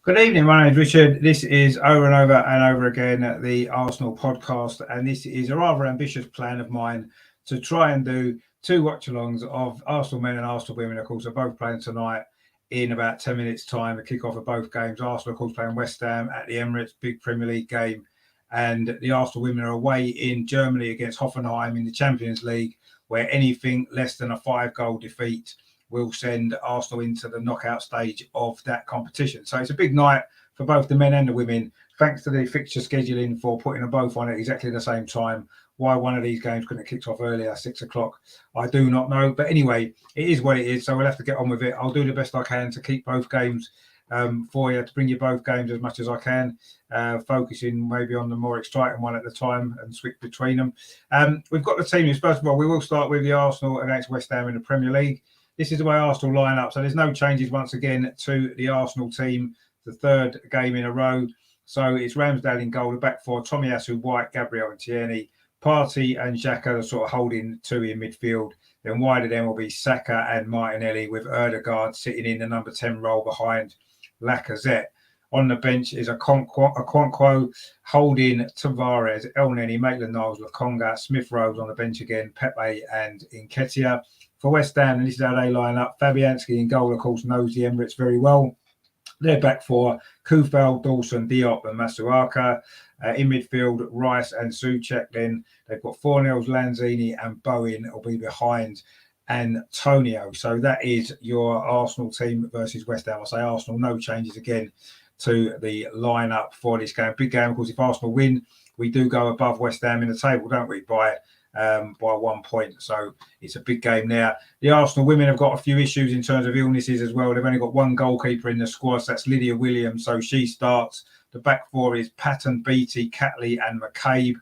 Good evening, my name is Richard. This is over and over and over again the Arsenal podcast, and this is a rather ambitious plan of mine to try and do two watch-alongs of Arsenal men and Arsenal women. Of course, are both playing tonight in about 10 minutes' time. The kick-off of both games. Arsenal, of course, playing West Ham at the Emirates, big Premier League game, and the Arsenal women are away in Germany against Hoffenheim in the Champions League, where anything less than a 5-goal defeat will send Arsenal into the knockout stage of that competition. So it's a big night for both the men and the women. Thanks to the fixture scheduling for putting them both on at exactly the same time. Why one of these games couldn't have kicked off earlier, 6 o'clock, I do not know. But anyway, it is what it is. So we'll have to get on with it. I'll do the best I can to keep both games for you, to bring you both games as much as I can, focusing maybe on the more exciting one at the time and switch between them. We've got the team. First of all, we will start with the Arsenal against West Ham in the Premier League. This is the way Arsenal line up. So there's no changes once again to the Arsenal team, the third game in a row. So it's Ramsdale in goal, the back four, Tomiyasu, White, Gabriel and Tierney. Partey and Xhaka are sort of holding two in midfield. Then wide of them will be Saka and Martinelli, with Ødegaard sitting in the number 10 role behind Lacazette. On the bench is a Okonkwo holding Tavares, Elneny, Maitland-Niles, Lokonga, Smith-Rowe on the bench again, Pepe and Nketiah. For West Ham, and this is how they line up. Fabianski in goal, of course, knows the Emirates very well. They're back four, Kufel, Dawson, Diop and Masuaka. In midfield, Rice and Souček. Then they've got Fornells, Lanzini and Bowen will be behind Antonio. So that is your Arsenal team versus West Ham. I say Arsenal, no changes again to the lineup for this game. Big game, of course. If Arsenal win, we do go above West Ham in the table, don't we? By 1 point. So it's a big game there. The Arsenal women have got a few issues in terms of illnesses as well. They've only got one goalkeeper in the squad. So that's Lydia Williams. So she starts. The back four is Patton, Beattie, Catley and McCabe.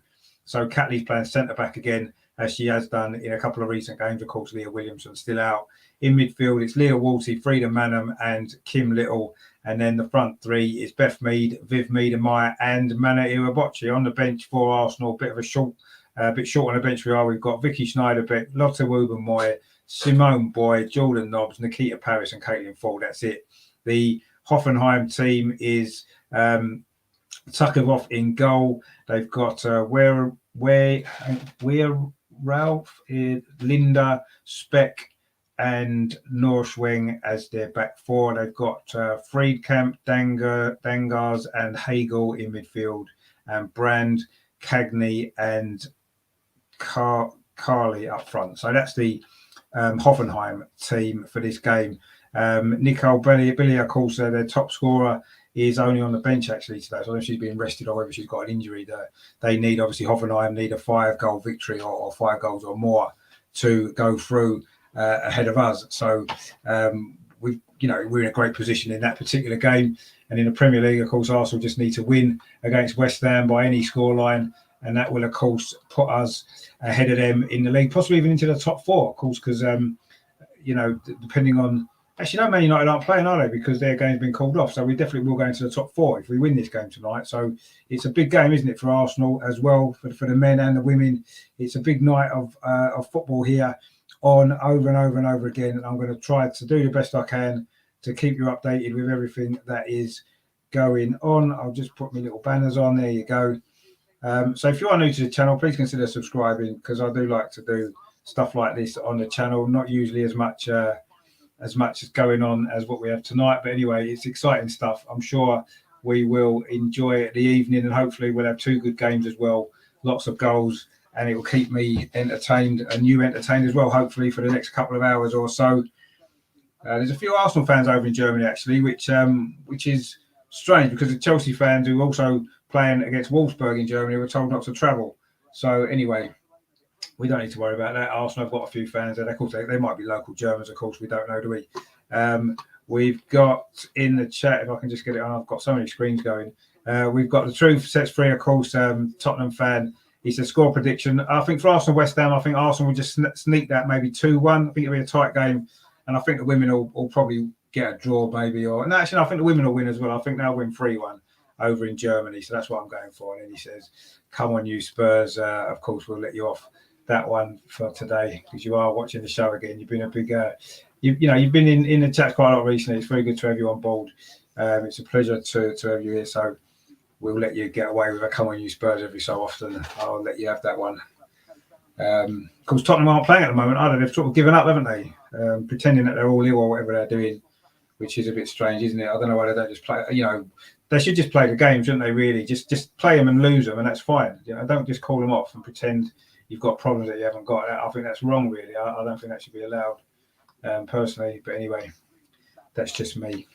So Catley's playing centre-back again, as she has done in a couple of recent games. Of course, Leah Williamson's still out. In midfield, it's Leah Walty, Frida Manham and Kim Little. And then the front three is Beth Mead, Viv Miedemeier and Mana Iwabochi. On the bench for Arsenal, bit short on the bench we've got Vicky Schneiderbeck, Lotte Wubben-Moy, Simone Boyd, Jordan Nobbs, Nikita Paris and Caitlin Ford. That's it. The Hoffenheim team is Tuckerhoff in goal. They've got where Ralph, Linda, Speck and Norschweng as their back four. They've got Friedkamp, Dangars and Hagel in midfield, and Brand, Cagney and Carly up front. So that's the Hoffenheim team for this game. Nicole Billy, of course, their top scorer, is only on the bench actually today. So I don't know if she's been rested or whether she's got an injury. They need, obviously, Hoffenheim need a 5-goal victory or 5 goals or more to go through ahead of us. So we're in a great position in that particular game. And in the Premier League, of course, Arsenal just need to win against West Ham by any scoreline. And that will, of course, put us ahead of them in the league, possibly even into the top 4, of course, because, depending on... Actually, no, Man United aren't playing, are they? Because their game's been called off. So we definitely will go into the top 4 if we win this game tonight. So it's a big game, isn't it, for Arsenal as well, for the men and the women. It's a big night of football here on over and over and over again. And I'm going to try to do the best I can to keep you updated with everything that is going on. I'll just put my little banners on. There you go. So if you are new to the channel, please consider subscribing, because I do like to do stuff like this on the channel. Not usually as much as going on as what we have tonight, but anyway, it's exciting stuff. I'm sure we will enjoy the evening, and hopefully we'll have 2 good games as well. Lots of goals, and it will keep me entertained and you entertained as well, hopefully, for the next couple of hours or so. There's a few Arsenal fans over in Germany actually, which is strange, because the Chelsea fans who also playing against Wolfsburg in Germany were told not to travel. So anyway, we don't need to worry about that. Arsenal have got a few fans there. Of course, they might be local Germans, of course. We don't know, do we? We've got in the chat, if I can just get it on, I've got so many screens going. We've got the Truth Sets Free, of course, Tottenham fan. He said score prediction. I think for Arsenal West Ham, I think Arsenal will just sneak that maybe 2-1. I think it'll be a tight game. And I think the women will probably get a draw maybe. And actually, I think the women will win as well. I think they'll win 3-1 over in Germany. So that's what I'm going for. And then he says, come on, you Spurs. Of course, we'll let you off that one for today, because you are watching the show again. You've been a big, you've been in the chat quite a lot recently. It's very good to have you on board. It's a pleasure to have you here. So we'll let you get away with a come on you Spurs every so often. I'll let you have that one. Of course, Tottenham aren't playing at the moment either. They've sort of given up, haven't they? Pretending that they're all ill or whatever they're doing, which is a bit strange, isn't it? I don't know why they don't just play. They should just play the game, shouldn't they? Really, just play them and lose them, and that's fine. Don't just call them off and pretend you've got problems that you haven't got. I think that's wrong, really. I don't think that should be allowed, personally. But anyway, that's just me.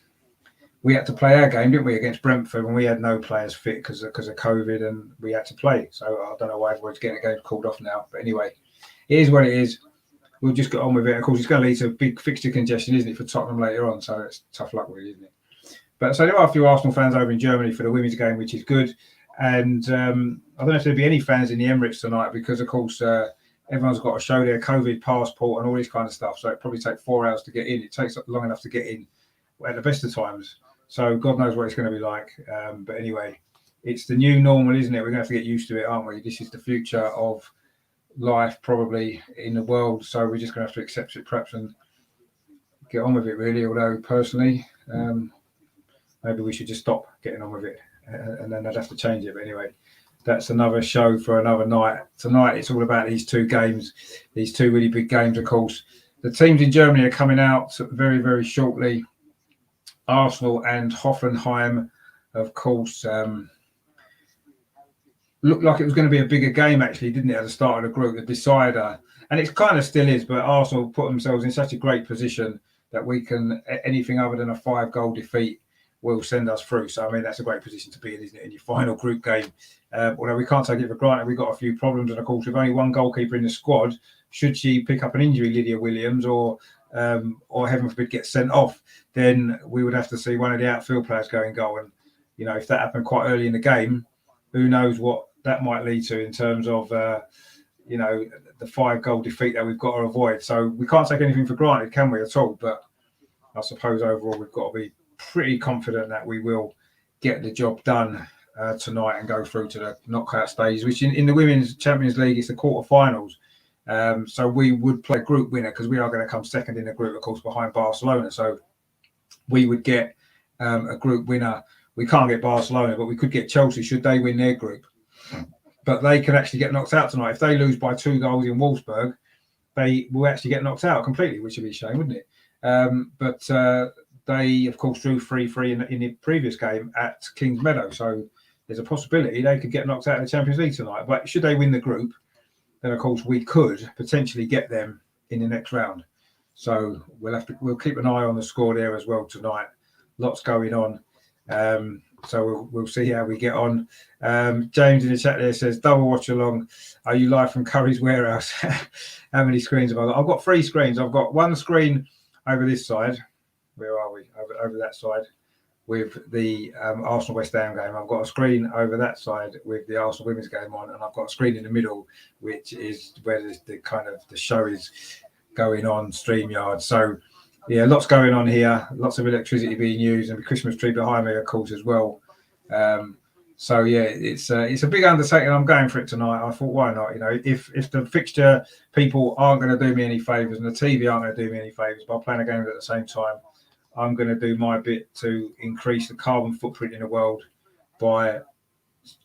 We had to play our game, didn't we, against Brentford when we had no players fit because of COVID, and we had to play. So I don't know why everyone's getting the game called off now. But anyway, it is what it is. We'll just get on with it. Of course, it's going to lead to a big fixture congestion, isn't it, for Tottenham later on? So it's tough luck, really, isn't it? But so there are a few Arsenal fans over in Germany for the women's game, which is good. And I don't know if there'll be any fans in the Emirates tonight because, of course, everyone's got to show their COVID passport and all this kind of stuff. So it probably takes 4 hours to get in. It takes long enough to get in at the best of times. So God knows what it's going to be like. But anyway, it's the new normal, isn't it? We're going to have to get used to it, aren't we? This is the future of life probably in the world. So we're just going to have to accept it perhaps and get on with it, really. Although personally, maybe we should just stop getting on with it and then I'd have to change it. But anyway, that's another show for another night. Tonight, it's all about these two games, these two really big games, of course. The teams in Germany are coming out very, very shortly. Arsenal and Hoffenheim, of course, looked like it was going to be a bigger game, actually, didn't it, at the start of the group, the decider. And it kind of still is, but Arsenal put themselves in such a great position that we can, anything other than a 5-goal defeat will send us through. So, I mean, that's a great position to be in, isn't it, in your final group game. Although we can't take it for granted, we've got a few problems. And, of course, with only one goalkeeper in the squad, should she pick up an injury, Lydia Williams, or heaven forbid get sent off, then we would have to see one of the outfield players go in goal. And, if that happened quite early in the game, who knows what that might lead to in terms of, the 5-goal defeat that we've got to avoid. So we can't take anything for granted, can we, at all? But I suppose overall we've got to be pretty confident that we will get the job done tonight and go through to the knockout stage, which in the Women's Champions League is the quarterfinals. So we would play group winner because we are going to come second in the group, of course, behind Barcelona. So we would get a group winner. We can't get Barcelona, but we could get Chelsea should they win their group. But they can actually get knocked out tonight. If they lose by 2 goals in Wolfsburg, they will actually get knocked out completely, which would be a shame, wouldn't it? But they, of course, drew 3-3 in the previous game at Kings Meadow. So there's a possibility they could get knocked out of the Champions League tonight. But should they win the group, then, of course, we could potentially get them in the next round. So we'll keep an eye on the score there as well tonight. Lots going on. So we'll see how we get on. James in the chat there says, double watch along. Are you live from Curry's warehouse? How many screens have I got? I've got 3 screens. I've got one screen over this side. Where are we? Over that side with the Arsenal West Ham game. I've got a screen over that side with the Arsenal women's game on, and I've got a screen in the middle, which is where the show is going on, StreamYard. So yeah, lots going on here, lots of electricity being used, and the Christmas tree behind me, of course, as well. So yeah, it's a big undertaking. I'm going for it tonight. I thought, why not? If the fixture people aren't going to do me any favours and the TV aren't going to do me any favours by playing a game at the same time, I'm going to do my bit to increase the carbon footprint in the world by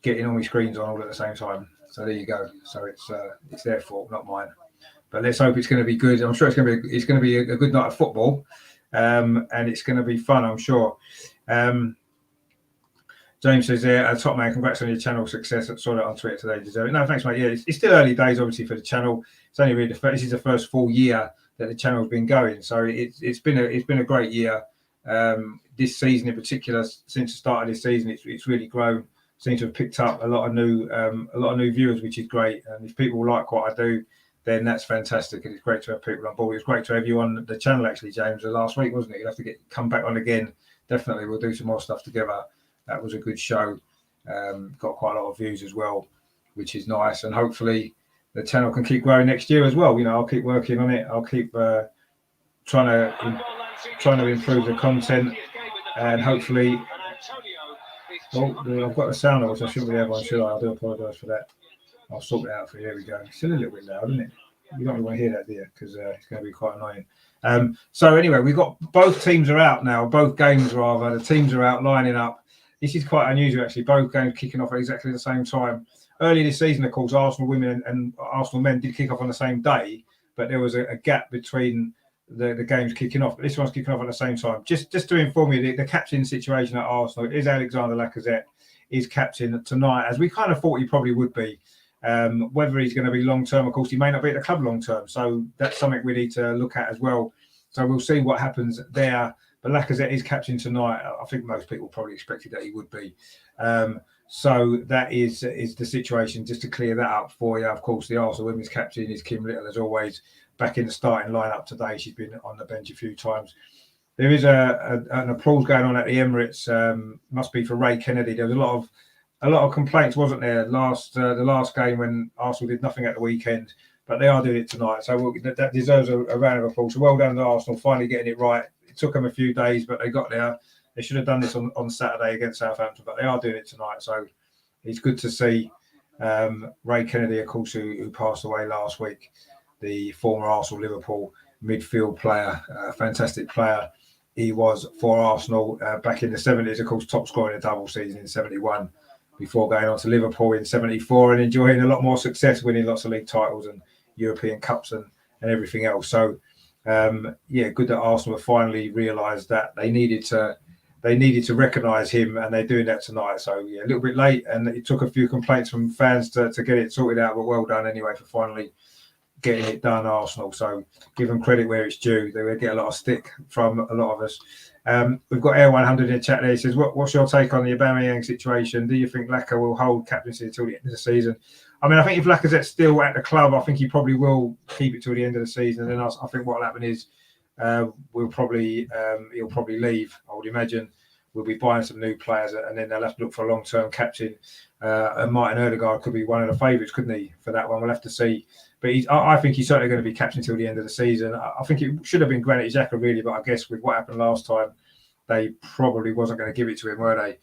getting all my screens on all at the same time. So there you go. So it's their fault, not mine. But let's hope it's going to be good. I'm sure it's going to be a good night of football, and it's going to be fun, I'm sure. James says there, top man, congrats on your channel success. I saw that on Twitter today. Deserve it. No, thanks, mate. Yeah, it's still early days, obviously, for the channel. It's only really this is the first full year that the channel's been going, so it's been a great year. This season in particular, since the start of this season, it's really grown. Seems to have picked up a lot of new viewers, which is great. And if people like what I do, then that's fantastic, and it's great to have people on board. It's great to have you on the channel, actually, James. Last week, wasn't it? You'll have to come back on again. Definitely, we'll do some more stuff together. That was a good show. Got quite a lot of views as well, which is nice. And hopefully, the channel can keep growing next year as well. I'll keep working on it. I'll keep trying to improve the content, and hopefully. Oh, I've got the sound on, which I shouldn't really have on, should I? I do apologise for that. I'll sort it out for you. Here we go. It's still a little bit loud, isn't it? You don't want to hear that, do you? Because it's going to be quite annoying. So anyway, we've got both teams are out now. Both games, rather. The teams are out lining up. This is quite unusual, actually. Both games kicking off at exactly the same time. Early this season, of course, Arsenal women and Arsenal men did kick off on the same day, but there was a gap between the games kicking off. But this one's kicking off at the same time. Just to inform you, the captain situation at Arsenal is Alexander Lacazette is captain tonight, as we kind of thought he probably would be. Whether he's going to be long term, of course, he may not be at the club long term. So that's something we need to look at as well. So we'll see what happens there. But Lacazette is captain tonight. I think most people probably expected that he would be. So that is the situation. Just to clear that up for you. Of course, the Arsenal women's captain is Kim Little, as always, back in the starting lineup today. She's been on the bench a few times. There is an applause going on at the Emirates. Must be for Ray Kennedy. There was a lot of complaints, wasn't there? The last game when Arsenal did nothing at the weekend, but they are doing it tonight. So that deserves a round of applause. So well done to Arsenal finally getting it right. It took them a few days, but they got there. They should have done this on Saturday against Southampton, but they are doing it tonight. So it's good to see Ray Kennedy, of course, who passed away last week, the former Arsenal-Liverpool midfield player, fantastic player. He was for Arsenal back in the 70s, of course, top scorer in a double season in 71, before going on to Liverpool in 74 and enjoying a lot more success, winning lots of league titles and European Cups and everything else. So, good that Arsenal have finally realised that they needed to recognise him, and they're doing that tonight. So, a little bit late, and it took a few complaints from fans to get it sorted out, but well done anyway for finally getting it done, Arsenal. So give them credit where it's due. They will get a lot of stick from a lot of us. We've got Air 100 in the chat there. He says, what's your take on the Aubameyang situation? Do you think Laka will hold captaincy until the end of the season? I mean, I think if Lacazette's still at the club, I think he probably will keep it till the end of the season. And then I think what will happen is he'll probably leave, I would imagine. We'll be buying some new players, and then they'll have to look for a long-term captain. And Martin Ødegaard could be one of the favourites, couldn't he, for that one? We'll have to see. But I think he's certainly going to be captain until the end of the season. I think it should have been Granit Xhaka, really, but I guess with what happened last time, they probably wasn't going to give it to him, were they?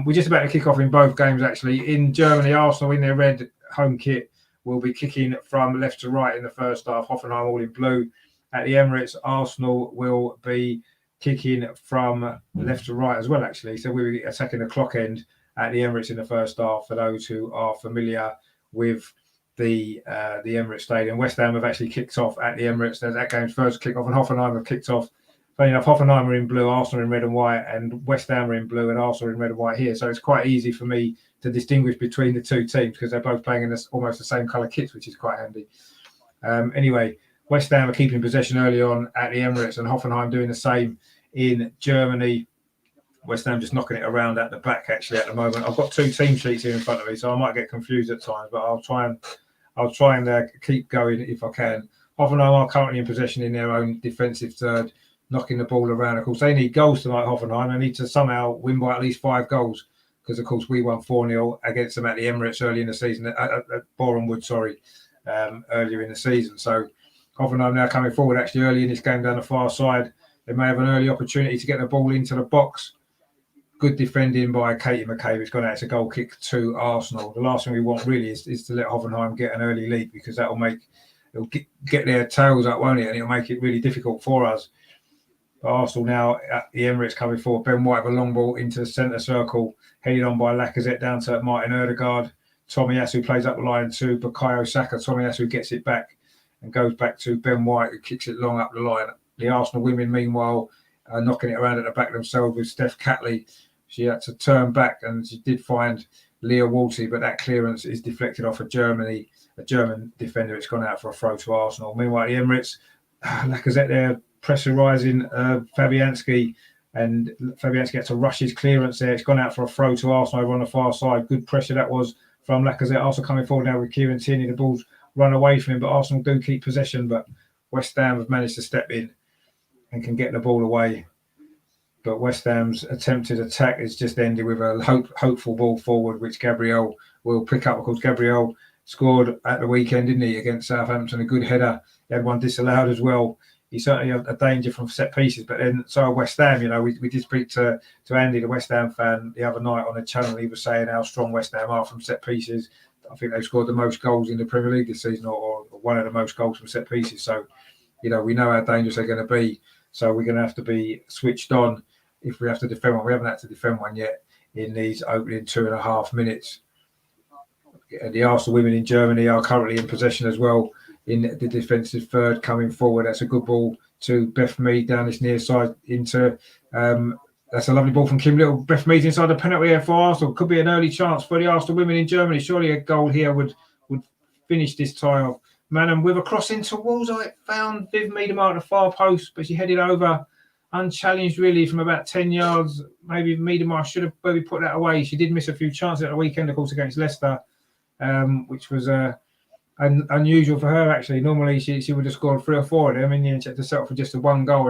We're just about to kick off in both games, actually. In Germany, Arsenal in their red home kit will be kicking from left to right in the first half. Hoffenheim all in blue. At the Emirates, Arsenal will be kicking from left to right as well, actually. So we'll be attacking the clock end at the Emirates in the first half, for those who are familiar with the Emirates Stadium. West Ham have actually kicked off at the Emirates. There's that game's first kick-off, and Hoffenheim have kicked off. Funny enough, Hoffenheim are in blue, Arsenal in red and white, and West Ham are in blue and Arsenal in red and white here. So it's quite easy for me to distinguish between the two teams because they're both playing in almost the same colour kits, which is quite handy. Anyway, West Ham are keeping possession early on at the Emirates, and Hoffenheim doing the same in Germany. West Ham just knocking it around at the back, actually, at the moment. I've got two team sheets here in front of me, so I might get confused at times, but I'll try and keep going if I can. Hoffenheim are currently in possession in their own defensive third, knocking the ball around. Of course, they need goals tonight, Hoffenheim. They need to somehow win by at least 5 goals because, of course, we won 4-0 against them at the Emirates early in the season, at Boreham Wood, earlier in the season. So Hoffenheim now coming forward actually early in this game down the far side. They may have an early opportunity to get the ball into the box. Good defending by Katie McCabe. It's gone out. It's a goal kick to Arsenal. The last thing we want really is to let Hoffenheim get an early lead, because it'll get their tails up, won't it? And it'll make it really difficult for us. But Arsenal now at the Emirates coming forward. Ben White with a long ball into the centre circle, headed on by Lacazette down to Martin Ødegaard. Tomiyasu plays up the line to Bukayo Saka. Tomiyasu gets it back and goes back to Ben White, who kicks it long up the line. The Arsenal women, meanwhile, knocking it around at the back themselves with Steph Catley. She had to turn back, and she did find Leah Walty, but that clearance is deflected off a German defender. It's gone out for a throw to Arsenal. Meanwhile, the Emirates, Lacazette there pressurising Fabianski, and Fabianski had to rush his clearance there. It's gone out for a throw to Arsenal over on the far side. Good pressure that was from Lacazette. Also coming forward now with Kieran Tierney. The ball's run away from him, but Arsenal do keep possession, but West Ham have managed to step in and can get the ball away. But West Ham's attempted attack is just ended with a hopeful ball forward, which Gabriel will pick up. Of course, Gabriel scored at the weekend, didn't he, against Southampton? A good header. He had one disallowed as well. He's certainly a danger from set pieces. But then, so West Ham, we did speak to Andy, the West Ham fan, the other night on the channel. He was saying how strong West Ham are from set pieces. I think they've scored the most goals in the Premier League this season, or one of the most goals from set pieces. So, we know how dangerous they're going to be. So we're going to have to be switched on if we have to defend one. We haven't had to defend one yet in these opening 2.5 minutes. The Arsenal women in Germany are currently in possession as well in the defensive third coming forward. That's a good ball to Beth Mead down this near side into... that's a lovely ball from Kim Little. Beth Mead inside the penalty area for Arsenal. Could be an early chance for the Arsenal women in Germany. Surely a goal here would finish this tie off. Manham with a cross into Woolside. Found Viv Miedemar at the far post, but she headed over unchallenged really from about 10 yards. Maybe Miedemar should have maybe put that away. She did miss a few chances at the weekend, of course, against Leicester, which was unusual for her, actually. Normally, she would have scored 3 or 4 of them. In the end, she had to settle for just the one goal,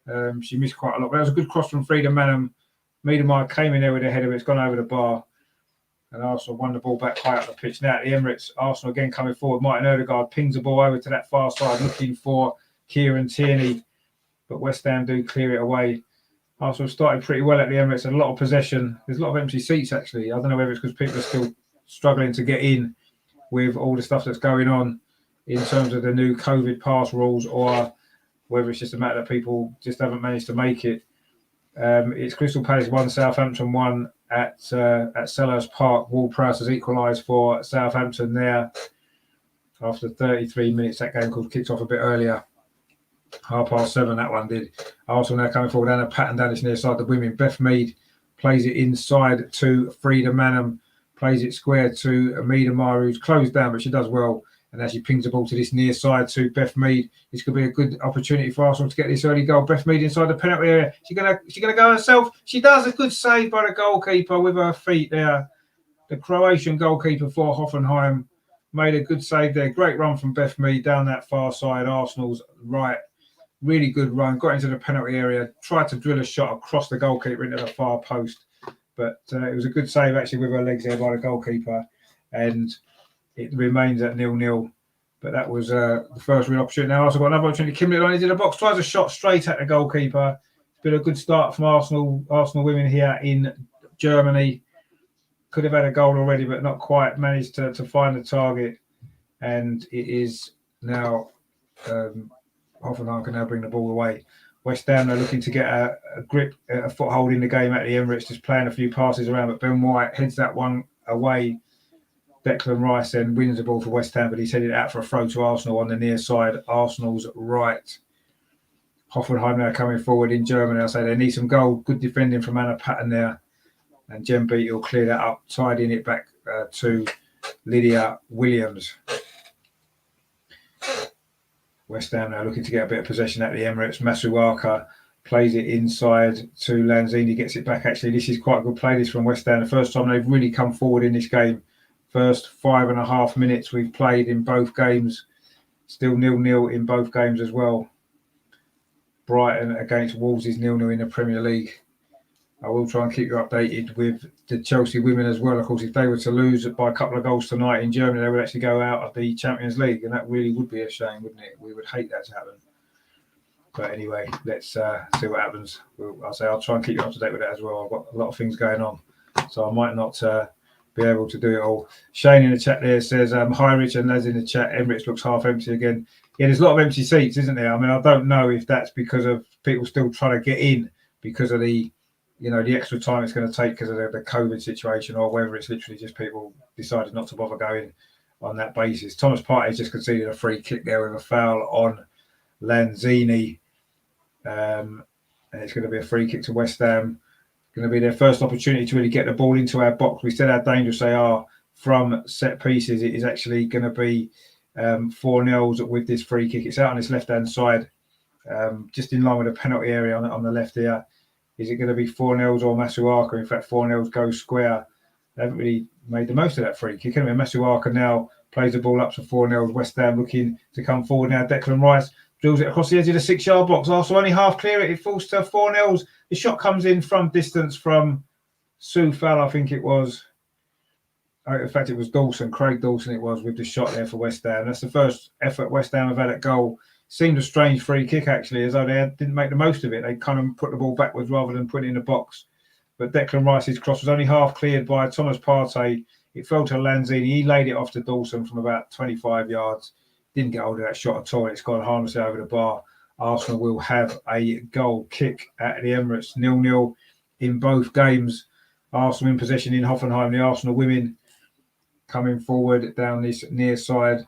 and she missed quite a lot. But that was a good cross from Frida Manham. Miedemar came in there with a header, but it's gone over the bar. And Arsenal won the ball back high up the pitch. Now at the Emirates, Arsenal again coming forward. Martin Odegaard pings the ball over to that far side, looking for Kieran Tierney. But West Ham do clear it away. Arsenal started pretty well at the Emirates, and a lot of possession. There's a lot of empty seats, actually. I don't know whether it's because people are still struggling to get in with all the stuff that's going on in terms of the new COVID pass rules, or whether it's just a matter that people just haven't managed to make it. It's Crystal Palace 1, Southampton 1 at Selhurst Park. Ward-Prowse has equalised for Southampton there after 33 minutes. That game kicked off a bit earlier. 7:30 that one did. Arsenal now coming forward. Anna Patton down this near side. The women. Beth Mead plays it inside to Frida Manham. Plays it square to Miedemar, who's closed down, but she does well. And as she pings the ball to this near side to Beth Mead, this could be a good opportunity for Arsenal to get this early goal. Beth Mead inside the penalty area. She's gonna go herself. She does. A good save by the goalkeeper with her feet there. The Croatian goalkeeper for Hoffenheim made a good save there. Great run from Beth Mead down that far side. Arsenal's right. Really good run. Got into the penalty area. Tried to drill a shot across the goalkeeper into the far post. But it was a good save actually with her legs there by the goalkeeper. And it remains at 0-0. But that was the first real opportunity. Now Arsenal got another opportunity. Kim Little into the box. Tries a shot straight at the goalkeeper. It's been a good start from Arsenal women here in Germany. Could have had a goal already, but not quite managed to find the target. And it is now... Hoffenheim can now bring the ball away. West Ham are looking to get a grip, a foothold in the game at the Emirates, just playing a few passes around. But Ben White heads that one away. Declan Rice then wins the ball for West Ham, but he's headed out for a throw to Arsenal on the near side. Arsenal's right. Hoffenheim now coming forward in Germany. I say they need some goal. Good defending from Anna Patton there. And Jem Beattie will clear that up, tidying it back to Lydia Williams. West Ham now looking to get a bit of possession at the Emirates. Masuaka plays it inside to Lanzini, gets it back. Actually, this is quite a good play, this from West Ham. The first time they've really come forward in this game. First 5.5 minutes we've played in both games. Still 0-0 in both games as well. Brighton against Wolves is 0-0 in the Premier League. I will try and keep you updated with the Chelsea women as well. Of course, if they were to lose by a couple of goals tonight in Germany, they would actually go out of the Champions League, and that really would be a shame, wouldn't it? We would hate that to happen. But anyway, let's see what happens. I'll try and keep you up to date with that as well. I've got a lot of things going on, so I might not be able to do it all. Shane in the chat there says, hi Rich, and Les in the chat, Emirates looks half empty again. Yeah, there's a lot of empty seats, isn't there? I mean, I don't know if that's because of people still trying to get in because of the extra time it's going to take because of the COVID situation, or whether it's literally just people decided not to bother going on that basis. Thomas Partey has just conceded a free kick there with a foul on Lanzini. And it's going to be a free kick to West Ham. Going to be their first opportunity to really get the ball into our box. We said how dangerous they are from set pieces. It is actually going to be 4-0 with this free kick. It's out on its left-hand side, just in line with the penalty area on the left here. Is it going to be 4-0 or Masuaka? In fact, 4-0 goes square. They haven't really made the most of that free kick. Anyway, Masuaka now plays the ball up to 4-0. West Ham looking to come forward now. Declan Rice drills it across the edge of the 6-yard box. Arsenal only half clear it. It falls to 4-0. The shot comes in from distance from Sue Fall, I think it was. In fact, it was Dawson, Craig Dawson it was, with the shot there for West Ham. That's the first effort West Ham have had at goal. Seemed a strange free kick, actually, as though they didn't make the most of it. They kind of put the ball backwards rather than put it in the box. But Declan Rice's cross was only half cleared by Thomas Partey. It fell to Lanzini. He laid it off to Dawson from about 25 yards. didn't get hold of that shot at all. It's gone harmlessly over the bar. Arsenal will have a goal kick at the Emirates, 0-0 in both games. Arsenal in possession in Hoffenheim. The Arsenal women coming forward down this near side.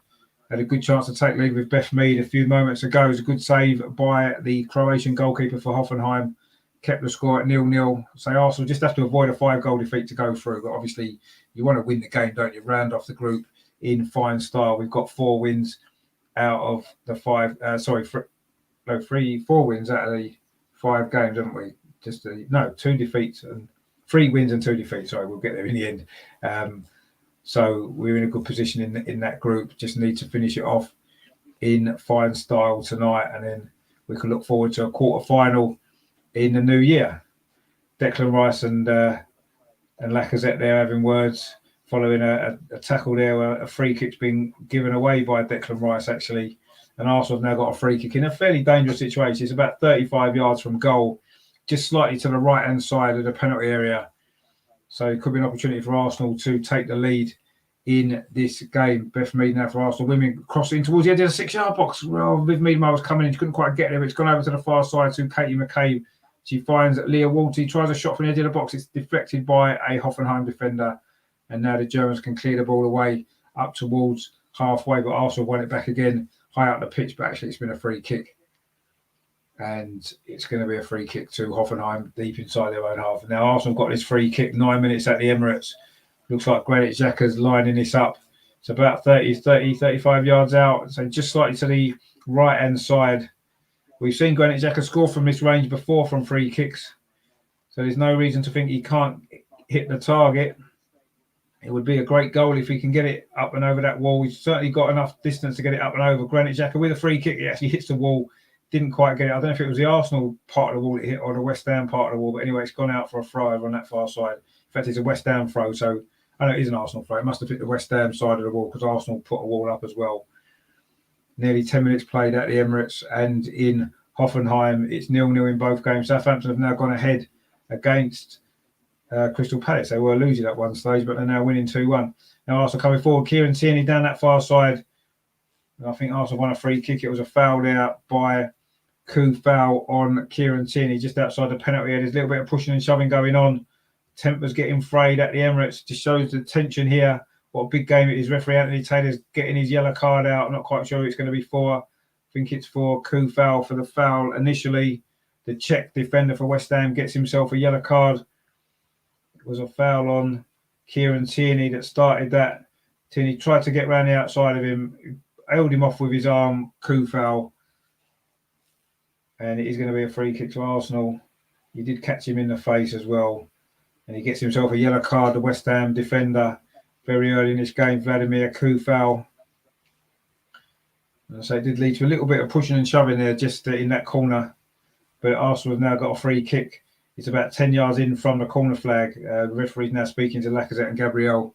Had a good chance to take lead with Beth Mead a few moments ago. It was a good save by the Croatian goalkeeper for Hoffenheim. Kept the score at 0-0. So Arsenal just have to avoid a 5-goal defeat to go through. But obviously, you want to win the game, don't you? Round off the group in fine style. We've got 4 wins out of the 5. 4 wins out of the 5 games, haven't we? 2 defeats and 3 wins and 2 defeats. Sorry, we'll get there in the end. So we're in a good position in that group. Just need to finish it off in fine style tonight, and then we can look forward to a quarter final in the new year. Declan Rice and Lacazette there having words following a tackle there where a free kick's been given away by Declan Rice actually, and Arsenal have now got a free kick in a fairly dangerous situation. It's about 35 yards from goal, just slightly to the right hand side of the penalty area. So it could be an opportunity for Arsenal to take the lead in this game. Beth Mead now for Arsenal women, crossing towards the edge of the 6-yard box. Well, Viv Meadmar was coming in, she couldn't quite get there, but it's gone over to the far side to Katie McCabe. She finds Leah Walty, tries a shot from the edge of the box. It's deflected by a Hoffenheim defender. And now the Germans can clear the ball away up towards halfway, but Arsenal won it back again, high up the pitch, but actually it's been a free kick. And it's going to be a free kick to Hoffenheim deep inside their own half. Now Arsenal got this free kick 9 minutes at the Emirates. Looks like Granit Xhaka's lining this up. It's about 35 yards out. So just slightly to the right-hand side. We've seen Granit Xhaka score from this range before from free kicks. So there's no reason to think he can't hit the target. It would be a great goal if he can get it up and over that wall. He's certainly got enough distance to get it up and over. Granit Xhaka with a free kick, he actually hits the wall. Didn't quite get it. I don't know if it was the Arsenal part of the wall it hit or the West Ham part of the wall. But anyway, it's gone out for a throw over on that far side. In fact, it's a West Ham throw. So I know it is an Arsenal throw. It must have hit the West Ham side of the wall because Arsenal put a wall up as well. Nearly 10 minutes played at the Emirates and in Hoffenheim. It's 0-0 in both games. Southampton have now gone ahead against Crystal Palace. They were losing at one stage, but they're now winning 2-1. Now Arsenal coming forward. Kieran Tierney down that far side. And I think Arsenal won a free kick. It was a foul out by foul on Kieran Tierney just outside the penalty area. There's a little bit of pushing and shoving going on. Tempers getting frayed at the Emirates. Just shows the tension here. What a big game it is. Referee Anthony Taylor's getting his yellow card out. I'm not quite sure who it's going to be for. I think it's for foul for the foul initially. The Czech defender for West Ham gets himself a yellow card. It was a foul on Kieran Tierney that started that. Tierney tried to get round the outside of him, held him off with his arm. Foul. And it is going to be a free kick to Arsenal. He did catch him in the face as well. And he gets himself a yellow card, the West Ham defender, very early in this game, Vladimir foul. And so it did lead to a little bit of pushing and shoving there just in that corner. But Arsenal have now got a free kick. It's about 10 yards in from the corner flag. The referee's now speaking to Lacazette and Gabriel.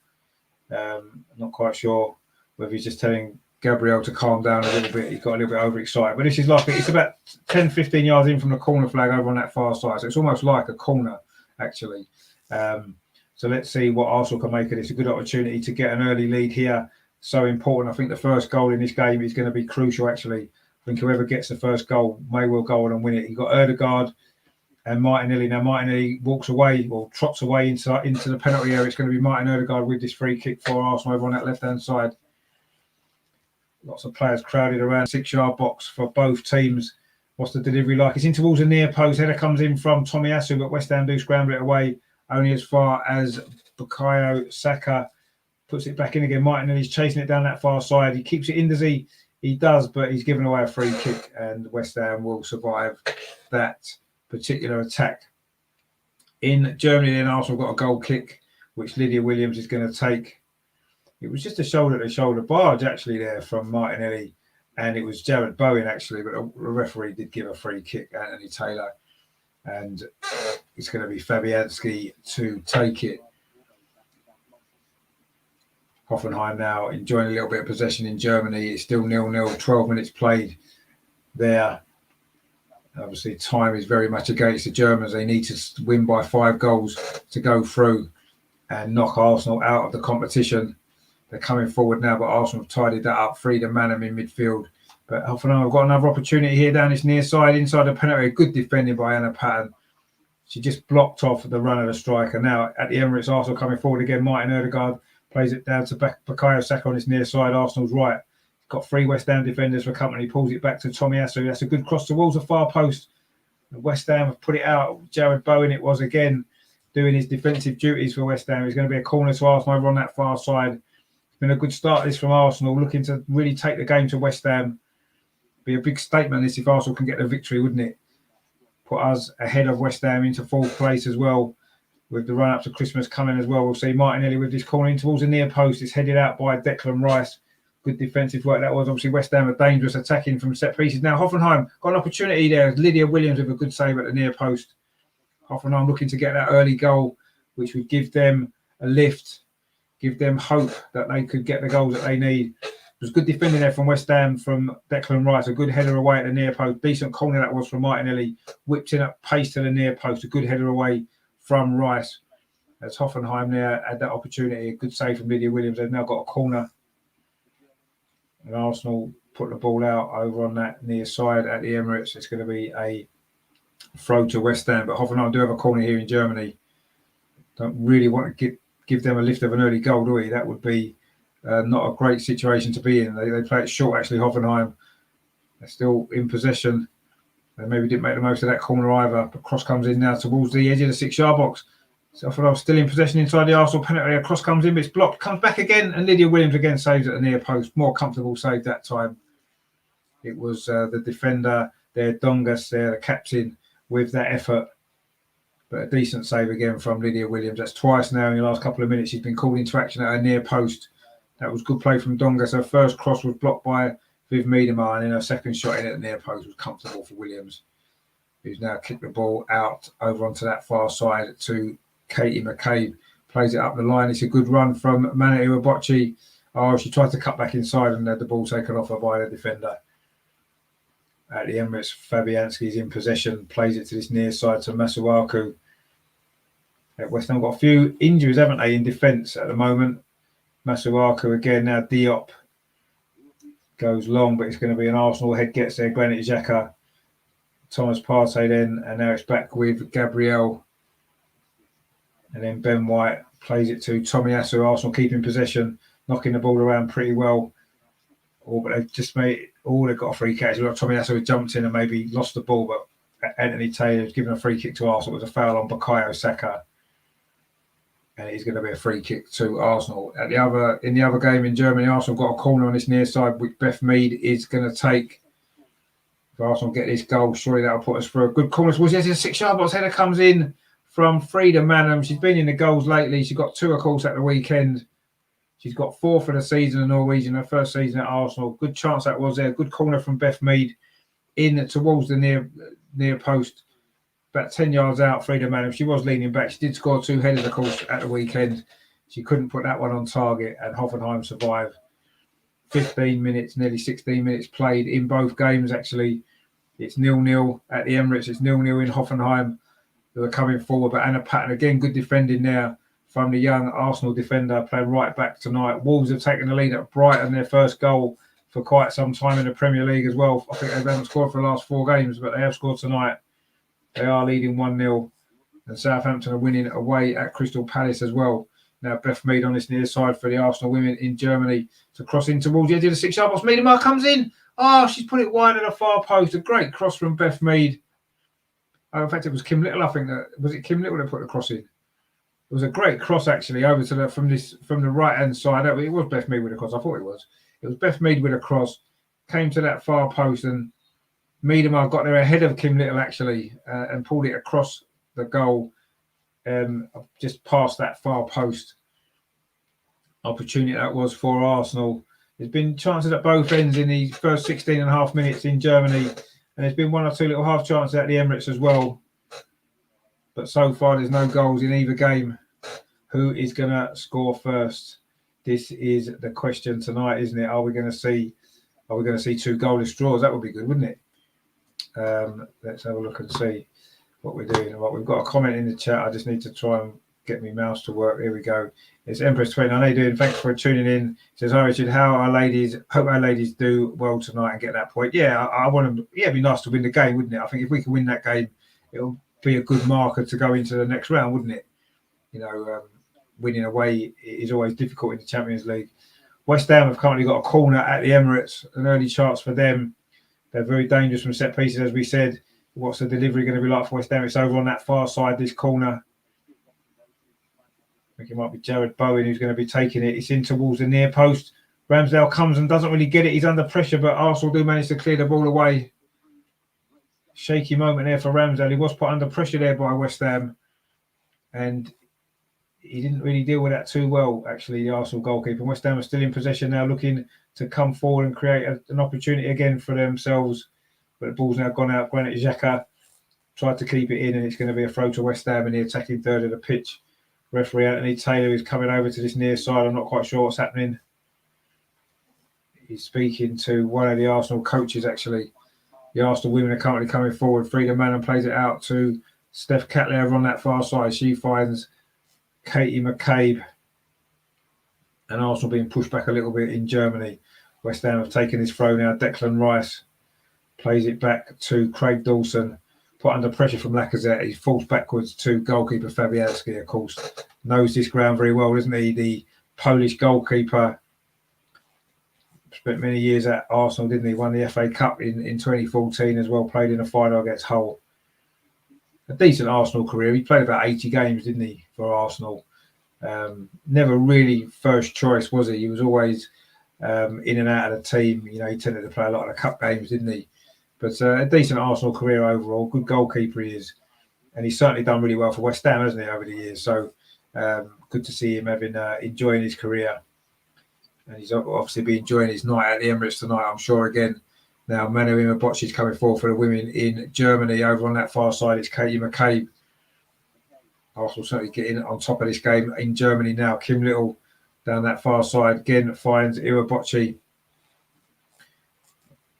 I'm not quite sure whether he's just telling Gabriel to calm down a little bit. He got a little bit overexcited. But this is like, it's about 10, 15 yards in from the corner flag over on that far side. So it's almost like a corner, actually. So let's see what Arsenal can make of this. A good opportunity to get an early lead here. So important. I think the first goal in this game is going to be crucial, actually. I think whoever gets the first goal may well go on and win it. You've got Ødegaard and Martinelli. Now, Martinelli walks away or trots away into the penalty area. It's going to be Martin Ødegaard with this free kick for Arsenal over on that left-hand side. Lots of players crowded around 6-yard box for both teams. What's the delivery like? It's in towards the near post. Header comes in from Tomiyasu, but West Ham do scramble it away only as far as Bukayo Saka puts it back in again. Martinelli's chasing it down that far side. He keeps it in, does he? He does, but he's given away a free kick, and West Ham will survive that particular attack. In Germany, then Arsenal got a goal kick, which Lydia Williams is going to take. It was just a shoulder-to-shoulder barge, actually, there from Martinelli, and it was Jared Bowen, actually, but the referee did give a free kick, Anthony Taylor, and it's going to be Fabianski to take it. Hoffenheim now enjoying a little bit of possession in Germany. It's still 0-0, 12 minutes played there. Obviously, time is very much against the Germans. They need to win by 5 goals to go through and knock Arsenal out of the competition. They're coming forward now, but Arsenal have tidied that up, freed and Manham in midfield. But Hoffenheim have got another opportunity here down this near side, inside the penalty. Good defending by Anna Patton. She just blocked off the run of the striker. Now at the Emirates, Arsenal coming forward again. Martin Ødegaard plays it down to Bukayo Saka on his near side. Arsenal's right. Got 3 West Ham defenders for company. Pulls it back to Tomiyasu. That's a good cross towards the far post. West Ham have put it out. Jared Bowen it was again, doing his defensive duties for West Ham. It's going to be a corner to Arsenal over on that far side. It's been a good start this from Arsenal, looking to really take the game to West Ham. Be a big statement this if Arsenal can get the victory, wouldn't it? Put us ahead of West Ham into 4th place as well, with the run up to Christmas coming as well. We'll see Martinelli with this corner in towards the near post. It's headed out by Declan Rice. Good defensive work that was. Obviously West Ham are dangerous attacking from set pieces. Now Hoffenheim got an opportunity there. Lydia Williams with a good save at the near post. Hoffenheim looking to get that early goal, which would give them a lift, give them hope that they could get the goals that they need. It was good defending there from West Ham from Declan Rice. A good header away at the near post. Decent corner that was from Martinelli. Whipped in at pace to the near post. A good header away from Rice. As Hoffenheim there had that opportunity. A good save from Lydia Williams. They've now got a corner. And Arsenal put the ball out over on that near side at the Emirates. It's going to be a throw to West Ham. But Hoffenheim do have a corner here in Germany. Don't really want to give them a lift of an early goal, do we? That would be not a great situation to be in. They play it short, actually, Hoffenheim. They're still in possession. They maybe didn't make the most of that corner either. But cross comes in now towards the edge of the 6-yard box. So Hoffenheim still in possession inside the Arsenal penalty area. Cross comes in, but it's blocked. Comes back again, and Lydia Williams again saves at the near post. More comfortable save that time. It was the defender there, Dongas there, the captain, with that effort. But a decent save again from Lydia Williams. That's twice now in the last couple of minutes. She's been called into action at her near post. That was good play from Dongas. Her first cross was blocked by Viv Miedema, and then her second shot in at the near post was comfortable for Williams, who's now kicked the ball out over onto that far side to Katie McCabe. Plays it up the line. It's a good run from Manu Abochi. Oh, she tried to cut back inside and had the ball taken off her by the defender. At the Emirates, Fabianski's in possession. Plays it to this near side to Masuaku. West Ham got a few injuries, haven't they, in defence at the moment. Masuaku again, now Diop goes long, but it's going to be an Arsenal head gets there. Granit Xhaka, Thomas Partey then, and now it's back with Gabriel. And then Ben White plays it to Tomiyasu. Arsenal keeping possession, knocking the ball around pretty well. But they've just made they've got a free kick. Tomiyasu had jumped in and maybe lost the ball, but Anthony Taylor has given a free kick to Arsenal. It was a foul on Bukayo Saka. And it's going to be a free kick to Arsenal. In the other game in Germany, Arsenal got a corner on this near side, which Beth Mead is going to take. If Arsenal get this goal, surely that'll put us through a good corner. Well, yes, a 6-yard box header comes in from Frida Manham. She's been in the goals lately. She got 2, of course, at the weekend. She's got 4 for the season in Norwegian, her first season at Arsenal. Good chance that was there. Good corner from Beth Mead in towards the near post. About 10 yards out, Frida Manham. She was leaning back. She did score 2 headers, of course, at the weekend. She couldn't put that one on target, and Hoffenheim survived. 15 minutes, nearly 16 minutes played in both games, actually. It's 0-0 at the Emirates. It's 0-0 in Hoffenheim. They were coming forward, but Anna Patton, again, good defending there from the young Arsenal defender, playing right back tonight. Wolves have taken the lead at Brighton, their first goal for quite some time in the Premier League as well. I think they haven't scored for the last 4 games, but they have scored tonight. They are leading 1-0, and Southampton are winning away at Crystal Palace as well. Now Beth Mead on this near side for the Arsenal women in Germany to cross in towards the edge of the 6-yard box. Miedema comes in. Oh, she's put it wide at the far post. A great cross from Beth Mead. Oh, in fact, it was Kim Little. I think was it Kim Little that put the cross in. It was a great cross actually over to from the right hand side. It was Beth Mead with a cross. I thought it was. It was Beth Mead with a cross. Came to that far post and Miedema got there ahead of Kim Little actually and pulled it across the goal just past that far post. Opportunity that was for Arsenal. There's been chances at both ends in the first 16 and a half minutes in Germany, and there's been 1 or 2 little half chances at the Emirates as well. But so far there's no goals in either game. Who is going to score first? This is the question tonight, isn't it? Are we going to see 2 goalless draws? That would be good, wouldn't it? Let's have a look and see what we're doing. Right, we've got a comment in the chat. I just need to try and get me mouse to work. Here we go. It's Empress 29. How you doing? Thanks for tuning in. It says, hi Richard, how are ladies? Hope our ladies do well tonight and get that point. Yeah, I want them. Yeah, it'd be nice to win the game, wouldn't it? I think if we can win that game, it'll be a good marker to go into the next round, wouldn't it? Winning away is always difficult in the Champions League. West Ham have currently got a corner at the Emirates, an early chance for them. They're very dangerous from set pieces, as we said. What's the delivery going to be like for West Ham? It's over on that far side, this corner. I think it might be Jared Bowen who's going to be taking it. It's in towards the near post. Ramsdale comes and doesn't really get it. He's under pressure, but Arsenal do manage to clear the ball away. Shaky moment there for Ramsdale. He was put under pressure there by West Ham. And he didn't really deal with that too well, actually, the Arsenal goalkeeper. West Ham are still in possession now, looking to come forward and create an opportunity again for themselves. But the ball's now gone out. Granit Xhaka tried to keep it in, and it's going to be a throw to West Ham in the attacking third of the pitch. Referee Anthony Taylor is coming over to this near side. I'm not quite sure what's happening. He's speaking to one of the Arsenal coaches, actually. The Arsenal women are currently coming forward. Frida Manning plays it out to Steph Catley over on that far side. She finds Katie McCabe, and Arsenal being pushed back a little bit in Germany. West Ham have taken this throw now. Declan Rice plays it back to Craig Dawson, put under pressure from Lacazette. He falls backwards to goalkeeper Fabianski, of course. Knows this ground very well, doesn't he? The Polish goalkeeper. Spent many years at Arsenal, didn't he? Won the FA Cup in 2014 as well, played in a final against Hull. A decent Arsenal career. He played about 80 games, didn't he, for Arsenal? Never really first choice, was he? He was always in and out of the team. He tended to play a lot of the cup games, didn't he? But a decent Arsenal career overall. Good goalkeeper he is. And he's certainly done really well for West Ham, hasn't he, over the years? So good to see him enjoying his career. And he's obviously been enjoying his night at the Emirates tonight, I'm sure, again. Now, Manu Imabochi is coming forward for the women in Germany. Over on that far side, it's Katie McCabe. Arsenal certainly getting on top of this game in Germany now. Kim Little down that far side again finds Iwabochi.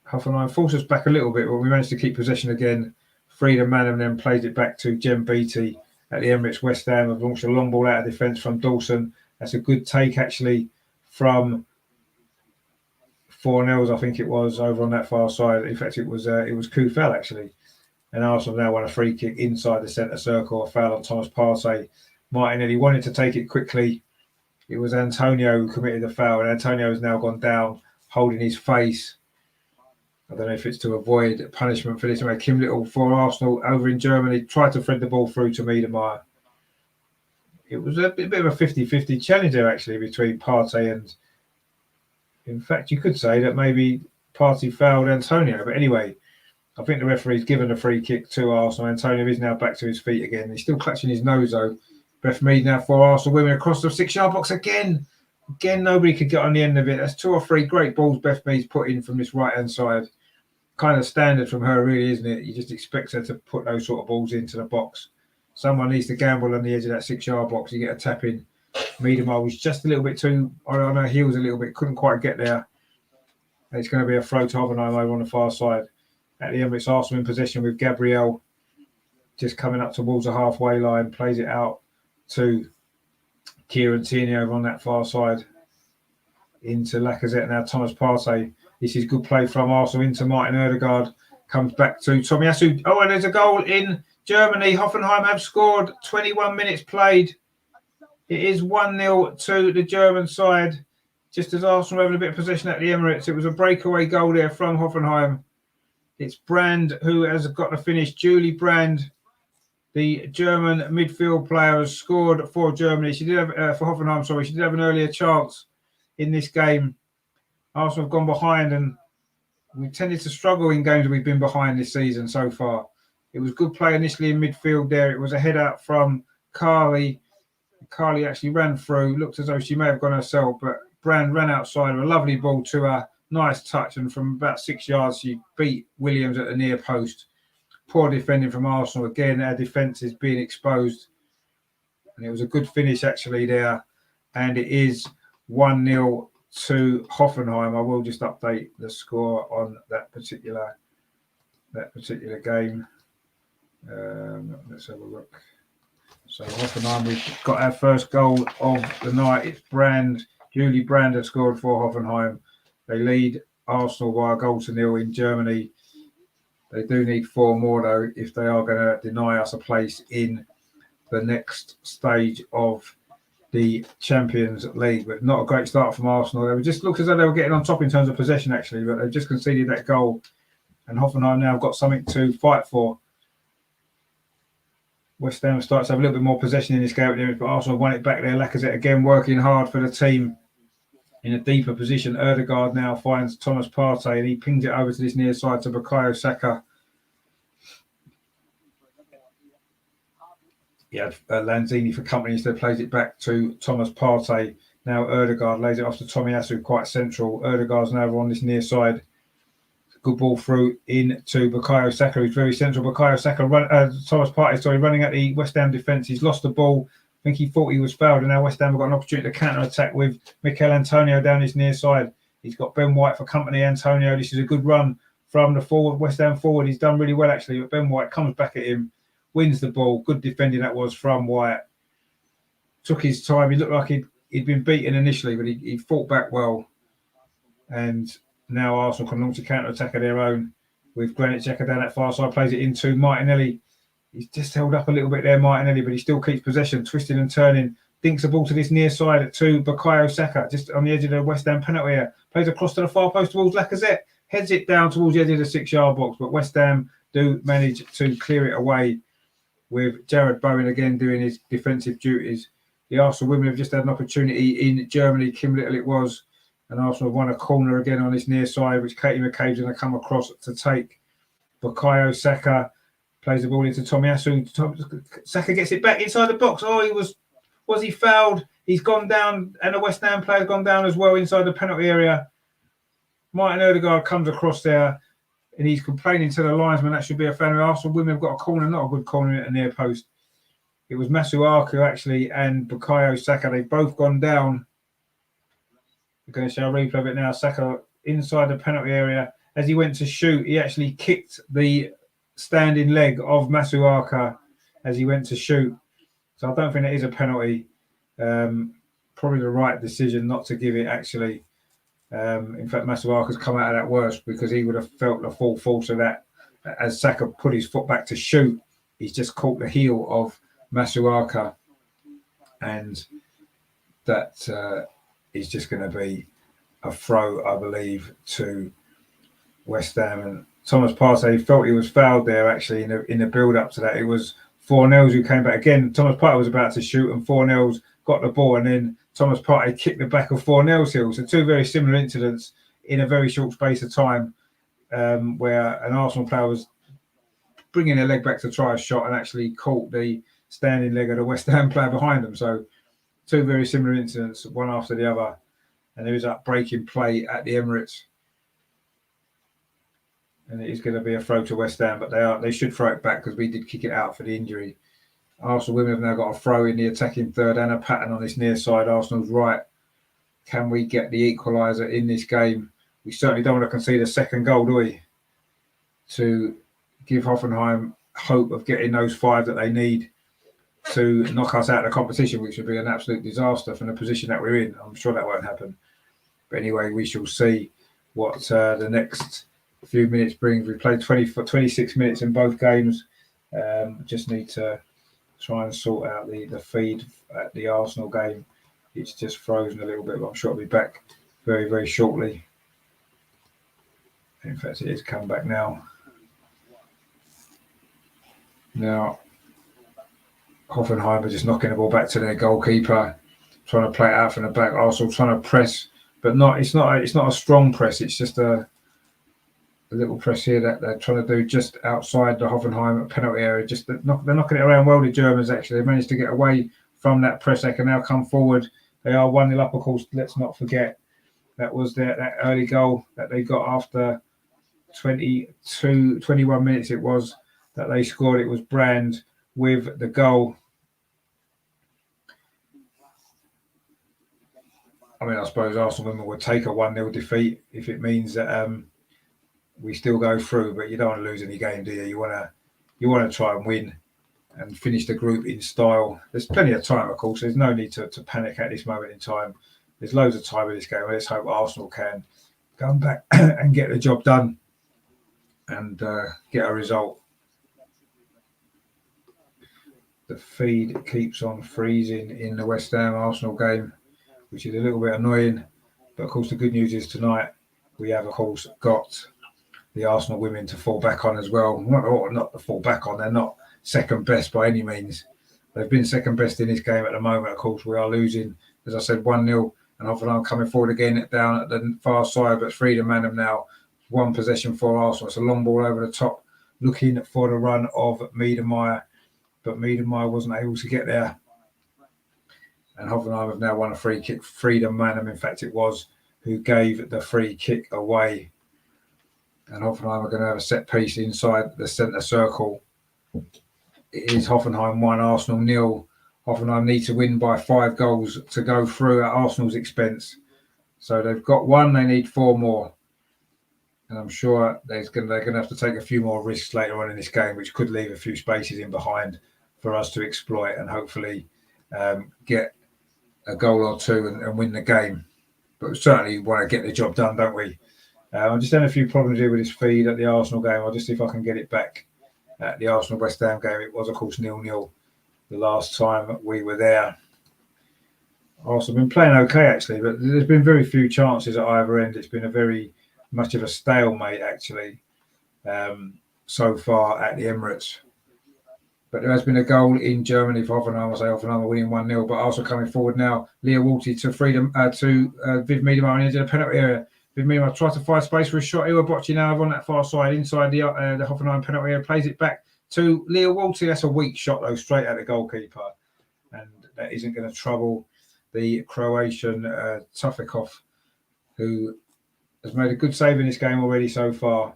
Hoffenheim forces us back a little bit, but we managed to keep possession again. Frida Manham then plays it back to Jem Beattie at the Emirates. West Ham have launched a long ball out of defence from Dawson. That's a good take, actually, from Fornells, I think it was, over on that far side. In fact, it was Kufel, actually. And Arsenal now won a free kick inside the centre circle, a foul on Thomas Partey. Martinelli wanted to take it quickly. It was Antonio who committed the foul, and Antonio has now gone down, holding his face. I don't know if it's to avoid punishment for this. Anyway, Kim Little for Arsenal over in Germany tried to thread the ball through to Miedemar. It was a bit of a 50-50 challenge there, actually, between Partey and... In fact, you could say that maybe Partey fouled Antonio. But anyway, I think the referee's given a free kick to Arsenal. Antonio is now back to his feet again. He's still clutching his nose, though. Beth Mead now for Arsenal women across the 6-yard box again. Again, nobody could get on the end of it. That's 2 or 3 great balls Beth Mead's put in from this right-hand side. Kind of standard from her, really, isn't it? You just expect her to put those sort of balls into the box. Someone needs to gamble on the edge of that 6-yard box. You get a tap in. Miedemar was just a little bit too on her heels a little bit, couldn't quite get there. And it's going to be a throw to Hoffenheim over on the far side. At the Emirates, Arsenal in possession with Gabriel just coming up towards the halfway line, plays it out to Kieran Tierney over on that far side into Lacazette. Now Thomas Partey. This is good play from Arsenal into Martin Ødegaard. Comes back to Tomiyasu. Oh, and there's a goal in Germany. Hoffenheim have scored. 21 minutes played. It is 1-0 to the German side. Just as Arsenal having a bit of possession at the Emirates, it was a breakaway goal there from Hoffenheim. It's Brand who has got the finish. Julie Brand, the German midfield player, has scored for Germany. She did have for Hoffenheim. Sorry, she did have an earlier chance in this game. Arsenal have gone behind, and we tended to struggle in games we've been behind this season so far. It was good play initially in midfield there. It was a head out from Carly. Carly actually ran through, looked as though she may have gone herself, but Brand ran outside with a lovely ball to her. Nice touch, and from about 6 yards, she beat Williams at the near post. Poor defending from Arsenal. Again, our defence is being exposed. And it was a good finish, actually, there. And it is 1-0 to Hoffenheim. I will just update the score on that particular game. Let's have a look. So Hoffenheim, we've got our first goal of the night. It's Julie Brand has scored for Hoffenheim. They lead Arsenal by a goal to nil in Germany. They do need 4 more though if they are going to deny us a place in the next stage of the Champions League. But not a great start from Arsenal. They just looked as though they were getting on top in terms of possession actually, but they've just conceded that goal. And Hoffenheim now have got something to fight for. West Ham starts to have a little bit more possession in this game, but Arsenal won it back there. Lacazette again working hard for the team in a deeper position. Ødegaard now finds Thomas Partey and he pings it over to this near side to Bukayo Saka. Yeah, Lanzini for company instead plays it back to Thomas Partey. Now Ødegaard lays it off to Tomiyasu, quite central. Ødegaard's now on this near side. Good ball through into Bukayo Saka, who's very central. Bukayo Saka, Thomas Partey, running at the West Ham defence. He's lost the ball. I think he thought he was fouled, and now West Ham have got an opportunity to counter-attack with Mikel Antonio down his near side. He's got Ben White for company. Antonio, this is a good run from the forward, West Ham forward. He's done really well, actually, but Ben White comes back at him, wins the ball. Good defending that was from White. Took his time. He looked like he'd been beaten initially, but he fought back well. And now Arsenal can launch a counter-attack of their own with Granit Xhaka down that far side, plays it into Martinelli. He's just held up a little bit there, Martinelli, but he still keeps possession, twisting and turning. Dinks the ball to this near side to Bukayo Saka, just on the edge of the West Ham penalty area. Plays across to the far post towards Lacazette. Heads it down towards the edge of the 6-yard box, but West Ham do manage to clear it away with Jared Bowen again doing his defensive duties. The Arsenal women have just had an opportunity in Germany. Kim Little it was. And Arsenal won a corner again on this near side, which Katie McCabe's going to come across to take. Bukayo Saka plays the ball into Tomiyasu. Saka gets it back inside the box. Oh, was he fouled? He's gone down, and the West Ham player's gone down as well inside the penalty area. Martin Ødegaard comes across there, and he's complaining to the linesman that should be a foul. Arsenal women have got a corner, not a good corner at the near post. It was Masuaku actually and Bukayo Saka. They've both gone down. We're going to show a replay of it now. Saka inside the penalty area. As he went to shoot, he actually kicked the standing leg of Masuaku as he went to shoot. So I don't think that is a penalty. Probably the right decision not to give it, actually. In fact, Masuaku's come out of that worse because he would have felt the full force of that. As Saka put his foot back to shoot, he's just caught the heel of Masuaku. And that is just going to be a throw, I believe, to West Ham. And Thomas Partey felt he was fouled there, actually, in the build-up to that. It was Fornells who came back. Again, Thomas Partey was about to shoot, and Fornells got the ball, and then Thomas Partey kicked the back of Fornell's heel. So 2 very similar incidents in a very short space of time, where an Arsenal player was bringing their leg back to try a shot and actually caught the standing leg of the West Ham player behind them. So 2 very similar incidents, one after the other. And there is that breaking play at the Emirates. And it is going to be a throw to West Ham, but they should throw it back because we did kick it out for the injury. Arsenal women have now got a throw in the attacking third and a pattern on this near side. Arsenal's right. Can we get the equaliser in this game? We certainly don't want to concede a second goal, do we? To give Hoffenheim hope of getting those 5 that they need to knock us out of the competition, which would be an absolute disaster from the position that we're in. I'm sure that won't happen. But anyway, we shall see what the next few minutes brings. We played 26 minutes in both games. Just need to try and sort out the feed at the Arsenal game. It's just frozen a little bit, but I'm sure it'll be back very, very shortly. In fact, it is come back now. Now, Hoffenheim are just knocking the ball back to their goalkeeper, trying to play it out from the back. Arsenal trying to press, but it's not a strong press. It's just a little press here that they're trying to do just outside the Hoffenheim penalty area. Just they're knocking it around well. The Germans actually they managed to get away from that press. They can now come forward. They are 1-0 up, of course. Let's not forget that was that early goal that they got after 21 minutes. It was that they scored. It was Brand with the goal. I mean, I suppose Arsenal women would take a 1-0 defeat if it means that we still go through, but you don't want to lose any game, do you? You want to try and win and finish the group in style. There's plenty of time, of course. There's no need to panic at this moment in time. There's loads of time in this game. Let's hope Arsenal can come back and get the job done and get a result. The feed keeps on freezing in the West Ham Arsenal game, which is a little bit annoying. But of course, the good news is tonight we have, of course, got the Arsenal women to fall back on as well. Not to fall back on, they're not second best by any means. They've been second best in this game at the moment. Of course, we are losing, as I said, 1-0, and Hoffenheim coming forward again down at the far side, but Freedom Manham now, one possession for Arsenal. It's a long ball over the top, looking for the run of Miedemeier, but Miedemeier wasn't able to get there. And Hoffenheim have now won a free kick. Freedom Manham, in fact, it was, who gave the free kick away. And Hoffenheim are going to have a set piece inside the centre circle. It is Hoffenheim 1, Arsenal 0. Hoffenheim need to win by 5 goals to go through at Arsenal's expense. So they've got 1, they need 4 more. And I'm sure they're going to have to take a few more risks later on in this game, which could leave a few spaces in behind for us to exploit and hopefully get a goal or two and win the game. But we certainly want to get the job done, don't we? I'm just having a few problems here with this feed at the Arsenal game. I'll just see if I can get it back. At the Arsenal-West Ham game, it was, of course, 0-0 the last time we were there. Arsenal have been playing okay, actually, but there's been very few chances at either end. It's been a very much of a stalemate, actually, so far at the Emirates. But there has been a goal in Germany for Hoffenheim. I say Hoffenheim are winning 1-0, but also coming forward now. Leo Walty to Freedom to Viv Miedemeier into the penalty area. Viv Miedemeier tries to find space for a shot. Iwabochi now on that far side, inside the Hoffenheim penalty area, plays it back to Leo Walty. That's a weak shot, though, straight at the goalkeeper. And that isn't going to trouble the Croatian Tufikov, who has made a good save in this game already so far.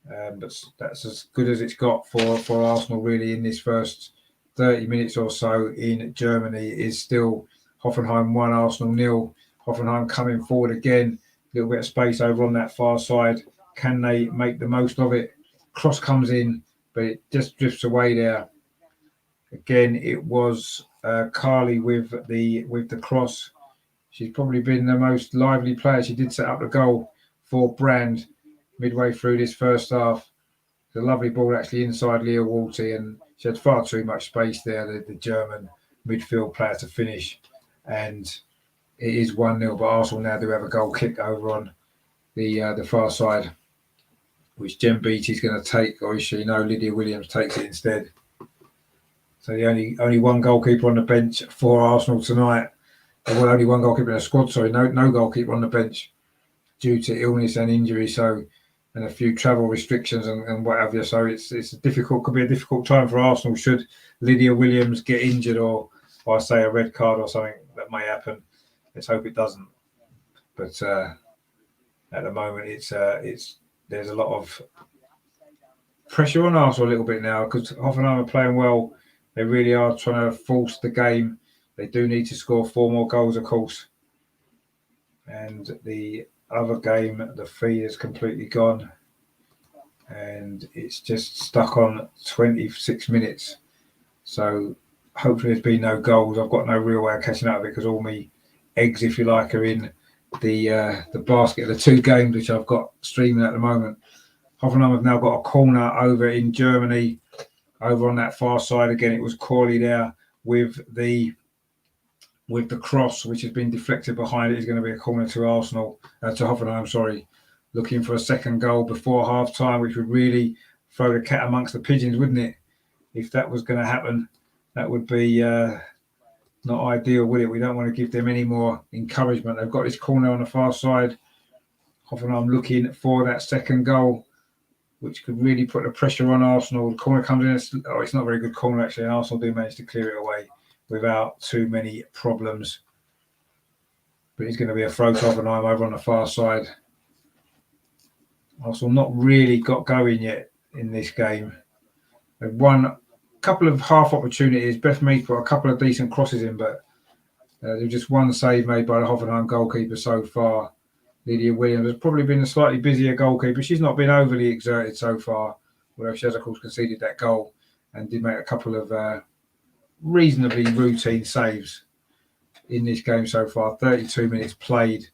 But that's as good as it's got for Arsenal, really, in this first 30 minutes or so in Germany. It is still Hoffenheim 1, Arsenal 0. Hoffenheim coming forward again. A little bit of space over on that far side. Can they make the most of it? Cross comes in, but it just drifts away there. Again, it was Carly with the cross. She's probably been the most lively player. She did set up the goal for Brand midway through this first half. It's a lovely ball actually inside Leo Walty, and she had far too much space there, the German midfield player, to finish. And it is 1-0, but Arsenal now do have a goal kick over on the far side, which Jem Beattie's going to take, or is she? No, Lydia Williams takes it instead. So the only one goalkeeper on the bench for Arsenal tonight. Well, only one goalkeeper in the squad, sorry. No goalkeeper on the bench due to illness and injury, and a few travel restrictions and what have you. So could be a difficult time for Arsenal should Lydia Williams get injured or say a red card or something that may happen. Let's hope it doesn't. But at the moment, there's a lot of pressure on Arsenal a little bit now because Hoffenheim are playing well. They really are trying to force the game. They do need to score 4 more goals, of course. And the other game, the feed is completely gone. And it's just stuck on 26 minutes. So hopefully there's been no goals. I've got no real way of catching up with it because all my eggs, if you like, are in the basket of the 2 games which I've got streaming at the moment. Hoffenheim have now got a corner over in Germany, over on that far side. Again, it was Corley there with the cross, which has been deflected behind it. Is going to be a corner to Arsenal, to Hoffenheim, sorry. Looking for a second goal before half-time, which would really throw the cat amongst the pigeons, wouldn't it? If that was going to happen, that would be not ideal, would it? We don't want to give them any more encouragement. They've got this corner on the far side. Hoffenheim looking for that second goal, which could really put the pressure on Arsenal. The corner comes in. It's not a very good corner, actually, and Arsenal do manage to clear it away without too many problems. But it's going to be a throw to Hoffenheim over on the far side. Arsenal not really got going yet in this game. They've won a couple of half opportunities. Beth Mead put a couple of decent crosses in, but there's just one save made by the Hoffenheim goalkeeper so far. Lydia Williams has probably been a slightly busier goalkeeper. She's not been overly exerted so far, although she has, of course, conceded that goal. and did make a couple of reasonably routine saves in this game so far. 32 minutes played.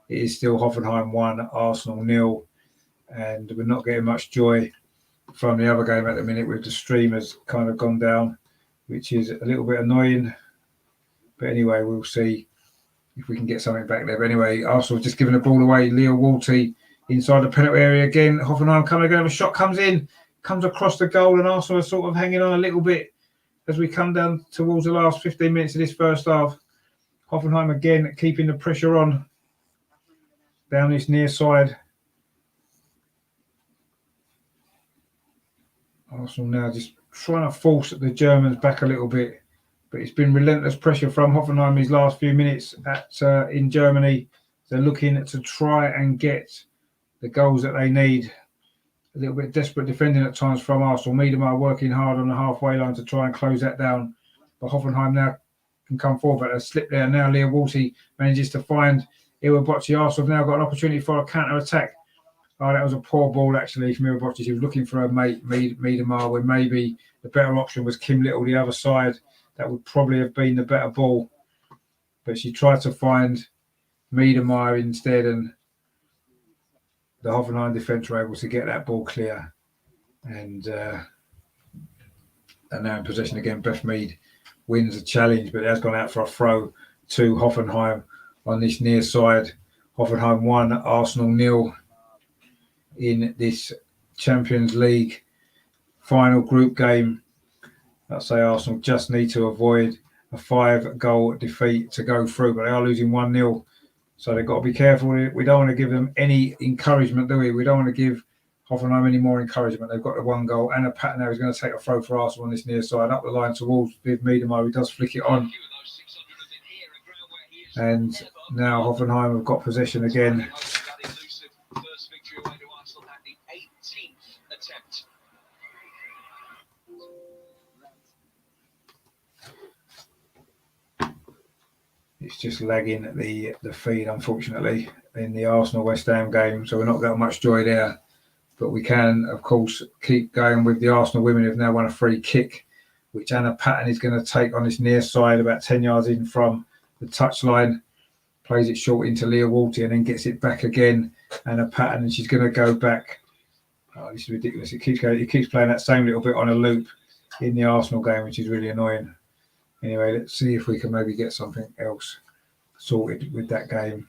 It is still Hoffenheim 1, Arsenal 0, and we're not getting much joy from the other game at the minute, with the stream has kind of gone down, which is a little bit annoying. But anyway, we'll see if we can get something back there. But anyway, Arsenal just giving the ball away. Leo Walty inside the penalty area again. Hoffenheim coming again. A shot comes in, comes across the goal, and Arsenal are sort of hanging on a little bit as we come down towards the last 15 minutes of this first half. Hoffenheim again keeping the pressure on down this near side. Arsenal now just trying to force the Germans back a little bit, but it's been relentless pressure from Hoffenheim these last few minutes in Germany. They're looking to try and get the goals that they need. A little bit desperate defending at times from Arsenal. Miedemar working hard on the halfway line to try and close that down. But Hoffenheim now can come forward, but a slip there. Now Leo Walty manages to find Iwabochi. Arsenal have now got an opportunity for a counter-attack. Oh, that was a poor ball, actually, from Iwabochi. He was looking for a mate, Miedemar, when maybe the better option was Kim Little, the other side. That would probably have been the better ball. But she tried to find Miedemar instead, and the Hoffenheim defence were able to get that ball clear. And now in possession again. Beth Mead wins the challenge, but it has gone out for a throw to Hoffenheim on this near side. Hoffenheim 1, Arsenal 0 in this Champions League final group game. I'd say Arsenal just need to avoid a 5-goal defeat to go through, but they are losing 1-0. So they've got to be careful. We don't want to give them any encouragement, do we? We don't want to give Hoffenheim any more encouragement. They've got the 1 goal. Anna Patton now is going to take a throw for Arsenal on this near side, up the line towards Viv Miedemar, who does flick it on. And now Hoffenheim have got possession again. It's just lagging the feed, unfortunately, in the Arsenal-West Ham game, so we're not got much joy there. But we can, of course, keep going with the Arsenal women who've now won a free kick, which Anna Patton is going to take on this near side, about 10 yards in from the touchline. Plays it short into Leah Walty and then gets it back again. Anna Patton, and she's going to go back. Oh, this is ridiculous. It keeps playing that same little bit on a loop in the Arsenal game, which is really annoying. Anyway, let's see if we can maybe get something else sorted with that game.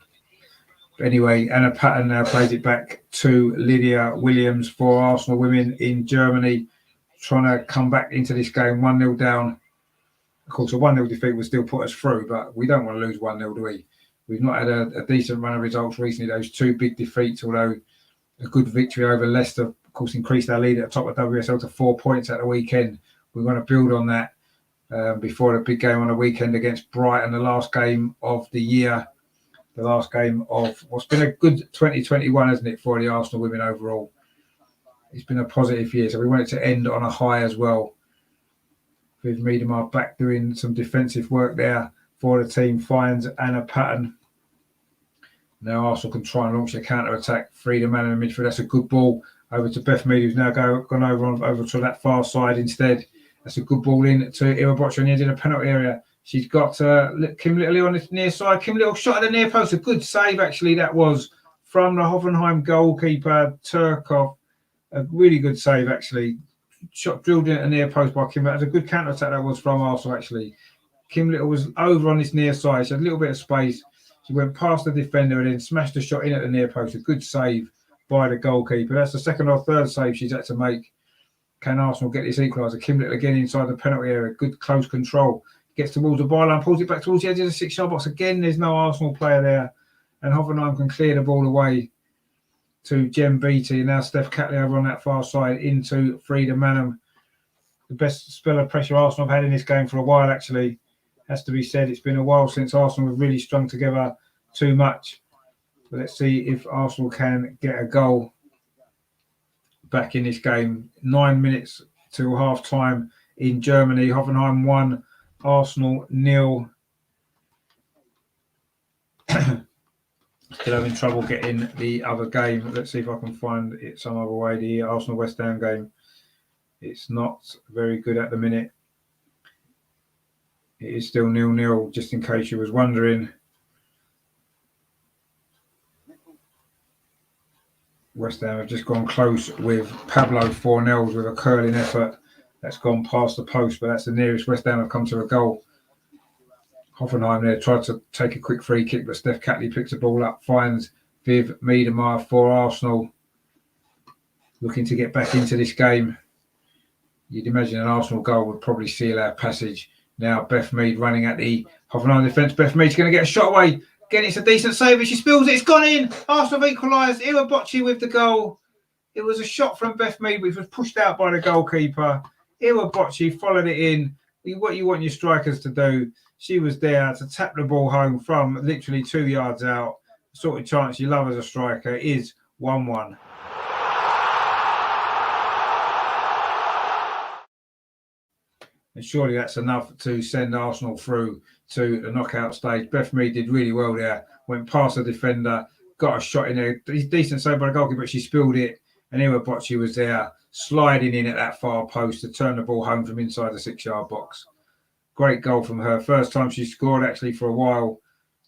But anyway, Anna Patton now plays it back to Lydia Williams for Arsenal women in Germany, trying to come back into this game 1-0 down. Of course, a 1-0 defeat would still put us through, but we don't want to lose 1-0, do we? We've not had a decent run of results recently. Those 2 big defeats, although a good victory over Leicester, of course, increased our lead at the top of WSL to 4 points at the weekend. We want to build on that. Before the big game on the weekend against Brighton, the last game of the year, the last game of what's been a good 2021, hasn't it, for the Arsenal women overall? It's been a positive year, so we want it to end on a high as well. With Miedemar back doing some defensive work there for the team, finds Anna Patton. Now Arsenal can try and launch a counter-attack, free the man in the midfield. That's a good ball over to Beth Mead, who's now gone over to that far side instead. That's a good ball in to Iwabochi on the edge of the penalty area. She's got Kim Little on the near side. Kim Little shot at the near post. A good save, actually, that was from the Hoffenheim goalkeeper, Turkov. A really good save, actually. Shot drilled in at the near post by Kim. That was a good counter-attack that was from Arsenal, actually. Kim Little was over on this near side. She had a little bit of space. She went past the defender and then smashed the shot in at the near post. A good save by the goalkeeper. That's the second or third save she's had to make. Can Arsenal get this equaliser? Kim Little again inside the penalty area. Good close control. Gets towards the byline, pulls it back towards the edge of the 6-yard box. Again, there's no Arsenal player there. And Hoffenheim can clear the ball away to Jem Beattie. Now Steph Catley over on that far side into Frida Manham. The best spell of pressure Arsenal have had in this game for a while, actually. Has to be said. It's been a while since Arsenal have really strung together too much. But let's see if Arsenal can get a goal back in this game. 9 minutes to half time in Germany. Hoffenheim 1, Arsenal 0. Still having trouble getting the other game. Let's see if I can find it some other way. The Arsenal West Ham game. It's not very good at the minute. It is still 0-0, just in case you was wondering. West Ham have just gone close with Pablo 4-0 with a curling effort that's gone past the post, but that's the nearest West Ham have come to a goal. Hoffenheim there tried to take a quick free kick, but Steph Catley picks the ball up, finds Viv Miedemar for Arsenal, looking to get back into this game. You'd imagine an Arsenal goal would probably seal our passage. Now Beth Mead running at the Hoffenheim defence. Beth Mead's going to get a shot away. Again, it's a decent save, but she spills it. It's gone in. Arsenal have equalised. Iwabochi with the goal. It was a shot from Beth Mead, which was pushed out by the goalkeeper. Iwabochi followed it in. What you want your strikers to do. She was there to tap the ball home from literally 2 yards out. The sort of chance you love as a striker is 1-1. And surely that's enough to send Arsenal through to the knockout stage. Beth Mead did really well there. Went past the defender, got a shot in there. Decent save by the goalkeeper, but she spilled it. And Iwabochi was there, sliding in at that far post to turn the ball home from inside the 6-yard box. Great goal from her. First time she scored, actually, for a while.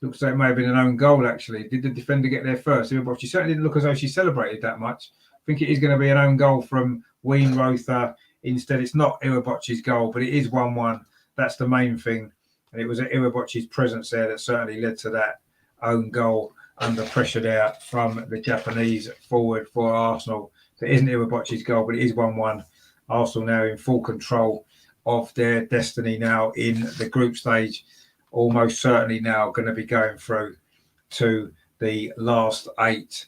Looks like it may have been an own goal, actually. Did the defender get there first? Iwabochi certainly didn't look as though she celebrated that much. I think it is going to be an own goal from Ween Rother. Instead, it's not Iwabochi's goal, but it is 1-1. That's the main thing. And it was Iwabochi's presence there that certainly led to that own goal under pressure there from the Japanese forward for Arsenal. So it isn't Iwabochi's goal, but it is 1-1. Arsenal now in full control of their destiny now in the group stage. Almost certainly now going to be going through to the last 8.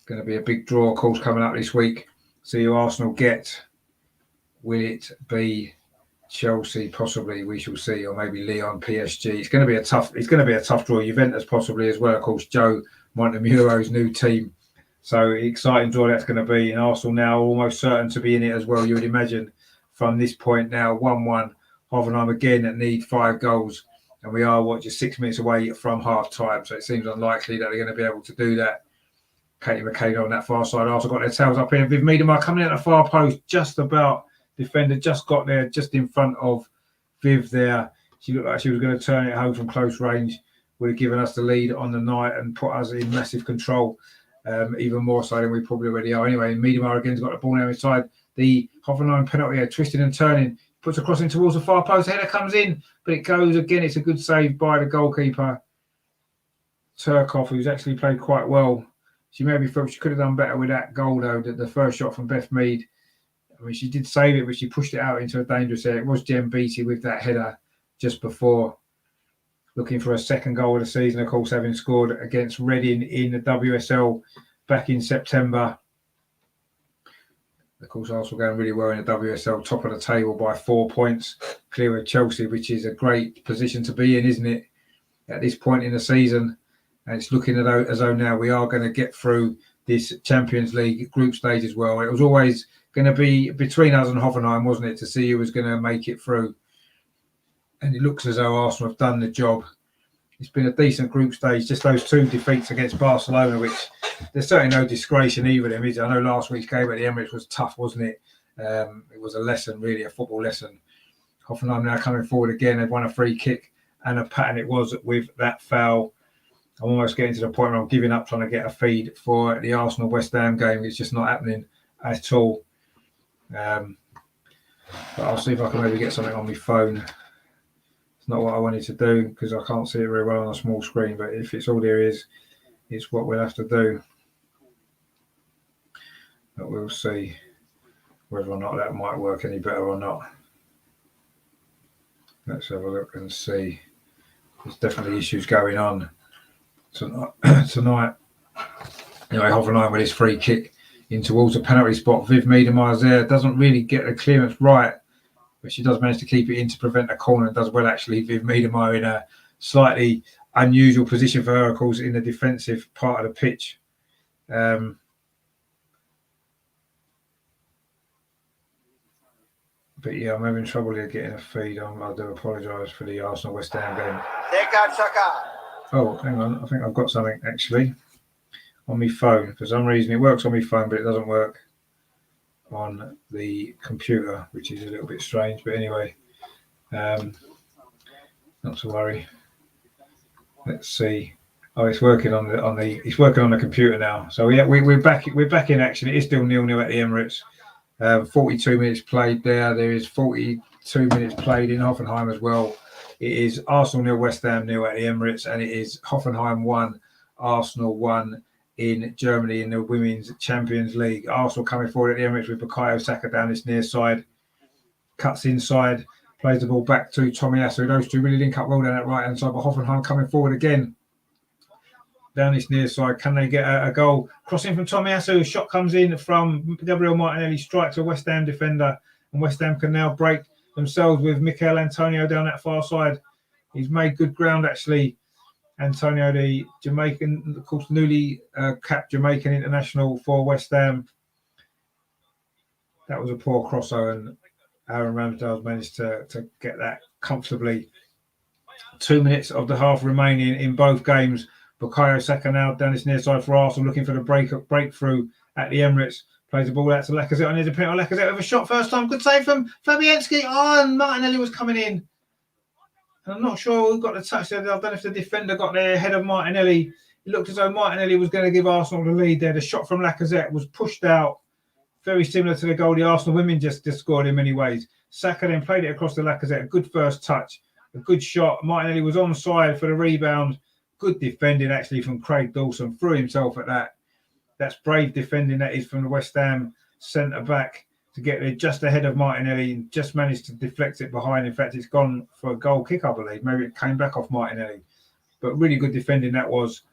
Going to be a big draw, of course, coming up this week. See who Arsenal get. Will it be Chelsea? Possibly, we shall see, or maybe Lyon, PSG. It's going to be a tough draw. Juventus possibly as well. Of course, Joe Montemuro's new team. So exciting draw that's going to be. And Arsenal now almost certain to be in it as well. You would imagine from this point now, 1-1. Hoffenheim again that need 5 goals, and we are just 6 minutes away from half time. So it seems unlikely that they're going to be able to do that. Katie McCabe on that far side. Arsenal got their tails up here. Viv Miedemar coming in at the far post, just about. Defender just got there, just in front of Viv there. She looked like she was going to turn it home from close range. Would have given us the lead on the night and put us in massive control, even more so than we probably already are. Anyway, Miedemar again's got the ball now inside the Hoffenheim penalty area, twisting and turning, puts a crossing towards the far post. Header comes in, but it goes again. It's a good save by the goalkeeper, Turkov, who's actually played quite well. She maybe felt she could have done better with that goal, though. The first shot from Beth Mead. I mean, she did save it, but she pushed it out into a dangerous area. It was Jem Beattie with that header just before, looking for a second goal of the season, of course, having scored against Reading in the WSL back in September. Of course, Arsenal going really well in the WSL, top of the table by 4 points, clear of Chelsea, which is a great position to be in, isn't it, at this point in the season? And it's looking as though now we are going to get through this Champions League group stage as well. It was always going to be between us and Hoffenheim, wasn't it, to see who was going to make it through. And it looks as though Arsenal have done the job. It's been a decent group stage, just those 2 defeats against Barcelona, which there's certainly no disgrace in either of them, is it? I know last week's game at the Emirates was tough, wasn't it? It was a lesson, really, a football lesson. Hoffenheim now coming forward again. They've won a free kick and a pattern it was with that foul. I'm almost getting to the point where I'm giving up trying to get a feed for the Arsenal-West Ham game. It's just not happening at all. But I'll see if I can maybe get something on my phone. It's not what I wanted to do because I can't see it very well on a small screen, but if it's all there is, it's what we'll have to do. But we'll see whether or not that might work any better or not. Let's have a look and see. There's definitely issues going on tonight. Anyway, Hoffenheim with his free kick in towards a penalty spot. Viv Miedemar there doesn't really get the clearance right, but she does manage to keep it in to prevent a corner and does well, actually. Viv Miedemar in a slightly unusual position for her, of course, in the defensive part of the pitch. But yeah, I'm having trouble here getting a feed. I do apologise for the Arsenal-West Ham game. Oh, hang on. I think I've got something, actually, on my phone. For some reason, it works on my phone, but it doesn't work on the computer, which is a little bit strange, but anyway, not to worry. Let's see. Oh, it's working on the computer now. So yeah, we're back in action. It is still 0-0 at the Emirates. 42 minutes played there. There is 42 minutes played in Hoffenheim as well. It is Arsenal 0, West Ham 0 at the Emirates, and it is Hoffenheim 1, Arsenal 1 in Germany in the Women's Champions League. Arsenal coming forward at the Emirates with Bukayo Saka down this near side, cuts inside, plays the ball back to Tomiyasu. Those two really link up well down that right hand side, but Hoffenheim coming forward again down this near side. Can they get a goal? Crossing from Tomiyasu, a shot comes in from Gabriel Martinelli, strike to a West Ham defender, and West Ham can now break themselves with Mikel Antonio down that far side. He's made good ground actually. Antonio, the Jamaican, of course, newly capped Jamaican international for West Ham. That was a poor crosser, and Aaron Ramsdale's managed to get that comfortably. 2 minutes of the half remaining in both games. Bukayo Saka now down this near side for Arsenal, looking for the breakthrough at the Emirates. Plays the ball out to Lacazette on his penalty. Lacazette with a shot first time. Good save from Fabianski. Oh, and Martinelli was coming in. And I'm not sure who got the touch there. I don't know if the defender got there ahead of Martinelli. It looked as though Martinelli was going to give Arsenal the lead there. The shot from Lacazette was pushed out. Very similar to the goal the Arsenal women just scored in many ways. Saka then played it across to Lacazette. A good first touch. A good shot. Martinelli was onside for the rebound. Good defending actually from Craig Dawson. Threw himself at that. That's brave defending that is from the West Ham centre back to get there just ahead of Martinelli and just managed to deflect it behind. In fact, it's gone for a goal kick, I believe. Maybe it came back off Martinelli. But really good defending that was.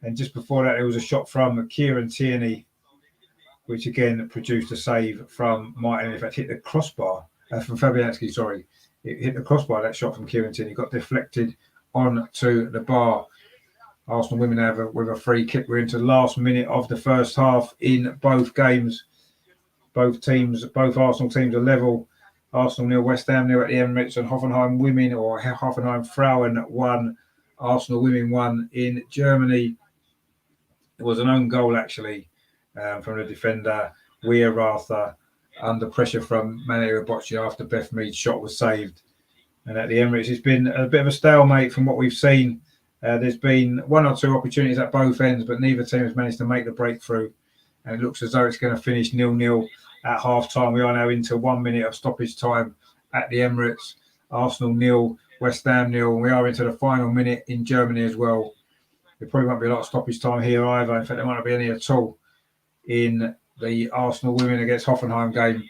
And just before that, there was a shot from Kieran Tierney, which again produced a save from Martinelli. In fact, hit the crossbar from Fabianski, sorry. It hit the crossbar, that shot from Kieran Tierney. Got deflected onto the bar. Arsenal women have with a free kick. We're into the last minute of the first half in both games. Both Arsenal teams are level. Arsenal 0, West Ham 0 at the Emirates, and Hoffenheim women or Hoffenheim Frauen 1, Arsenal women 1 in Germany. It was an own goal actually from the defender Weerrather under pressure from Manu Bocci after Beth Mead's shot was saved. And at the Emirates, it's been a bit of a stalemate from what we've seen. There's been one or two opportunities at both ends, but neither team has managed to make the breakthrough. And it looks as though it's going to finish 0-0 at half-time. We are now into 1 minute of stoppage time at the Emirates. Arsenal 0, West Ham 0. We are into the final minute in Germany as well. There probably won't be a lot of stoppage time here either. In fact, there might not be any at all in the Arsenal women against Hoffenheim game.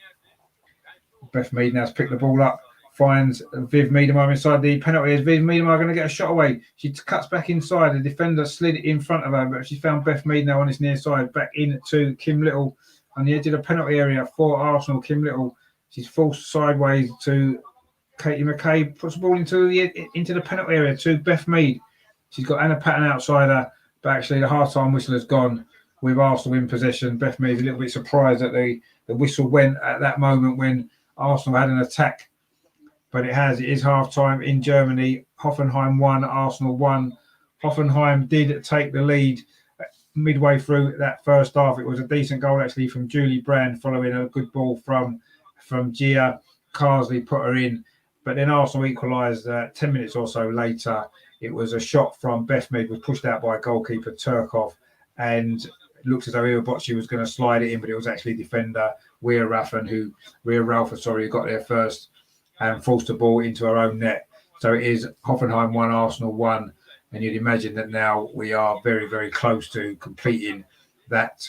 Beth Mead now has picked the ball up. Finds Viv Miedemar inside the penalty. Is Viv Miedemar going to get a shot away? She cuts back inside. The defender slid in front of her, but she found Beth Mead now on this near side. Back into Kim Little on the edge of the penalty area for Arsenal. Kim Little, she's forced sideways to Katie McKay. Puts the ball into the penalty area to Beth Mead. She's got Anna Patton outside her, but actually the half-time whistle has gone with Arsenal in possession. Beth Mead's a little bit surprised that the whistle went at that moment when Arsenal had an attack. But it is half-time in Germany. Hoffenheim 1, Arsenal 1. Hoffenheim did take the lead midway through that first half. It was a decent goal actually from Julie Brand following a good ball from Gia. Carsley put her in. But then Arsenal equalised 10 minutes or so later. It was a shot from Beth Mead, was pushed out by goalkeeper Turkov. And it looks as though Bocci was going to slide it in, but it was actually defender Weerrather who got there first and forced the ball into our own net. So it is Hoffenheim 1, Arsenal 1. And you'd imagine that now we are very, very close to completing that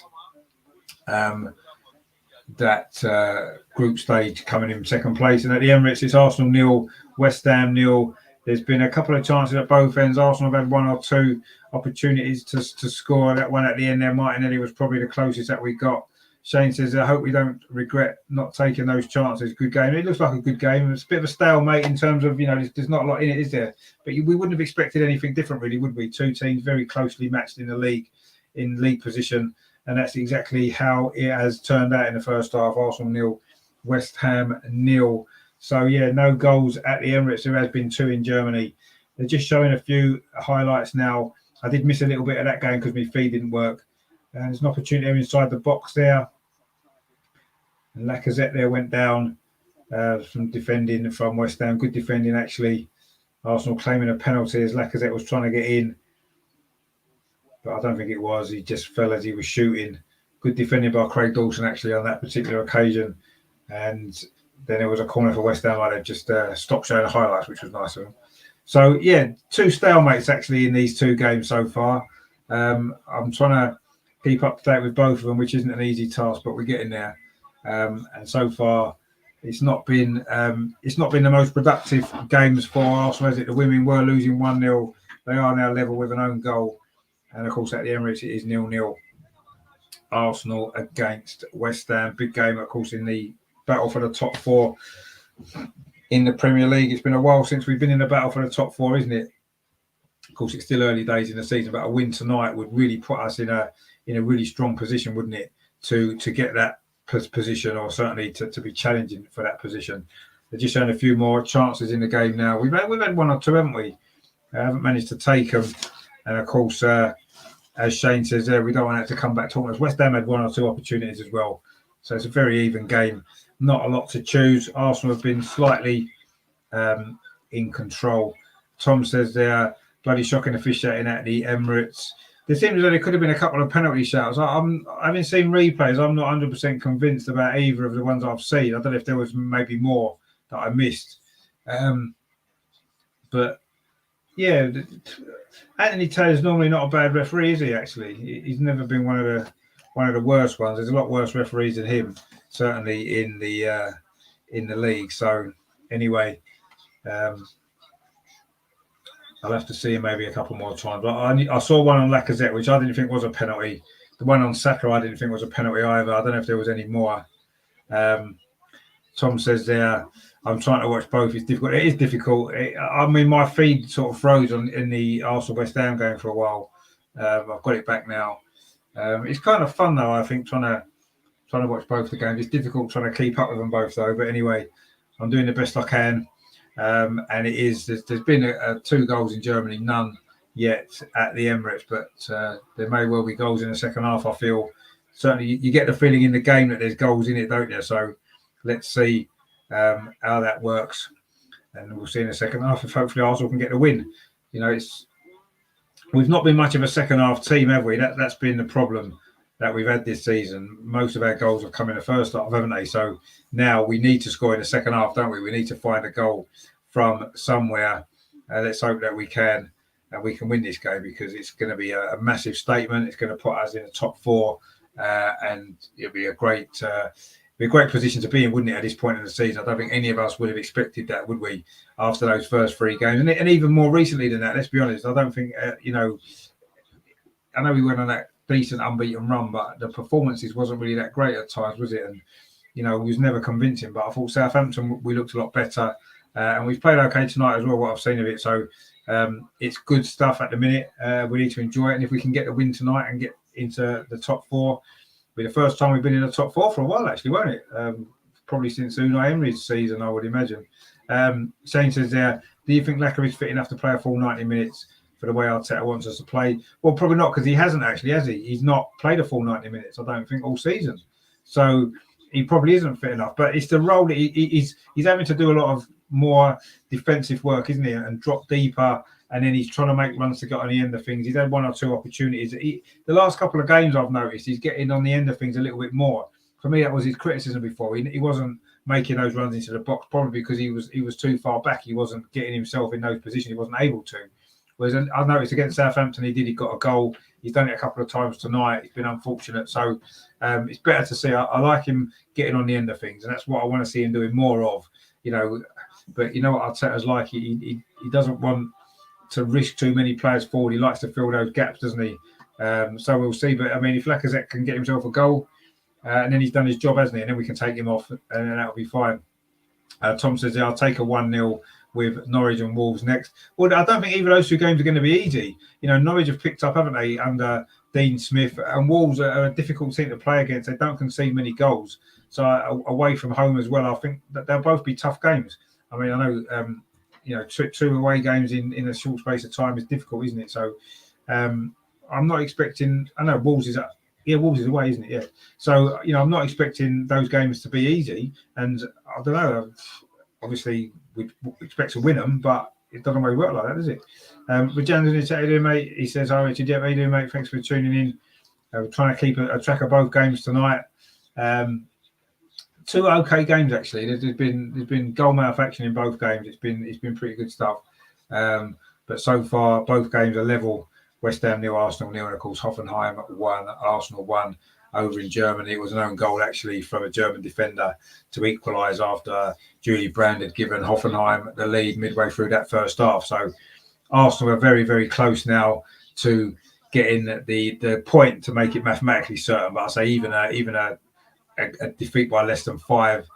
group stage, coming in second place. And at the Emirates, it's Arsenal 0, West Ham 0. There's been a couple of chances at both ends. Arsenal have had one or two opportunities to score. That one at the end there, Martinelli was probably the closest that we got. Shane says, I hope we don't regret not taking those chances. Good game. It looks like a good game. It's a bit of a stalemate in terms of, there's not a lot in it, is there? But we wouldn't have expected anything different, really, would we? Two teams very closely matched in the league, in league position. And that's exactly how it has turned out in the first half. Arsenal 0, West Ham 0. So, yeah, no goals at the Emirates. There has been 2 in Germany. They're just showing a few highlights now. I did miss a little bit of that game because my feed didn't work. And there's an opportunity inside the box there. And Lacazette there went down from defending from West Ham. Good defending, actually. Arsenal claiming a penalty as Lacazette was trying to get in. But I don't think it was. He just fell as he was shooting. Good defending by Craig Dawson, actually, on that particular occasion. And then there was a corner for West Ham. They've just stopped showing the highlights, which was nice of them. So, yeah, 2 stalemates, actually, in these 2 games so far. I'm trying to keep up to date with both of them, which isn't an easy task, but we're getting there. And so far, it's not been the most productive games for Arsenal, has it? The women were losing 1-0. They are now level with an own goal. And, of course, at the Emirates, it is 0-0. Arsenal against West Ham. Big game, of course, in the battle for the top 4 in the Premier League. It's been a while since we've been in the battle for the top 4, isn't it? Of course, it's still early days in the season, but a win tonight would really put us in a really strong position, wouldn't it, to get that position, or certainly to be challenging for that position. They're just showing a few more chances in the game now. We've had 1 or 2, haven't we? Haven't managed to take them. And, of course, as Shane says there, we don't want that to come back to us. West Ham had 1 or 2 opportunities as well. So it's a very even game. Not a lot to choose. Arsenal have been slightly in control. Tom says they're bloody shocking officiating at the Emirates. There seems as though there could have been a couple of penalty shouts. I haven't seen replays. I'm not 100% convinced about either of the ones I've seen. I don't know if there was maybe more that I missed. But, yeah, Anthony Taylor's normally not a bad referee, is he, actually? He's never been one of the worst ones. There's a lot worse referees than him, certainly in the league. So, anyway, I'll have to see him maybe a couple more times. I saw one on Lacazette, which I didn't think was a penalty. The one on Saka, I didn't think was a penalty either. I don't know if there was any more. Tom says there, I'm trying to watch both. It's difficult. It is difficult. My feed sort of froze in the Arsenal West Ham game for a while. I've got it back now. It's kind of fun though. I think trying to watch both the games. It's difficult trying to keep up with them both though. But anyway, I'm doing the best I can. And it is. There's been 2 goals in Germany, none yet at the Emirates, but there may well be goals in the second half. I feel certainly you get the feeling in the game that there's goals in it, don't you? So let's see how that works, and we'll see in the second half if hopefully Arsenal can get the win. You know, we've not been much of a second half team, have we? That's been the problem that we've had this season. Most of our goals have come in the first half, haven't they? So now we need to score in the second half, don't we? We need to find a goal from somewhere. Let's hope that we can, and we can win this game, because it's going to be a massive statement. It's going to put us in the top 4, and it'll be a great position to be in, wouldn't it, at this point in the season? I don't think any of us would have expected that, would we, after those first 3 games? And even more recently than that, let's be honest. I don't think, I know we went on that decent unbeaten run, but the performances wasn't really that great at times, was it? And, it was never convincing. But I thought Southampton, we looked a lot better. And we've played okay tonight as well, what I've seen of it. So it's good stuff at the minute. We need to enjoy it. And if we can get the win tonight and get into the top 4, it'll be the first time we've been in the top 4 for a while, actually, won't it? Probably since Unai Emery's season, I would imagine. Shane says there, do you think Lacazette is fit enough to play a full 90 minutes for the way Arteta wants us to play? Well, probably not, because he hasn't actually, has he? He's not played a full 90 minutes, I don't think, all season. So he probably isn't fit enough. But it's the role that he's having to do a lot of more defensive work, isn't he? And drop deeper, and then he's trying to make runs to get on the end of things. He's had 1 or 2 opportunities. The last couple of games I've noticed he's getting on the end of things a little bit more. For me, that was his criticism before. He wasn't making those runs into the box, probably because he was too far back. He wasn't getting himself in those positions. He wasn't able to. Whereas I noticed against Southampton, he got a goal. He's done it a couple of times tonight. It's been unfortunate. So it's better to see. I like him getting on the end of things, and that's what I want to see him doing more of. But you know what Arteta's like. He doesn't want to risk too many players forward. He likes to fill those gaps, doesn't he? So we'll see. But I mean, if Lacazette can get himself a goal, and then he's done his job, hasn't he? And then we can take him off, and then that'll be fine. Tom says, I'll take a 1-0 with Norwich and Wolves next. Well, I don't think either of those 2 games are going to be easy. Norwich have picked up, haven't they, under Dean Smith, and Wolves are a difficult team to play against. They don't concede many goals. So away from home as well, I think that they'll both be tough games. I mean, I know, 2 away games in a short space of time is difficult, isn't it? So I'm not expecting. I know Wolves is Wolves is away, isn't it? Yeah. So I'm not expecting those games to be easy, and I don't know. Obviously, we expect to win them, but it doesn't really work like that, does it? Rajan's in the chat, how you doing, mate? He says, "Hi, Richard. Yeah, how you doing, mate? Thanks for tuning in. We're trying to keep a track of both games tonight. Two okay games actually. There's been goal manufacturing in both games. It's been pretty good stuff. But so far, both games are level. West Ham nil, Arsenal nil, and of course Hoffenheim won, Arsenal won over in Germany. It was an own goal actually from a German defender to equalise after Julie Brand had given Hoffenheim the lead midway through that first half. So Arsenal are very, very close now to getting the point to make it mathematically certain. But I say even a defeat by less than five,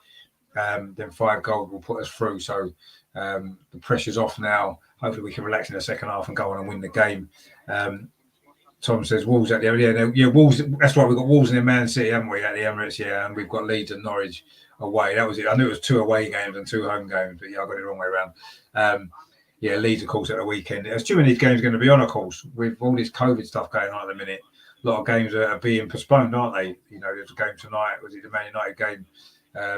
then 5 goals will put us through. So the pressure's off now. Hopefully we can relax in the second half and go on and win the game. Tom says Wolves at the Wolves. That's right. We've got Wolves and Man City, haven't we, at the Emirates? Yeah, and we've got Leeds and Norwich away. That was it. I knew it was 2 away games and 2 home games, but I got it the wrong way around. Leeds, of course, at the weekend. Assuming these games are going to be on, of course, with all this COVID stuff going on at the minute. A lot of games are being postponed, aren't they? There's a game tonight. Was it the Man United game?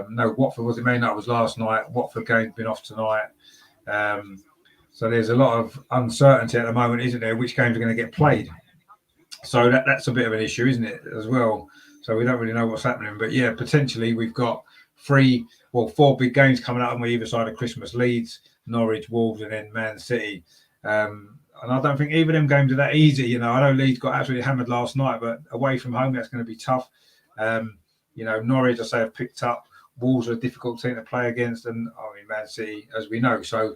No, Watford was it? Man United was last night. Watford game's been off tonight. So there's a lot of uncertainty at the moment, isn't there? Which games are going to get played? So that's a bit of an issue, isn't it, as well? So we don't really know what's happening. But yeah, potentially we've got 4 big games coming up on either side of Christmas: Leeds, Norwich, Wolves, and then Man City. And I don't think either of them games are that easy. I know Leeds got absolutely hammered last night, but away from home, that's going to be tough. Norwich, I say, have picked up. Wolves are a difficult team to play against, and Man City, as we know. So,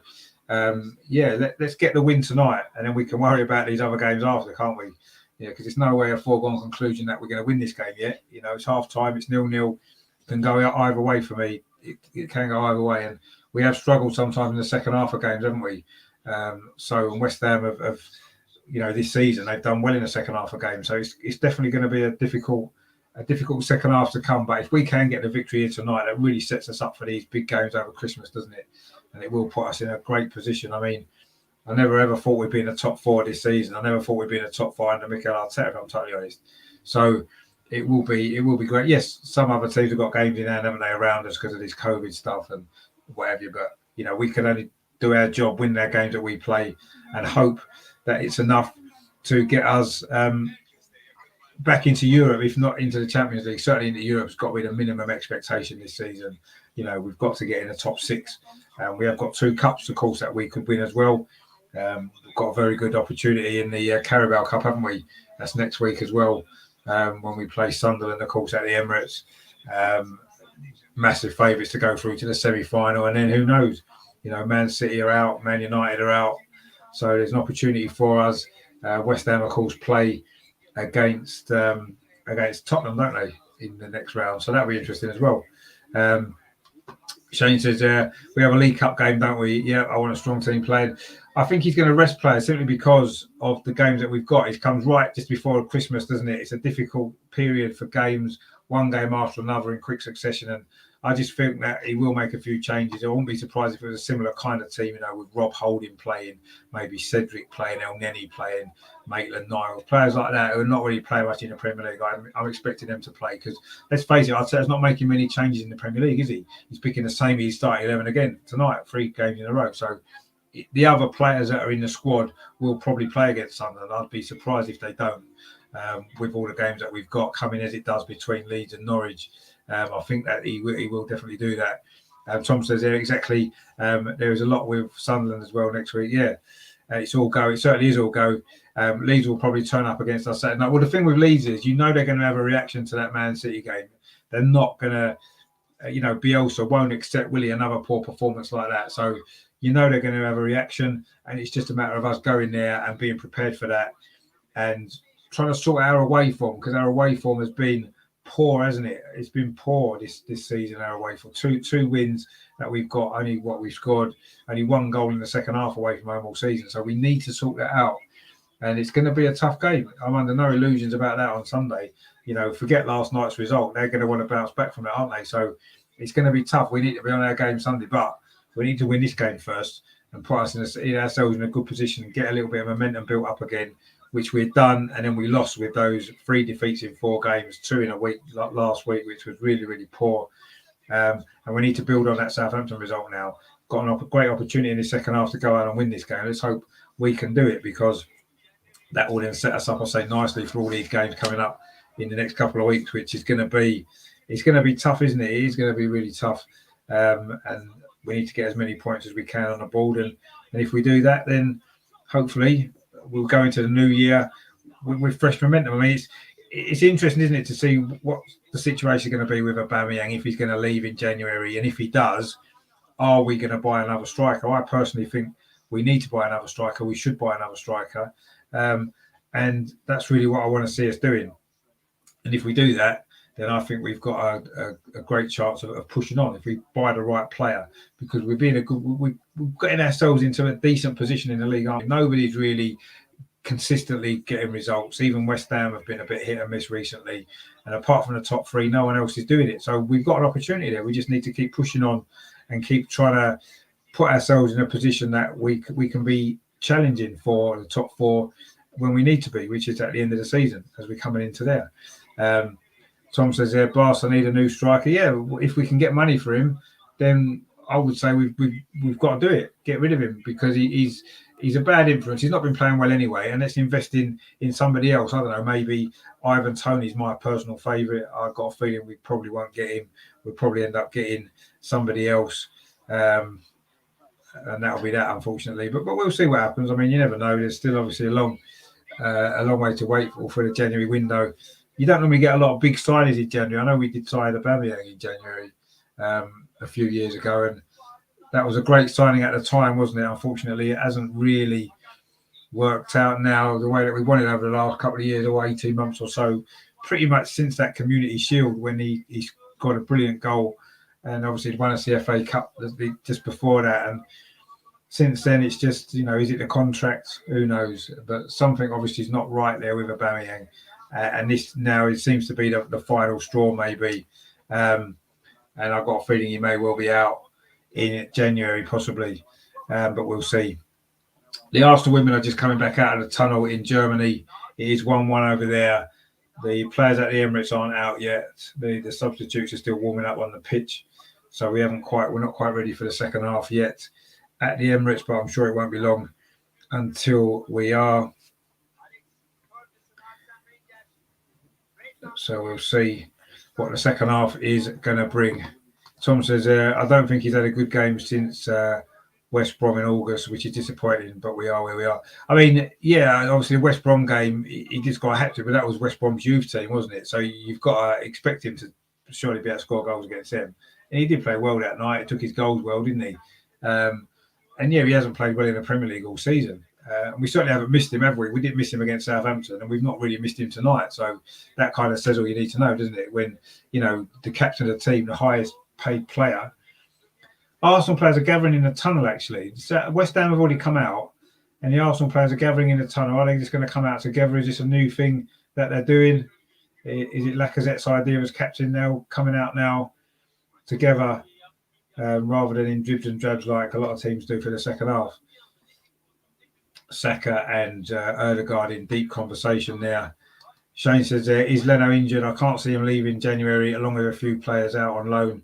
let's get the win tonight, and then we can worry about these other games after, can't we? Because it's no way a foregone conclusion that we're going to win this game yet. It's half time, it's 0-0. Can go either way for me. It can go either way, and we have struggled sometimes in the second half of games, haven't we? So West Ham have this season they've done well in the second half of games. So it's definitely going to be a difficult second half to come. But if we can get the victory here tonight, that really sets us up for these big games over Christmas, doesn't it? And it will put us in a great position. I mean, I never ever thought we'd be in the top 4 this season. I never thought we'd be in the top 5 under Mikel Arteta, if I'm totally honest. So it will be great. Yes, some other teams have got games in hand, haven't they, around us because of this COVID stuff and whatever. But we can only do our job, win our games that we play, and hope that it's enough to get us back into Europe, if not into the Champions League. Certainly into Europe, it's got to be the minimum expectation this season. We've got to get in the top 6. We have got 2 cups, of course, that we could win as well. We've got a very good opportunity in the Carabao Cup, haven't we? That's next week as well, when we play Sunderland, of course, at the Emirates. Massive favourites to go through to the semi-final, and then who knows? Man City are out, Man United are out, so there's an opportunity for us. West Ham, of course, play against Tottenham, don't they, in the next round? So that'll be interesting as well. Shane says, we have a League Cup game, don't we? Yeah, I want a strong team playing. I think he's going to rest players simply because of the games that we've got. It comes right just before Christmas, doesn't it? It's a difficult period for games, one game after another in quick succession. And I just think that he will make a few changes. I wouldn't be surprised if it was a similar kind of team, with Rob Holding playing, maybe Cedric playing, El Neni playing, Maitland-Niles, players like that who are not really playing much in the Premier League. I'm expecting them to play because, let's face it, Arteta's not making many changes in the Premier League, is he? He's picking the same he's starting 11 again tonight, 3 games in a row. So the other players that are in the squad will probably play against Sunderland. I'd be surprised if they don't, with all the games that we've got coming as it does between Leeds and Norwich. I think that he will definitely do that. Tom says there exactly. There is a lot with Sunderland as well next week. Yeah, it's all go. It certainly is all go. Leeds will probably turn up against us Saturday night. Well, the thing with Leeds is, they're going to have a reaction to that Man City game. They're not going to, Bielsa won't accept really another poor performance like that. So they're going to have a reaction, and it's just a matter of us going there and being prepared for that and trying to sort our away form, because our away form has been poor, hasn't it? It's been poor this season. Our away form, two wins that we've got, only what we've scored, only 1 goal in the second half away from home all season. So we need to sort that out, and it's going to be a tough game. I'm under no illusions about that on Sunday. Forget last night's result. They're going to want to bounce back from it, aren't they? So it's going to be tough. We need to be on our game Sunday, but we need to win this game first and put us ourselves in a good position and get a little bit of momentum built up again which we'd done, and then we lost with those 3 defeats in 4 games, 2 in a week last week, which was really, really poor. And we need to build on that Southampton result now. Got a great opportunity in the second half to go out and win this game. Let's hope we can do it, because that will then set us up, I say, nicely for all these games coming up in the next couple of weeks, which is going to be, it's going to be tough, isn't it? It is going to be really tough. And we need to get as many points as we can on the board. And if we do that, then hopefully we'll go into the new year with fresh momentum. I mean, it's interesting, isn't it, to see what the situation is going to be with Aubameyang, if he's going to leave in January. And if he does, are we going to buy another striker? I personally think we need to buy another striker. We should buy another striker. And that's really what I want to see us doing. And if we do that, then I think we've got a great chance of pushing on if we buy the right player, because we're getting ourselves into a decent position in the league. Nobody's really consistently getting results. Even West Ham have been a bit hit and miss recently. And apart from the top 3, no one else is doing it. So we've got an opportunity there. We just need to keep pushing on and keep trying to put ourselves in a position that we can be challenging for the top 4 when we need to be, which is at the end of the season as we're coming into there. Tom says there, Barca need a new striker. Yeah, if we can get money for him, then I would say we've got to do it. Get rid of him, because he's a bad influence. He's not been playing well anyway, and let's invest in somebody else. I don't know, maybe Ivan Toney's my personal favourite. I've got a feeling we probably won't get him. We'll probably end up getting somebody else. And that'll be that, unfortunately. But we'll see what happens. I mean, you never know. There's still obviously a long way to wait for the January window. You don't normally get a lot of big signings in January. I know we did sign Aubameyang in January a few years ago, and that was a great signing at the time, wasn't it? Unfortunately, it hasn't really worked out now the way that we wanted over the last couple of years, or 18 months or so. Pretty much since that Community Shield, when he's got a brilliant goal, and obviously won us the FA Cup just before that. And since then, it's just, is it the contract? Who knows? But something obviously is not right there with Aubameyang. And this now, it seems to be the final straw, maybe. And I've got a feeling he may well be out in January, possibly. But we'll see. The Arsenal women are just coming back out of the tunnel in Germany. It is 1-1 over there. The players at the Emirates aren't out yet. The substitutes are still warming up on the pitch. So we're not quite ready for the second half yet at the Emirates, but I'm sure it won't be long until we are. So we'll see what the second half is going to bring. Tom says, I don't think he's had a good game since West Brom in August, which is disappointing, but we are where we are. I mean, yeah, obviously the West Brom game, he just got a hat-trick, but that was West Brom's youth team, wasn't it? So you've got to expect him to surely be able to score goals against them. And he did play well that night. He took his goals well, didn't he? And yeah, he hasn't played well in the Premier League all season. And we certainly haven't missed him, have we? We didn't miss him against Southampton, and we've not really missed him tonight. So that kind of says all you need to know, doesn't it? When, the captain of the team, the highest paid player. Arsenal players are gathering in the tunnel, actually. So West Ham have already come out, and the Arsenal players are gathering in the tunnel. Are they just going to come out together? Is this a new thing that they're doing? Is it Lacazette's idea as captain now, coming out now together, rather than in dribs and drabs like a lot of teams do for the second half? Saka and Ødegaard in deep conversation there. Shane says, is Leno injured? I can't see him leaving January, along with a few players out on loan.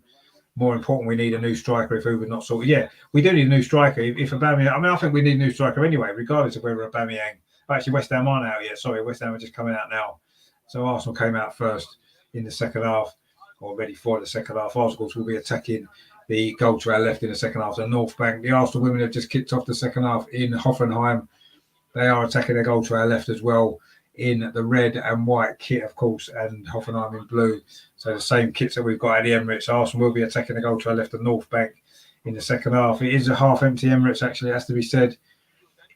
More important, we need a new striker if Uber's not sorted. Yeah, we do need a new striker. If Aubameyang, I think we need a new striker anyway, regardless of whether Aubameyang. Actually, West Ham aren't out yet. Sorry, West Ham are just coming out now. So Arsenal came out first in the second half, or ready for the second half. Arsenal will be attacking the goal to our left in the second half. So North Bank, the Arsenal women have just kicked off the second half in Hoffenheim. They are attacking their goal to our left as well, in the red and white kit, of course, and Hoffenheim in blue. So the same kits that we've got at the Emirates. Arsenal will be attacking the goal to our left, the North Bank, in the second half. It is a half-empty Emirates, actually, it has to be said.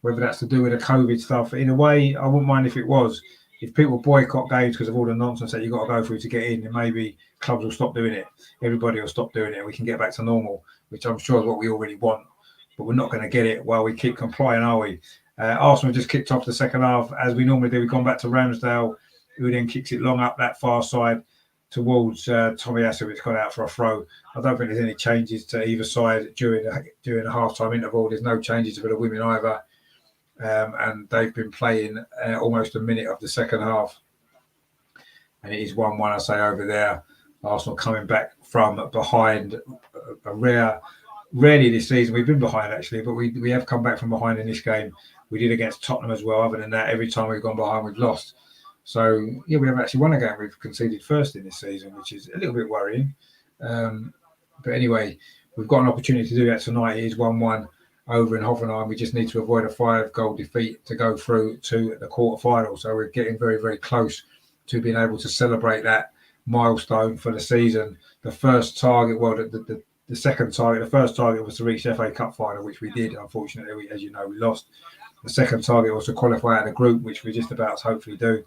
Whether that's to do with the COVID stuff. In a way, I wouldn't mind if it was. If people boycott games because of all the nonsense that you've got to go through to get in, then maybe clubs will stop doing it. Everybody will stop doing it. We can get back to normal, which I'm sure is what we already want. But we're not going to get it while we keep complying, are we? Arsenal just kicked off the second half, as we normally do. We've gone back to Ramsdale, who then kicks it long up that far side towards Tomiyasu, which got out for a throw. I don't think there's any changes to either side during the half-time interval. There's no changes for the women either. and they've been playing almost a minute of the second half. And it is 1-1, I say, over there. Arsenal coming back from behind. Rarely this season we've been behind, actually, but we have come back from behind in this game. We did against Tottenham as well. Other than that, every time we've gone behind, we've lost. So, yeah, we haven't actually won a game. We've conceded first in this season, which is a little bit worrying. But anyway, we've got an opportunity to do that tonight. It is 1-1 over in Hoffenheim. We just need to avoid a 5-goal defeat to go through to the quarter-final. So we're getting very, very close to being able to celebrate that milestone for the season. The first target, well, the second target, the first target was to reach the FA Cup final, which we did. Unfortunately, as you know, we lost. The second target was to qualify out of the group, which we just about to hopefully do.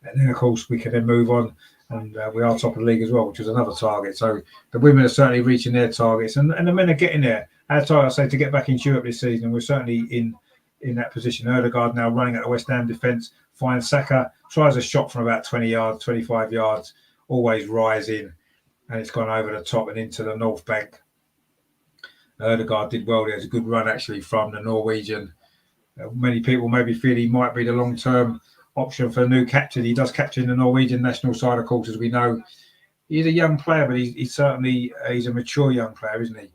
And then, of course, we can then move on. And we are top of the league as well, which was another target. So the women are certainly reaching their targets, and the men are getting there. As I say, to get back in Europe this season, we're certainly in that position. Ødegaard now running at the West Ham defence, finds Saka, tries a shot from about 20 yards, 25 yards, always rising, and it's gone over the top and into the North Bank. Ødegaard did well. There's a good run, actually, from the Norwegian. Many people maybe feel he might be the long-term option for a new captain. He does captain the Norwegian national side, of course, as we know. He's a young player, but he's certainly he's a mature young player, isn't he?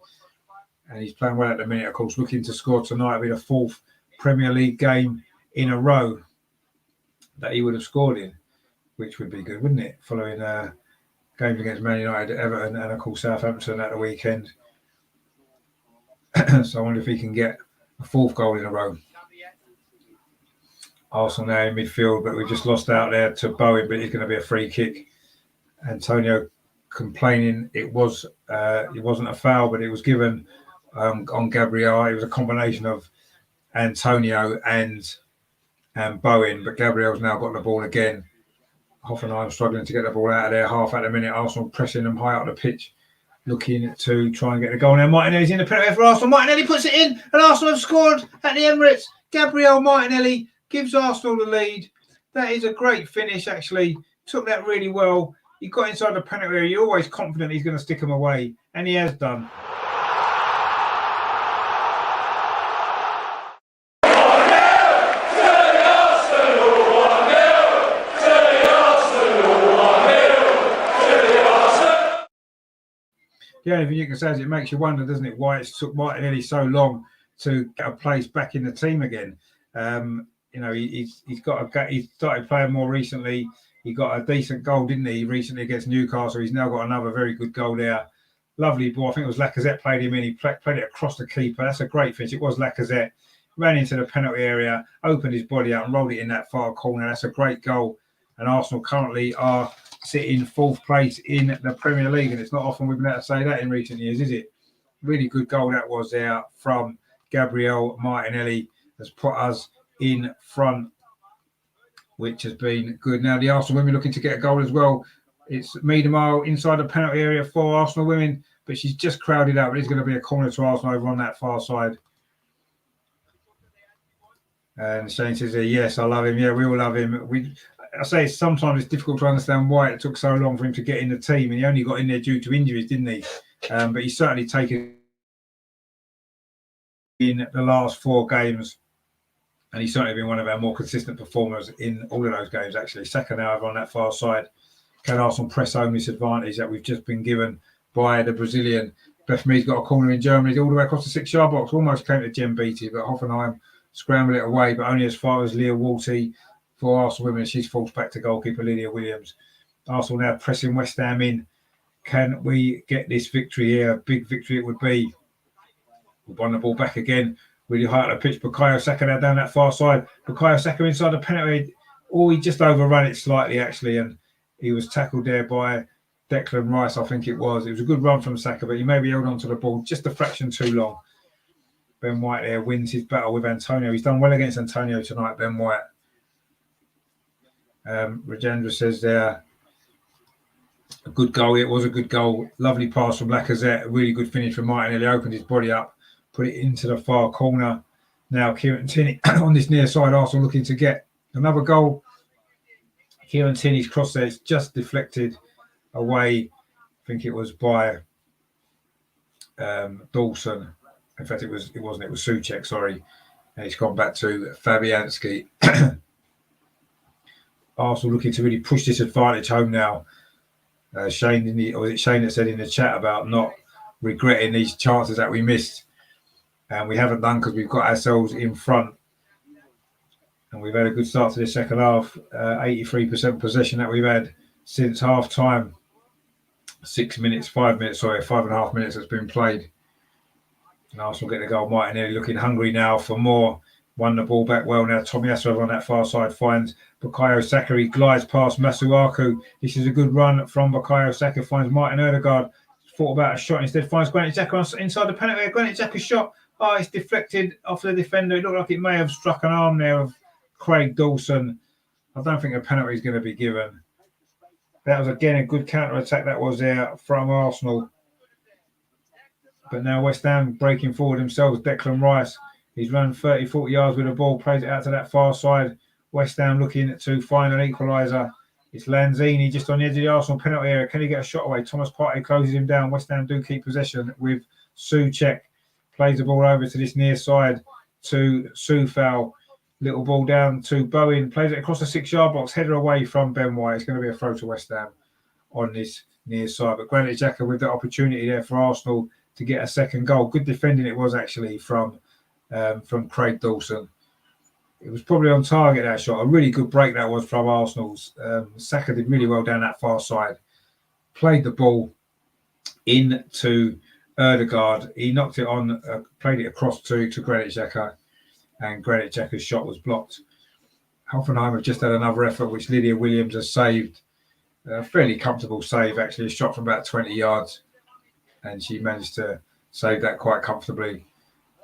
And he's playing well at the minute, of course, looking to score tonight. It'll be the fourth Premier League game in a row that he would have scored in, which would be good, wouldn't it? Following games against Man United, Everton, and of course Southampton at the weekend. So I wonder if he can get a fourth goal in a row. Arsenal now in midfield, but we just lost out there to Bowen, but it's going to be a free kick. Antonio complaining it wasn't a foul, but it was given on Gabriel. It was a combination of Antonio and Bowen, but Gabriel's now got the ball again. Hoffenheim struggling to get the ball out of there, half at a minute. Arsenal pressing them high up the pitch, looking to try and get the goal. Now Martinelli's in the penalty for Arsenal. Martinelli puts it in, and Arsenal have scored at the Emirates. Gabriel Martinelli gives Arsenal the lead. That is a great finish, actually. Took that really well. He got inside the penalty area. You're always confident he's going to stick him away, and he has done. The only thing you can say is it makes you wonder, doesn't it, why it took Martinelli so long to get a place back in the team again. You know, he's started playing more recently. He got a decent goal, didn't he, recently against Newcastle. He's now got another very good goal there. Lovely ball. I think it was Lacazette played him in. He played it across the keeper. That's a great finish. It was Lacazette. Ran into the penalty area, opened his body out and rolled it in that far corner. That's a great goal. And Arsenal currently are sitting fourth place in the Premier League. And it's not often we've been able to say that in recent years, is it? Really good goal that was there from Gabriel Martinelli. Has put us in front, which has been good. Now the Arsenal women looking to get a goal as well. It's Miedema inside the penalty area for Arsenal women, but she's just crowded out. But it's going to be a corner to Arsenal over on that far side. And Shane says, yes, I love him. Yeah, we all love him. I say sometimes it's difficult to understand why it took so long for him to get in the team. And he only got in there due to injuries, didn't he? But he's certainly taken in the last 4 games. And he's certainly been one of our more consistent performers in all of those games, actually. Second now over on that far side. Can Arsenal press home this advantage that we've just been given by the Brazilian? Beth Mead's got a corner in Germany all the way across the 6-yard box. Almost came to Jem Beattie, but Hoffenheim scrambled it away, but only as far as Leah Walty for Arsenal women. She's forced back to goalkeeper Lydia Williams. Arsenal now pressing West Ham in. Can we get this victory here? A big victory it would be. We'll run the ball back again. Really high up the pitch. Bukayo Saka now down that far side. Bukayo Saka inside the penalty. Oh, he just overrun it slightly, actually, and he was tackled there by Declan Rice, I think it was. It was a good run from Saka, but he maybe held on to the ball just a fraction too long. Ben White there wins his battle with Antonio. He's done well against Antonio tonight, Ben White. Rajendra says there, a good goal. It was a good goal. Lovely pass from Lacazette. A really good finish from Martinelli. Opened his body up, put it into the far corner. Now Kieran Tierney on this near side. Arsenal looking to get another goal. Kieran Tierney's cross there. It's just deflected away. I think it was by Dawson. In fact, it wasn't. It was Souček, sorry. And it's gone back to Fabianski. Arsenal looking to really push this advantage home now. Shane, or was it Shane that said in the chat about not regretting these chances that we missed? And we haven't done because we've got ourselves in front. And we've had a good start to the second half. 83% possession that we've had since half time. 5 and a half minutes has been played. And Arsenal get the goal. Martinelli looking hungry now for more. Won the ball back well now. Tomiyasu on that far side finds Bukayo Saka. He glides past Masuaku. This is a good run from Bukayo Saka. Finds Martin Odegaard. Thought about a shot. Instead finds Granit Xhaka inside the penalty area. Granit Xhaka's shot. Oh, it's deflected off the defender. It looked like it may have struck an arm there of Craig Dawson. I don't think a penalty is going to be given. That was again a good counter-attack that was there from Arsenal. But now West Ham breaking forward themselves. Declan Rice, he's run 30, 40 yards with the ball, plays it out to that far side. West Ham looking to find an equaliser. It's Lanzini just on the edge of the Arsenal penalty area. Can he get a shot away? Thomas Partey closes him down. West Ham do keep possession with Souček. Plays the ball over to this near side to Soufal. Little ball down to Bowen. Plays it across the 6-yard box. Header away from Ben White. It's going to be a throw to West Ham on this near side. But Granit Xhaka with the opportunity there for Arsenal to get a second goal. Good defending it was actually from Craig Dawson. It was probably on target, that shot. A really good break that was from Arsenal's. Saka did really well down that far side. Played the ball into Odegaard. He knocked it on, played it across to Granit Xhaka, and Granit Xhaka's shot was blocked. Hoffenheim have just had another effort, which Lydia Williams has saved. A fairly comfortable save, actually. A shot from about 20 yards. And she managed to save that quite comfortably.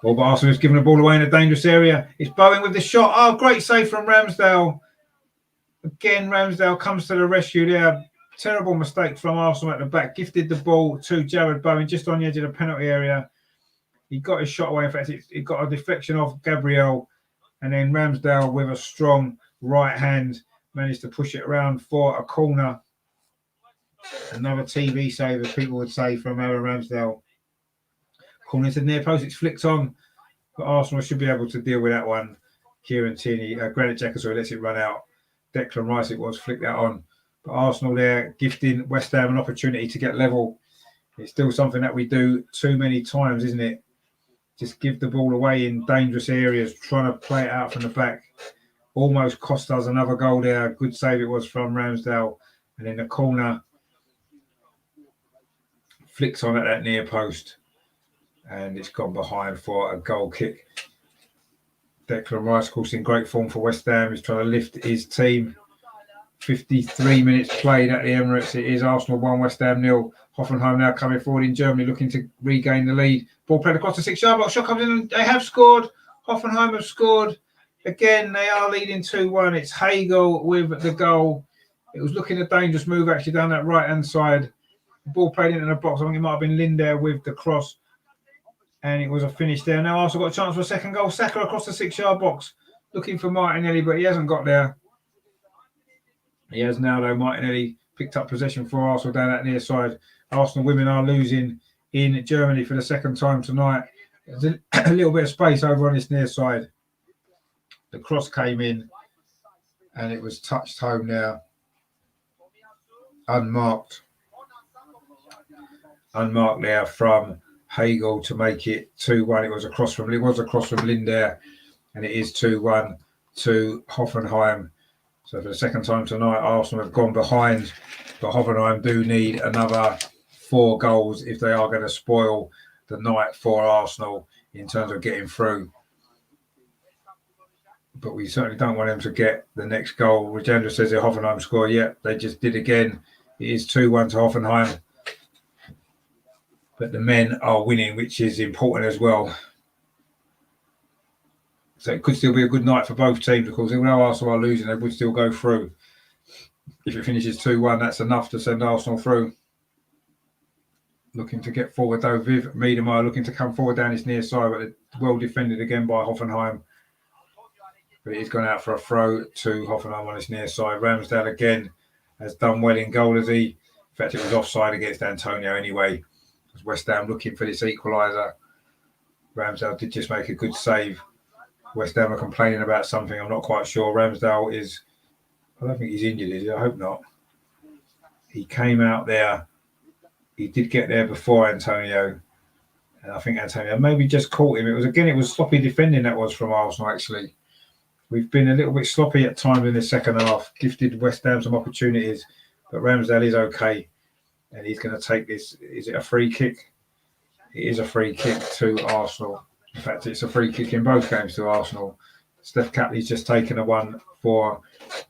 Well, but Arsenal has given the ball away in a dangerous area. It's Bowen with the shot. Oh, great save from Ramsdale. Again, Ramsdale comes to the rescue there. Terrible mistake from Arsenal at the back. Gifted the ball to Jared Bowen just on the edge of the penalty area. He got his shot away. In fact, it got a deflection off Gabriel. And then Ramsdale with a strong right hand managed to push it around for a corner. Another TV save, as people would say, from Aaron Ramsdale. Corner to the near post, it's flicked on, but Arsenal should be able to deal with that one. Kieran Tierney, Granit Xhaka, lets it run out. Declan Rice, it was, flicked that on. But Arsenal there gifting West Ham an opportunity to get level. It's still something that we do too many times, isn't it? Just give the ball away in dangerous areas, trying to play it out from the back. Almost cost us another goal there. Good save it was from Ramsdale. And in the corner, flicks on at that near post, and it's gone behind for a goal kick. Declan Rice, of course, in great form for West Ham. He's trying to lift his team. 53 minutes played at the Emirates. It is Arsenal 1, West Ham 0. Hoffenheim now coming forward in Germany, looking to regain the lead. Ball played across the 6-yard box. Shot comes in, and they have scored. Hoffenheim have scored. Again, they are leading 2-1. It's Hagel with the goal. It was looking a dangerous move, actually, down that right-hand side. The ball played into the box. I think it might have been Lynn there with the cross. And it was a finish there. Now Arsenal got a chance for a second goal. Saka across the 6-yard box. Looking for Martinelli, but he hasn't got there. He has now, though. Martinelli picked up possession for Arsenal down that near side. Arsenal women are losing in Germany for the second time tonight. There's a little bit of space over on this near side. The cross came in and it was touched home now. Unmarked there from Hagel to make it 2-1. It was across from Lynn there, and it is 2-1 to Hoffenheim. So for the second time tonight, Arsenal have gone behind, but Hoffenheim do need another 4 goals if they are going to spoil the night for Arsenal in terms of getting through. But we certainly don't want them to get the next goal. Rajendra says the Hoffenheim score. Yep, they just did again. It is 2-1 to Hoffenheim. But the men are winning, which is important as well. So it could still be a good night for both teams, because even though Arsenal are losing, they would still go through. If it finishes 2-1, that's enough to send Arsenal through. Looking to get forward, though. Viv Miedemar looking to come forward down his near side, but well defended again by Hoffenheim. But he's gone out for a throw to Hoffenheim on his near side. Ramsdale again has done well in goal, as he. In fact, it was offside against Antonio anyway. West Ham looking for this equaliser. Ramsdale did just make a good save. West Ham are complaining about something. I'm not quite sure. Ramsdale is. I don't think he's injured, is he? I hope not. He came out there. He did get there before Antonio. And I think Antonio maybe just caught him. It was sloppy defending that was from Arsenal, actually. We've been a little bit sloppy at times in the second half, gifted West Ham some opportunities, but Ramsdale is okay. And he's going to take this. Is it a free kick? It is a free kick to Arsenal. In fact, it's a free kick in both games to Arsenal. Steph Catley's just taken a one for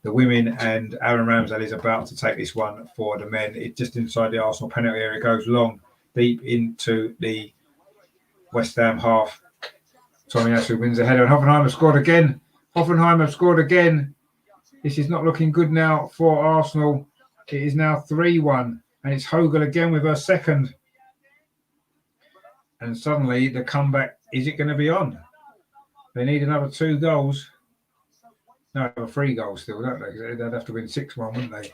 the women, and Aaron Ramsdale is about to take this one for the men. It's just inside the Arsenal penalty area. It goes long, deep into the West Ham half. Tomiyasu wins the header, and Hoffenheim have scored again. This is not looking good now for Arsenal. It is now 3-1, and it's Hogel again with her second. And suddenly the comeback, is it going to be on? They need another 2 goals. No, 3 goals still, don't they? They'd have to win 6-1, wouldn't they?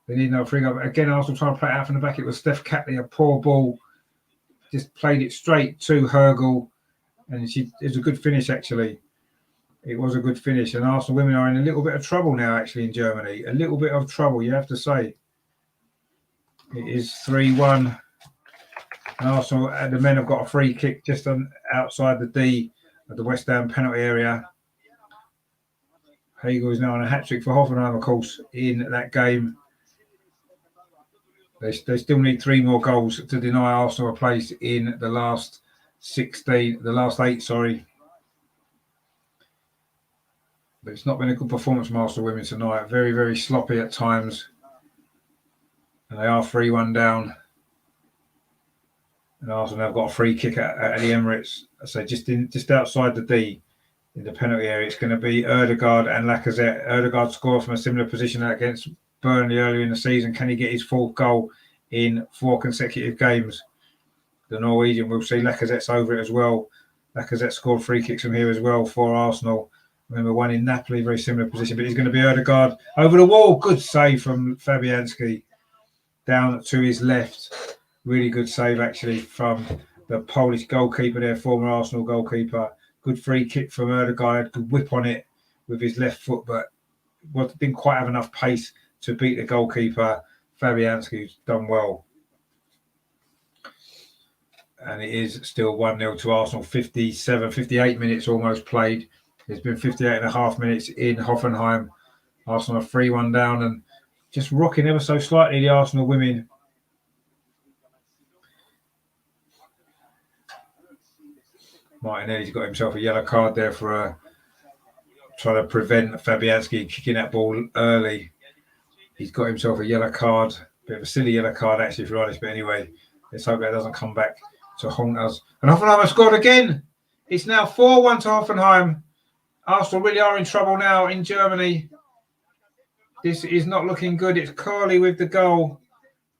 They need another 3 goals. Again, Arsenal trying to play it out from the back. It was Steph Catley, a poor ball. Just played it straight to Hurgel. And it was a good finish, actually. It was a good finish. And Arsenal women are in a little bit of trouble now, actually, in Germany. A little bit of trouble, you have to say. It is 3-1. And Arsenal, the men have got a free kick just outside the D of the West Ham penalty area. Hegel is now on a hat-trick for Hoffenheim, of course, in that game. They still need 3 more goals to deny Arsenal a place in the last 8, sorry. But it's not been a good performance from Arsenal women tonight. Very, very sloppy at times. And they are 3-1 down. And Arsenal have got a free kick at the Emirates. So just outside the D in the penalty area, it's going to be Ødegaard and Lacazette. Ødegaard scored from a similar position against Burnley earlier in the season. Can he get his 4th goal in 4 consecutive games? The Norwegian, we'll see Lacazette's over it as well. Lacazette scored free kicks from here as well for Arsenal. Remember, one in Napoli, very similar position, but he's going to be Ødegaard over the wall. Good save from Fabianski down to his left. Really good save, actually, from the Polish goalkeeper there, former Arsenal goalkeeper. Good free kick from Ødegaard. Good whip on it with his left foot, but didn't quite have enough pace to beat the goalkeeper. Fabianski, who's done well. And it is still 1-0 to Arsenal. 58 minutes almost played. There's been 58 and a half minutes in Hoffenheim. Arsenal are 3-1 down and just rocking ever so slightly, the Arsenal women. Martinelli's got himself a yellow card there for trying to prevent Fabianski kicking that ball early. He's got himself a yellow card. Bit of a silly yellow card, actually, if you're honest. But anyway, let's hope that doesn't come back to haunt us. And Hoffenheim have scored again. It's now 4-1 to Hoffenheim. Arsenal really are in trouble now in Germany. This is not looking good. It's Curley with the goal.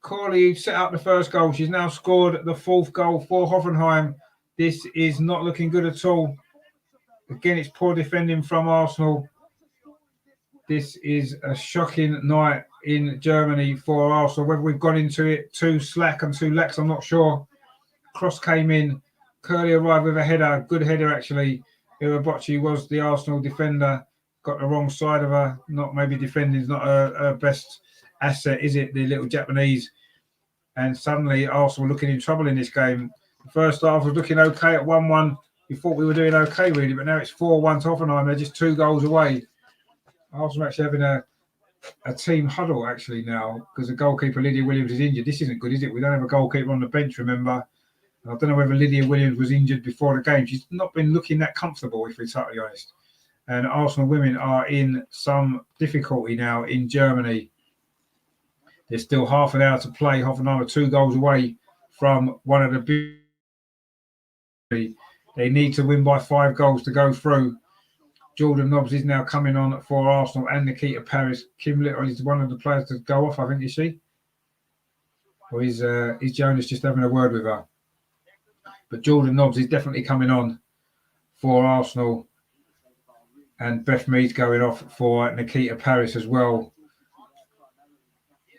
Curley set up the first goal. She's now scored the 4th goal for Hoffenheim. This is not looking good at all. Again, it's poor defending from Arsenal. This is a shocking night in Germany for Arsenal. Whether we've gone into it too slack and too lax, I'm not sure. Cross came in. Curley arrived with a header. Good header, actually. Iwabochi was the Arsenal defender. Got the wrong side of her. Not maybe defending is not her best asset, is it? The little Japanese. And suddenly Arsenal looking in trouble in this game. The first half was looking okay at 1-1. We thought we were doing okay, really, but now it's 4-1 to Hoffenheim. They're just 2 goals away. Arsenal actually having a team huddle, actually, now, because the goalkeeper, Lydia Williams, is injured. This isn't good, is it? We don't have a goalkeeper on the bench, remember? I don't know whether Lydia Williams was injured before the game. She's not been looking that comfortable, if we're totally honest. And Arsenal women are in some difficulty now in Germany. There's still half an hour to play. Hoffenheim are 2 goals away from one of the big. They need to win by 5 goals to go through. Jordan Nobbs is now coming on for Arsenal and Nikita Paris. Kim Little is one of the players to go off, I think, is she? Or is Jonas just having a word with her? But Jordan Nobbs is definitely coming on for Arsenal. And Beth Mead's going off for Nikita Paris as well.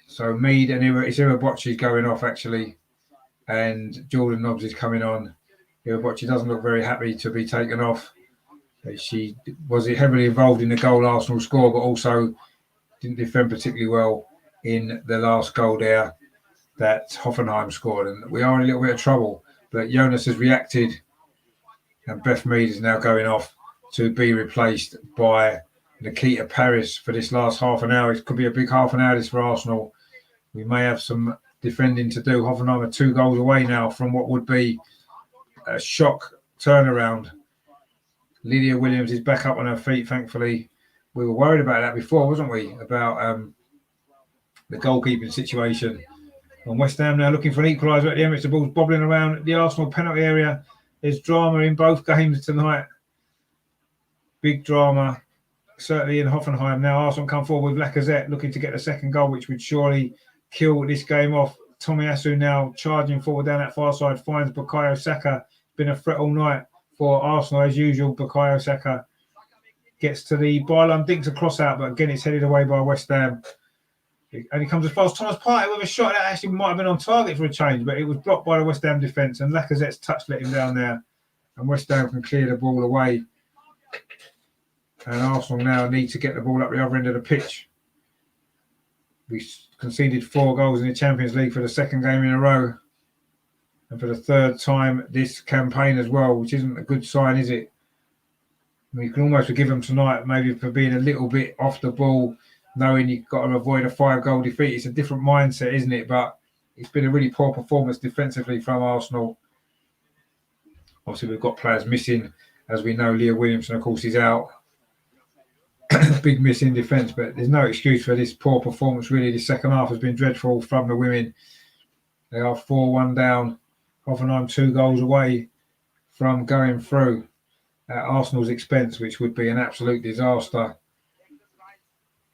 So Mead and Iwabochi is going off, actually. And Jordan Nobbs is coming on. Iwabochi doesn't look very happy to be taken off. She was heavily involved in the goal Arsenal score, but also didn't defend particularly well in the last goal there that Hoffenheim scored. And we are in a little bit of trouble. But Jonas has reacted, and Beth Mead is now going off to be replaced by Nikita Paris for this last half an hour. It could be a big half an hour this for Arsenal. We may have some defending to do. Hoffenheim are 2 goals away now from what would be a shock turnaround. Lydia Williams is back up on her feet, thankfully. We were worried about that before, wasn't we? About the goalkeeping situation. And West Ham now looking for an equaliser at the Emirates. The ball's bobbling around the Arsenal penalty area. There's drama in both games tonight. Big drama, certainly in Hoffenheim. Now Arsenal come forward with Lacazette looking to get the second goal, which would surely kill this game off. Tomiyasu now charging forward down that far side, finds Bukayo Saka. Been a threat all night for Arsenal as usual. Bukayo Saka gets to the byline, dinks a cross out, but again it's headed away by West Ham. And he comes as far as Thomas Partey with a shot that actually might have been on target for a change, but it was blocked by the West Ham defence, and Lacazette's touch let him down there, and West Ham can clear the ball away. And Arsenal now need to get the ball up the other end of the pitch. We conceded 4 goals in the Champions League for the second game in a row, and for the third time this campaign as well, which isn't a good sign, is it? We can almost forgive them tonight, maybe for being a little bit off the ball, knowing you've got to avoid a 5-goal defeat. It's a different mindset, isn't it? But it's been a really poor performance defensively from Arsenal. Obviously, we've got players missing. As we know, Leah Williamson, of course, is out. Big miss in defence, but there's no excuse for this poor performance, really. The second half has been dreadful from the women. They are 4-1 down. Hoffenheim 2 goals away from going through at Arsenal's expense, which would be an absolute disaster.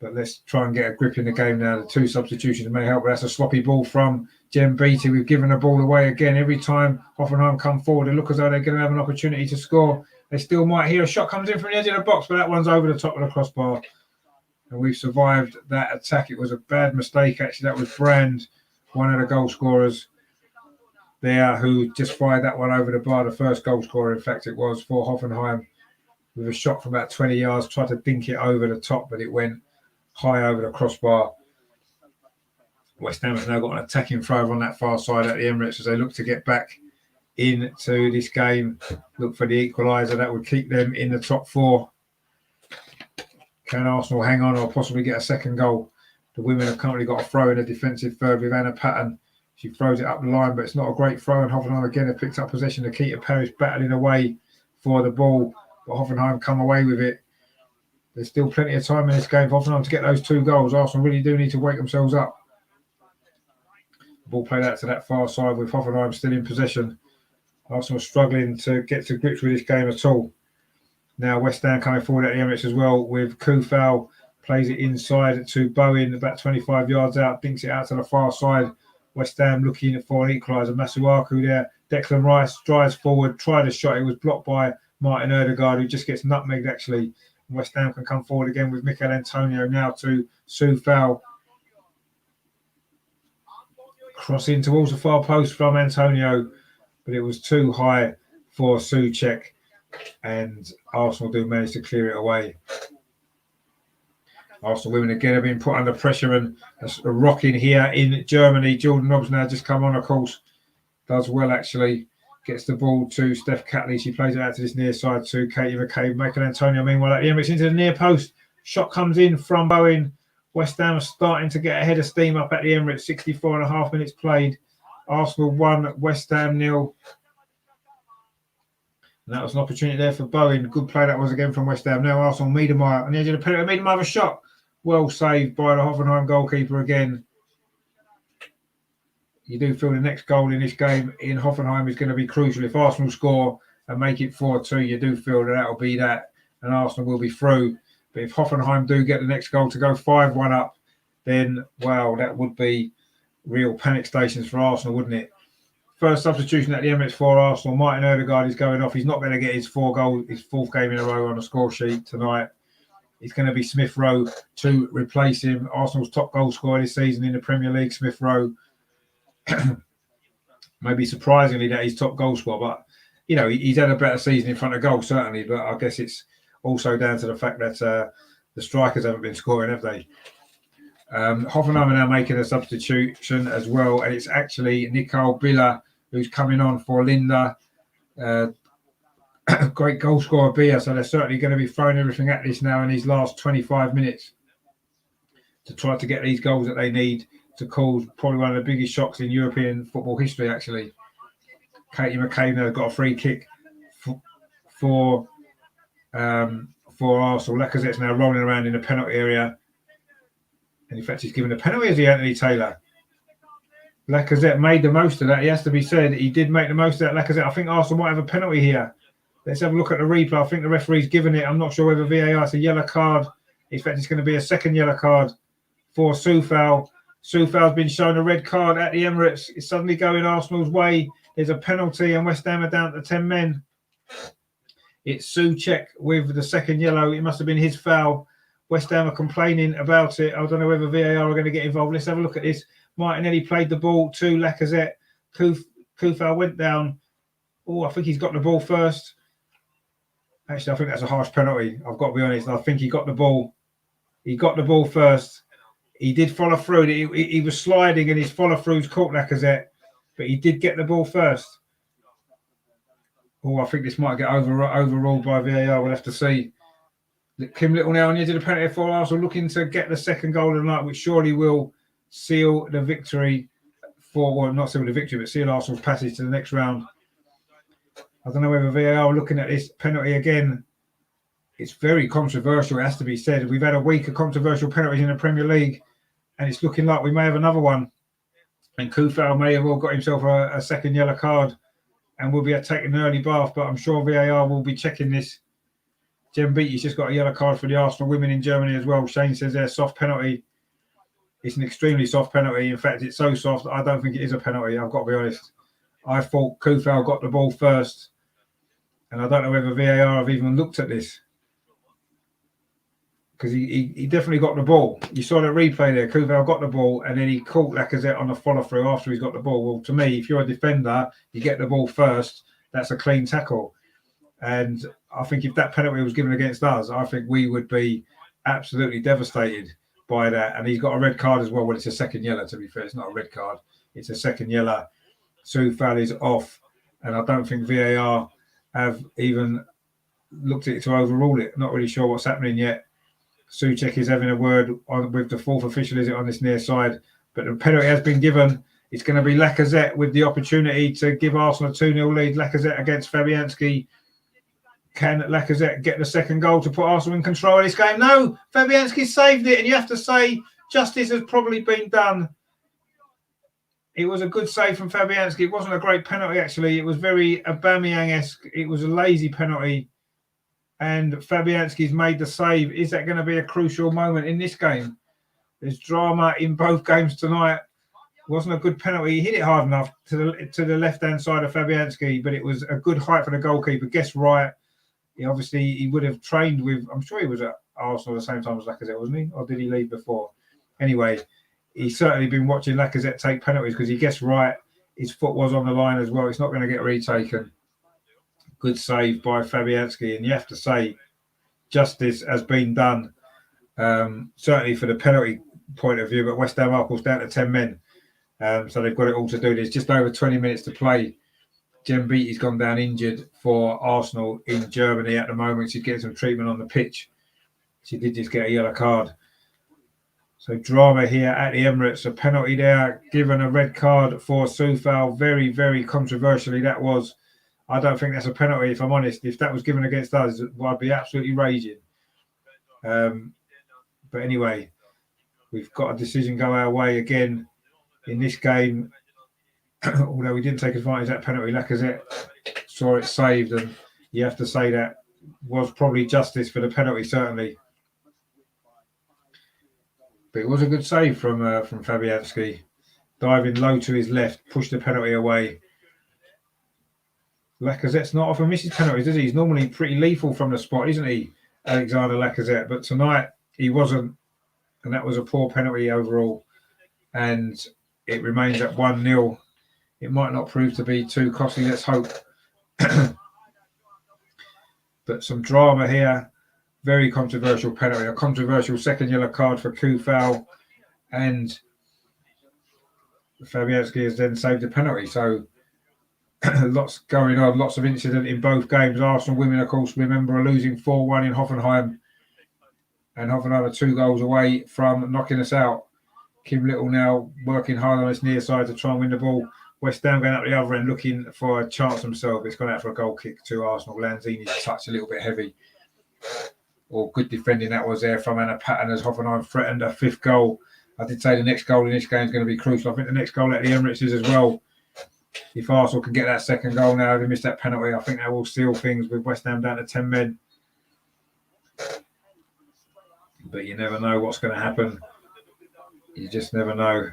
But let's try and get a grip in the game now. The 2 substitutions may help, but that's a sloppy ball from Jem Beattie. We've given the ball away again. Every time Hoffenheim come forward, they look as though they're going to have an opportunity to score. They still might hear a shot comes in from the edge of the box, but that one's over the top of the crossbar. And we've survived that attack. It was a bad mistake, actually. That was Brand, one of the goal scorers there, who just fired that one over the bar. The first goal scorer, in fact, it was for Hoffenheim, with a shot from about 20 yards, tried to dink it over the top, but it went high over the crossbar. West Ham has now got an attacking throw on that far side at the Emirates as they look to get back into this game, look for the equaliser that would keep them in the top 4. Can Arsenal hang on or possibly get a second goal? The women have currently got a throw in a defensive third with Anna Patton. She throws it up the line, but it's not a great throw, and Hoffenheim again have picked up possession. Nikita Paris battling away for the ball, but Hoffenheim come away with it. There's still plenty of time in this game for Hoffenheim to get those 2 goals. Arsenal really do need to wake themselves up. The ball played out to that far side with Hoffenheim still in possession. Arsenal struggling to get to grips with this game at all. Now West Ham coming forward at the Emirates as well with Kufal. Plays it inside to Bowen, about 25 yards out, dinks it out to the far side. West Ham looking for an equaliser. Masuaku there. Declan Rice drives forward, tried a shot. It was blocked by Martin Ødegaard, who just gets nutmegged, actually. West Ham can come forward again with Mikel Antonio now to Soufal. Crossing towards the far post from Antonio, but it was too high for Souček, and Arsenal do manage to clear it away. Arsenal women again have been put under pressure and a rocking here in Germany. Jordan Nobbs now just come on, of course. Does well, actually. Gets the ball to Steph Catley. She plays it out to this near side to Katie McCabe. Michael Antonio, meanwhile, at the Emirates into the near post. Shot comes in from Bowen. West Ham starting to get ahead of steam up at the Emirates. 64.5 minutes played. Arsenal 1, West Ham 0. And that was an opportunity there for Bowen. Good play that was again from West Ham. Now Arsenal, Miedemeier on the edge of the penalty. Miedemeier a shot. Well saved by the Hoffenheim goalkeeper again. You do feel the next goal in this game in Hoffenheim is going to be crucial. If Arsenal score and make it 4-2, you do feel that that'll be that, and Arsenal will be through. But if Hoffenheim do get the next goal to go 5-1 up, then, wow, that would be real panic stations for Arsenal, wouldn't it? First substitution at the Emirates for Arsenal. Martin Ødegaard is going off. He's not going to get his 4th game in a row on the score sheet tonight. It's going to be Smith Rowe to replace him. Arsenal's top goal scorer this season in the Premier League, Smith Rowe. Maybe surprisingly that he's top goal scorer, but you know he's had a better season in front of goal certainly. But I guess it's Also down to the fact that the strikers haven't been scoring, have they? Hoffenheim are now making a substitution as well, and it's actually Nicole Biller who's coming on for Linda. Great goal scorer Bia, so they're certainly going to be throwing everything at this now in these last 25 minutes to try to get these goals that they need to cause probably one of the biggest shocks in European football history, actually. Katie McCain got a free kick for Arsenal. Lacazette's now rolling around in the penalty area. And in fact, he's given a penalty as Anthony Taylor. Lacazette made the most of that. He has to be said. He did make the most of that. Lacazette, I think Arsenal might have a penalty here. Let's have a look at the replay. I think the referee's given it. I'm not sure whether VAR, it's a yellow card. In fact, it's going to be a second yellow card for Soufal. Soufal's been shown a red card at the Emirates. It's suddenly going Arsenal's way. There's a penalty and West Ham are down to 10 men. It's Souček with the second yellow. It must have been his foul. West Ham are complaining about it. I don't know whether VAR are going to get involved. Let's have a look at this. Martinelli played the ball to Lacazette. Soufal went down. Oh, I think he's got the ball first. Actually, I think that's a harsh penalty. I've got to be honest. I think he got the ball. He got the ball first. He did follow through. He was sliding and his follow-throughs caught Lacazette, but he did get the ball first. Oh, I think this might get overruled by VAR. We'll have to see. Kim Little now on the edge of the penalty for Arsenal, looking to get the second goal of the night, which surely will seal the victory not seal the victory, but seal Arsenal's passage to the next round. I don't know whether VAR are looking at this penalty again. It's very controversial, it has to be said. We've had a week of controversial penalties in the Premier League, and it's looking like we may have another one. And Soufal may have well got himself a second yellow card and will be taking an early bath, but I'm sure VAR will be checking this. Jem Beattie's just got a yellow card for the Arsenal women in Germany as well. Shane says they're soft penalty. It's an extremely soft penalty. In fact, it's so soft, I don't think it is a penalty. I've got to be honest. I thought Soufal got the ball first. And I don't know whether VAR have even looked at this. Because he definitely got the ball. You saw the replay there. Soufal got the ball and then he caught Lacazette on the follow-through after he's got the ball. Well, to me, if you're a defender, you get the ball first. That's a clean tackle. And I think if that penalty was given against us, I think we would be absolutely devastated by that. And he's got a red card as well. Well, it's a second yellow, to be fair. It's not a red card. It's a second yellow. Soufal is off. And I don't think VAR have even looked at it to overrule it. Not really sure what's happening yet. Souček is having a word with the fourth official, is it, on this near side? But the penalty has been given. It's going to be Lacazette with the opportunity to give Arsenal a 2-0 lead. Lacazette against Fabianski. Can Lacazette get the second goal to put Arsenal in control of this game? No, Fabianski saved it, and you have to say justice has probably been done. It was a good save from Fabianski. It wasn't a great penalty, actually. It was very Aubameyang-esque. It was a lazy penalty. And Fabianski's made the save. Is that going to be a crucial moment in this game? There's drama in both games tonight. It wasn't a good penalty. He hit it hard enough to the left-hand side of Fabianski, but it was a good height for the goalkeeper. Guess right. He would have trained with, I'm sure he was at Arsenal at the same time as Lacazette, wasn't he? Or did he leave before? Anyway, he's certainly been watching Lacazette take penalties because he guessed right. His foot was on the line as well. It's not going to get retaken. Good save by Fabianski. And you have to say, justice has been done, certainly for the penalty point of view. But West Ham are down to 10 men. So they've got it all to do. There's just over 20 minutes to play. Jem Beattie's gone down injured for Arsenal in Germany at the moment. She's getting some treatment on the pitch. She did just get a yellow card. So drama here at the Emirates. A penalty there, given a red card for Soufal. Very, very controversially, that was. I don't think that's a penalty, if I'm honest. If that was given against us, I'd be absolutely raging. But anyway, we've got a decision go our way again in this game. Although we didn't take advantage of that penalty, Lacazette saw it saved, and you have to say that was probably justice for the penalty, certainly. But it was a good save from Fabianski, diving low to his left, pushed the penalty away. Lacazette's not often misses penalties, is he? He's normally pretty lethal from the spot, isn't he, Alexander Lacazette? But tonight he wasn't, and that was a poor penalty overall. And it remains at 1-0. It might not prove to be too costly, let's hope. But some drama here very controversial penalty, a controversial second yellow card for Kufal, and Fabianski has then saved the penalty. So lots going on, lots of incident in both games. Arsenal women, of course, remember, are losing 4-1 in Hoffenheim, and Hoffenheim are 2 goals away from knocking us out. Kim Little now working hard on his near side to try and win the ball. West Ham going up the other end looking for a chance themselves. It's gone out for a goal kick to Arsenal. Lanzini's touch a little bit heavy. Or good defending that was there from Anna Patton as Hoffenheim threatened a 5th goal. I did say the next goal in this game is going to be crucial. I think the next goal at the Emirates is as well. If Arsenal can get that second goal now, they missed that penalty, I think that will seal things with West Ham down to 10 men. But you never know what's going to happen. You just never know.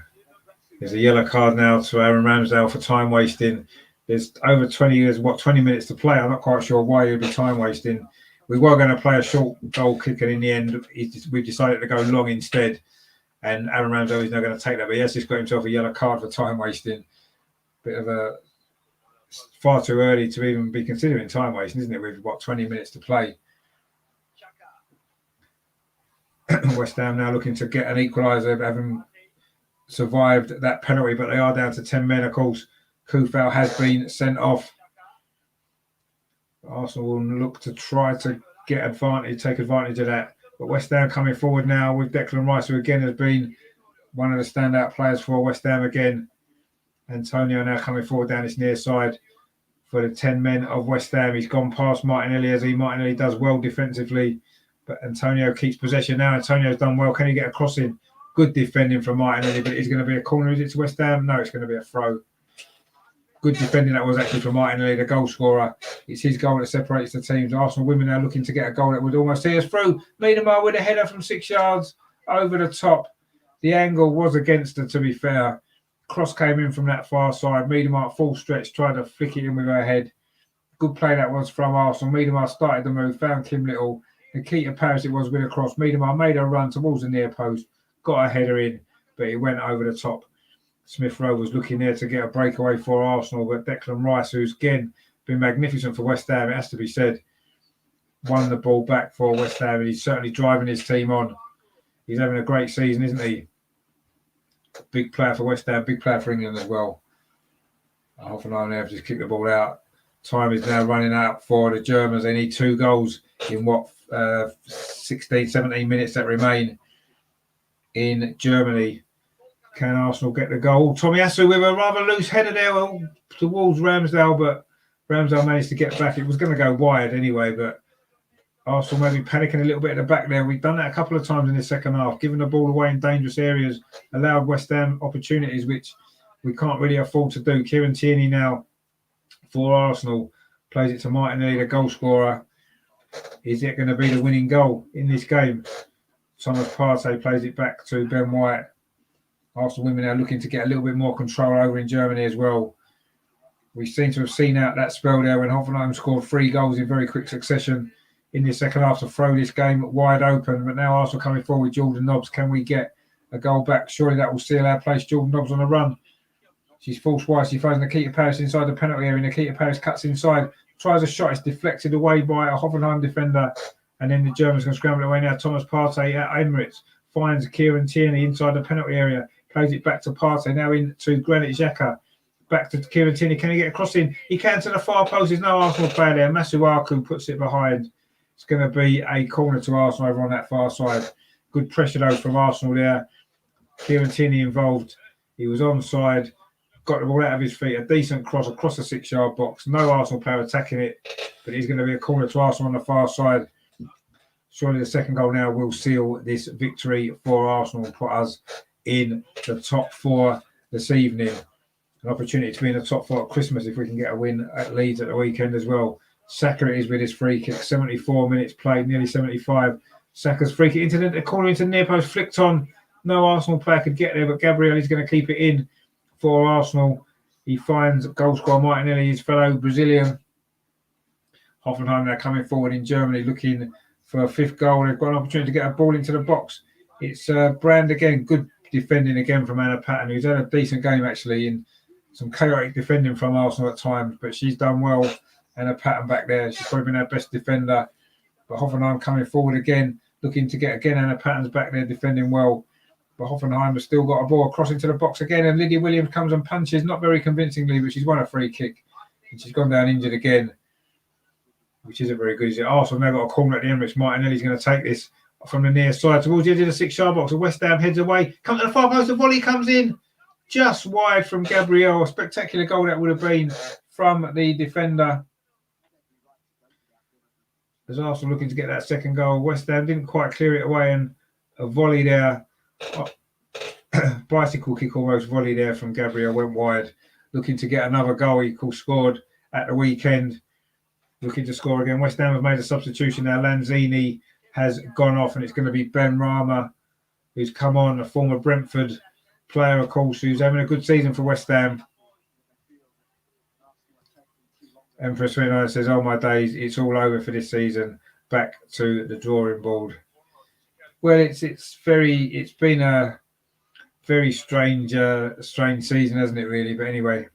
There's a yellow card now to Aaron Ramsdale for time wasting. There's over 20 minutes to play. I'm not quite sure why he'd be time wasting. We were going to play a short goal kick, and in the end, we've decided to go long instead. And Aaron Ramsdale is now going to take that. But he has just got himself a yellow card for time wasting. Bit of a far too early to even be considering time wasting, isn't it? We've got 20 minutes to play. West Ham now looking to get an equaliser, having survived that penalty, but they are down to 10 men, of course. Kufal has been sent off. Arsenal will look to try to take advantage of that. But West Ham coming forward now with Declan Rice, who again has been one of the standout players for West Ham again. Antonio now coming forward down his near side for the 10 men of West Ham. He's gone past Martinelli. Martinelli does well defensively, but Antonio keeps possession now. Antonio's done well. Can he get a crossing? Good defending from Martinelli, but it's going to be a corner. Is it to West Ham? No, it's going to be a throw. Good defending that was actually from Martinelli, the goal scorer. It's his goal that separates the teams. Arsenal women now looking to get a goal that would almost see us through. Miedemar with a header from 6 yards over the top. The angle was against her, to be fair. Cross came in from that far side. Miedemar full stretch, tried to flick it in with her head. Good play that was from Arsenal. Miedemar started the move, found Kim Little. Nikita Paris it was with a cross. Miedemar made a run towards the near post, got a header in, but it went over the top. Smith Rowe was looking there to get a breakaway for Arsenal, but Declan Rice, who's again been magnificent for West Ham, it has to be said, won the ball back for West Ham, and he's certainly driving his team on. He's having a great season, isn't he? Big player for West Ham, big player for England as well. Hoffenheim there have just kicked the ball out. Time is now running out for the Germans. They need 2 goals in 16, 17 minutes that remain in Germany. Can Arsenal get the goal? Tomiyasu with a rather loose header there towards Ramsdale, but Ramsdale managed to get back. It was going to go wide anyway, but Arsenal maybe panicking a little bit at the back there. We've done that a couple of times in the second half, giving the ball away in dangerous areas, allowed West Ham opportunities, which we can't really afford to do. Kieran Tierney now for Arsenal plays it to Martinelli, the goal scorer. Is it going to be the winning goal in this game? Thomas Partey plays it back to Ben White. Arsenal women are looking to get a little bit more control over in Germany as well. We seem to have seen out that spell there when Hoffenheim scored 3 goals in very quick succession in the second half to throw this game wide open. But now Arsenal coming forward with Jordan Nobbs. Can we get a goal back? Surely that will seal our place. Jordan Nobbs on the run. She's forced wide. She finds Nikita Paris inside the penalty area. Nikita Paris cuts inside, tries a shot. It's deflected away by a Hoffenheim defender. And then the Germans can scramble away now. Thomas Partey at Emirates finds Kieran Tierney inside the penalty area. Plays it back to Partey. Now into Granit Xhaka. Back to Kieran Tierney. Can he get a cross in? He can to the far post. There's no Arsenal player there. Masuaku puts it behind. It's going to be a corner to Arsenal over on that far side. Good pressure though from Arsenal there. Kieran Tierney involved. He was onside. Got the ball out of his feet. A decent cross across the 6-yard box. No Arsenal player attacking it. But he's going to be a corner to Arsenal on the far side. Surely the second goal now will seal this victory for Arsenal and put us in the top 4 this evening. An opportunity to be in the top 4 at Christmas if we can get a win at Leeds at the weekend as well. Saka it is with his free kick. 74 minutes played, nearly 75. Saka's free kick into the corner, into the near post, flicked on. No Arsenal player could get there, but Gabriel is going to keep it in for Arsenal. He finds goal scorer Martinelli, his fellow Brazilian. Hoffenheim now coming forward in Germany looking for a 5th goal. They've got an opportunity to get a ball into the box. It's Brand again. Good defending again from Anna Patton, who's had a decent game actually, in some chaotic defending from Arsenal at times, but she's done well. Anna Patton back there. She's probably been our best defender. But Hoffenheim coming forward again, looking to get again Anna Patton's back there defending well. But Hoffenheim has still got a ball across into the box again, and Lydia Williams comes and punches, not very convincingly, but she's won a free kick. And she's gone down injured again, which isn't very good, is it? Arsenal now got a corner at the Emirates. Martinelli's going to take this from the near side towards the edge of the 6-yard box. And West Ham heads away, comes to the far post, the volley comes in just wide from Gabrielle. A spectacular goal that would have been from the defender. As Arsenal looking to get that second goal, West Ham didn't quite clear it away, and a volley there, bicycle kick almost volley there from Gabrielle went wide. Looking to get another goal, he scored at the weekend. Looking to score again. West Ham have made a substitution now. Lanzini has gone off, and it's going to be Ben Rama, who's come on, a former Brentford player, of course, who's having a good season for West Ham. Empress 29 says, "Oh my days, it's all over for this season. Back to the drawing board." Well, it's been a very strange season, hasn't it? Really, but anyway,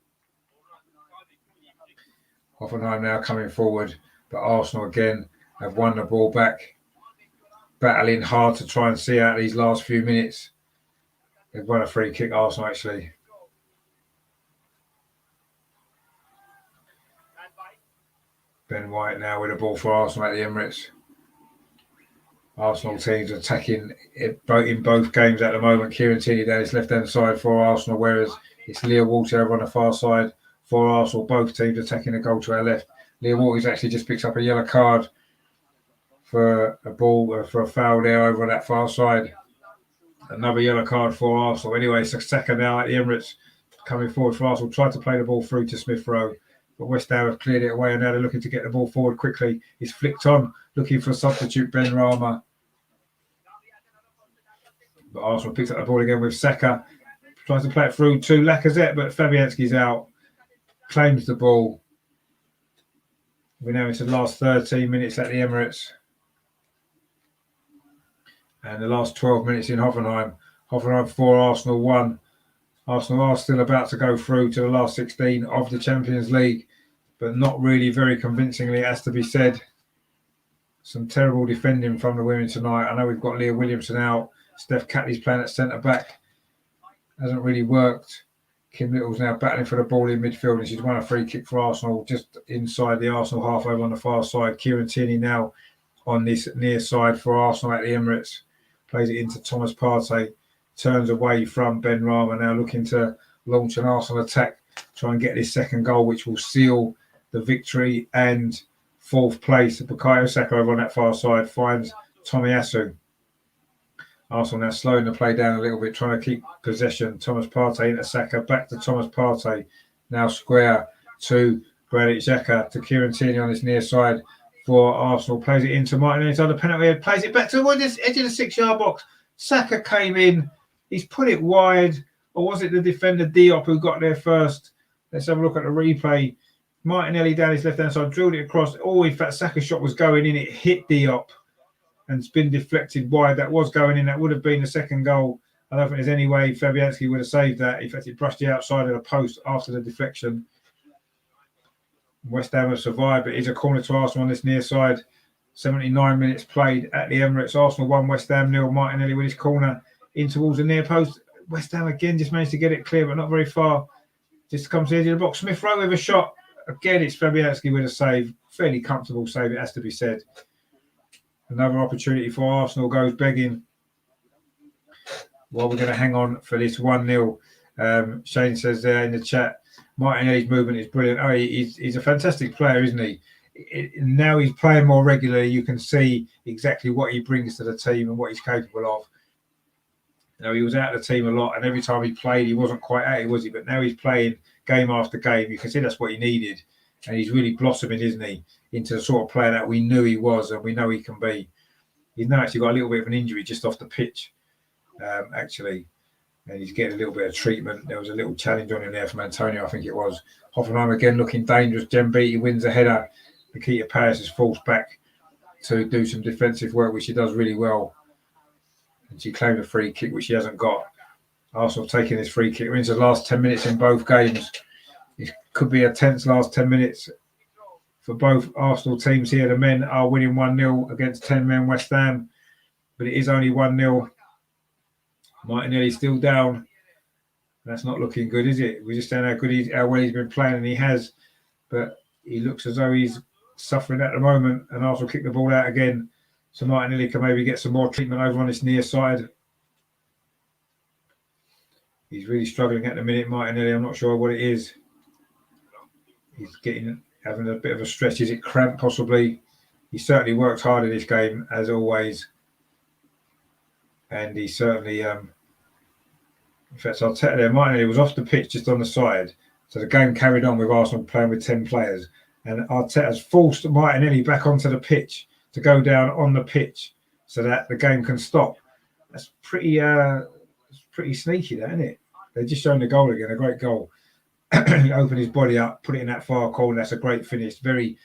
Hoffenheim now coming forward, but Arsenal again have won the ball back, battling hard to try and see out these last few minutes. They've won a free kick, Arsenal actually. Ben White now with the ball for Arsenal at the Emirates. Arsenal teams attacking in both games at the moment. Kieran Tierney down his left-hand side for Arsenal, whereas it's Leah Walter over on the far side for Arsenal. Both teams attacking the goal to our left. Leah Walters actually just picks up a yellow card for a foul there over on that far side. Another yellow card for Arsenal. Anyway, it's a second now at the Emirates coming forward for Arsenal. Tried to play the ball through to Smith Rowe, but West Ham have cleared it away, and now they're looking to get the ball forward quickly. It's flicked on, looking for a substitute, Ben Rama. But Arsenal picks up the ball again with Saka. Tries to play it through to Lacazette, but Fabianski's out. Claims the ball. We're now into the last 13 minutes at the Emirates. And the last 12 minutes in Hoffenheim. Hoffenheim 4, Arsenal 1. Arsenal are still about to go through to the last 16 of the Champions League, but not really very convincingly, it has to be said. Some terrible defending from the women tonight. I know we've got Leah Williamson out. Steph Catley's playing at centre-back. Hasn't really worked. Kim Little's now battling for the ball in midfield, and she's won a free kick for Arsenal just inside the Arsenal half over on the far side. Kieran Tierney now on this near side for Arsenal at the Emirates. Plays it into Thomas Partey. Turns away from Ben Rama, now looking to launch an Arsenal attack, try and get this second goal, which will seal the victory and fourth place. Bukayo Saka over on that far side finds Tomiyasu. Arsenal now slowing the play down a little bit, trying to keep possession. Thomas Partey into Saka, back to Thomas Partey. Now square to Granit Xhaka, to Kieran Tierney on his near side for Arsenal. Plays it into Martin inside the penalty area, plays it back towards this edge of the 6-yard box. Saka came in, he's put it wide, or was it the defender Diop who got there first? Let's have a look at the replay. Martinelli down his left-hand side, drilled it across. Oh, in fact, Saka's shot was going in, it hit Diop and it's been deflected wide. That was going in, that would have been the second goal. I don't think there's any way Fabianski would have saved that. In fact, it brushed the outside of the post after the deflection. West Ham have survived, but it's a corner to Arsenal on this near side. 79 minutes played at the Emirates. Arsenal 1, West Ham 0. Martinelli with his corner in towards the near post. West Ham again just managed to get it clear, but not very far. Just comes to the edge of the box. Smith Rowe with a shot. Again, it's Fabianski with a save. Fairly comfortable save, it has to be said. Another opportunity for Arsenal goes begging. Well, we're going to hang on for this 1-0. Shane says there in the chat, Martinelli's movement is brilliant. Oh, he's a fantastic player, isn't he? Now he's playing more regularly. You can see exactly what he brings to the team and what he's capable of. You know, he was out of the team a lot, and every time he played, he wasn't quite at it, was he? But now he's playing game after game. You can see that's what he needed, and he's really blossoming, isn't he, into the sort of player that we knew he was and we know he can be. He's now actually got a little bit of an injury just off the pitch, actually, and he's getting a little bit of treatment. There was a little challenge on him there from Antonio, I think it was. Hoffenheim again looking dangerous. Jem Beattie wins a header. Nikita Paris is forced back to do some defensive work, which she does really well. And she claimed a free kick, which she hasn't got. Arsenal taking this free kick. We're into the last 10 minutes in both games. It could be a tense last 10 minutes for both Arsenal teams here. The men are winning 1-0 against 10 men West Ham, but it is only 1-0. Martinelli still down. That's not looking good, is it? We just don't know how well he's been playing, and he has, but he looks as though he's suffering at the moment, and Arsenal kick the ball out again. So Martinelli can maybe get some more treatment over on this near side. He's really struggling at the minute, Martinelli. I'm not sure what it is. He's having a bit of a stretch. Is it cramp possibly? He certainly worked hard in this game, as always. And he certainly, in fact, I'll tell you, Martinelli was off the pitch just on the side. So the game carried on with Arsenal playing with 10 players. And Arteta's forced Martinelli back onto the pitch to go down on the pitch so that the game can stop. That's pretty sneaky, that, isn't it? They're just showing the goal again, a great goal. He opened his body up, put it in that far corner. That's a great finish. Very,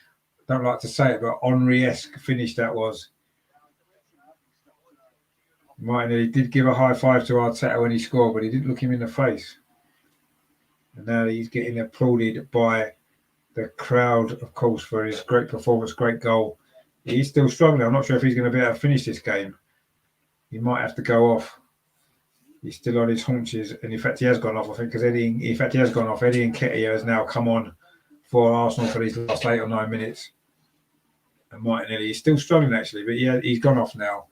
don't like to say it, but Henry-esque finish that was. Martinelli did give a high five to Arteta when he scored, but he didn't look him in the face. And now he's getting applauded by the crowd, of course, for his great performance, great goal. He's still struggling. I'm not sure if he's going to be able to finish this game. He might have to go off. He's still on his haunches, and in fact, he has gone off. I think because Eddie Nketiah has now come on for Arsenal for these last 8 or 9 minutes. And Martinelli is still struggling actually, but he's gone off now,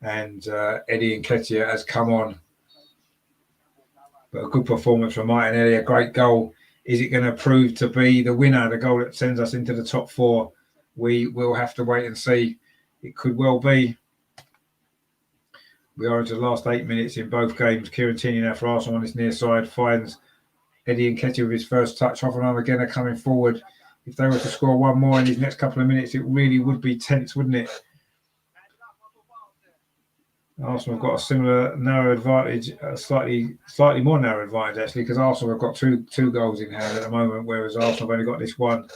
and Eddie Nketiah has come on. But a good performance from Martinelli, a great goal. Is it going to prove to be the winner, the goal that sends us into the top 4? We will have to wait and see. It could well be. We are into the last 8 minutes in both games. Kieran Tierney now for Arsenal on his near side finds Eddie Nketiah with his first touch. Hoffenheim again are coming forward. If they were to score one more in these next couple of minutes, it really would be tense, wouldn't it? Arsenal have got a similar narrow advantage, a slightly more narrow advantage actually, because Arsenal have got two goals in hand at the moment, whereas Arsenal have only got this one.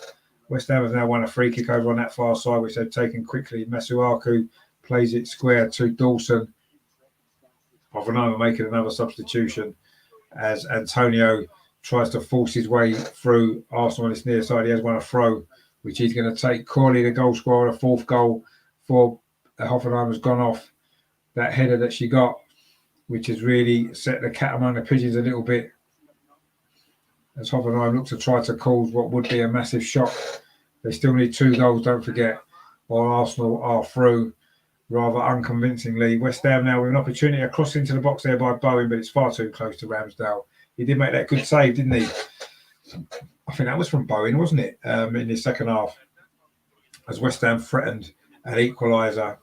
West Ham has now won a free kick over on that far side, which they've taken quickly. Masuaku plays it square to Dawson. Hoffenheim are making another substitution as Antonio tries to force his way through Arsenal on his near side. He has won a throw, which he's going to take. Corley, the goal scorer, a 4th goal for Hoffenheim, has gone off. That header that she got, which has really set the cat among the pigeons a little bit, as Hoffenheim look to try to cause what would be a massive shock. They still need 2 goals, don't forget, while Arsenal are through rather unconvincingly. West Ham now with an opportunity, a cross into the box there by Bowen, but it's far too close to Ramsdale. He did make that good save, didn't he? I think that was from Bowen, wasn't it, in the second half, as West Ham threatened an equaliser.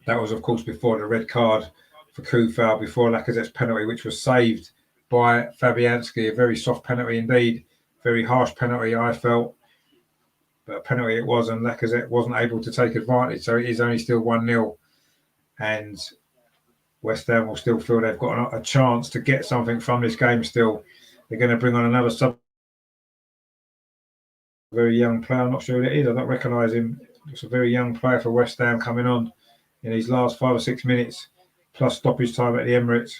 That was, of course, before the red card for Kufal, before Lacazette's penalty, which was saved by Fabianski. A very soft penalty indeed. Very harsh penalty, I felt. But a penalty it was, and Lacazette wasn't able to take advantage. So it is only still 1-0. And West Ham will still feel they've got a chance to get something from this game still. They're going to bring on another very young player. I'm not sure who it is. I don't recognise him. It's a very young player for West Ham coming on in these last 5 or 6 minutes, plus stoppage time at the Emirates.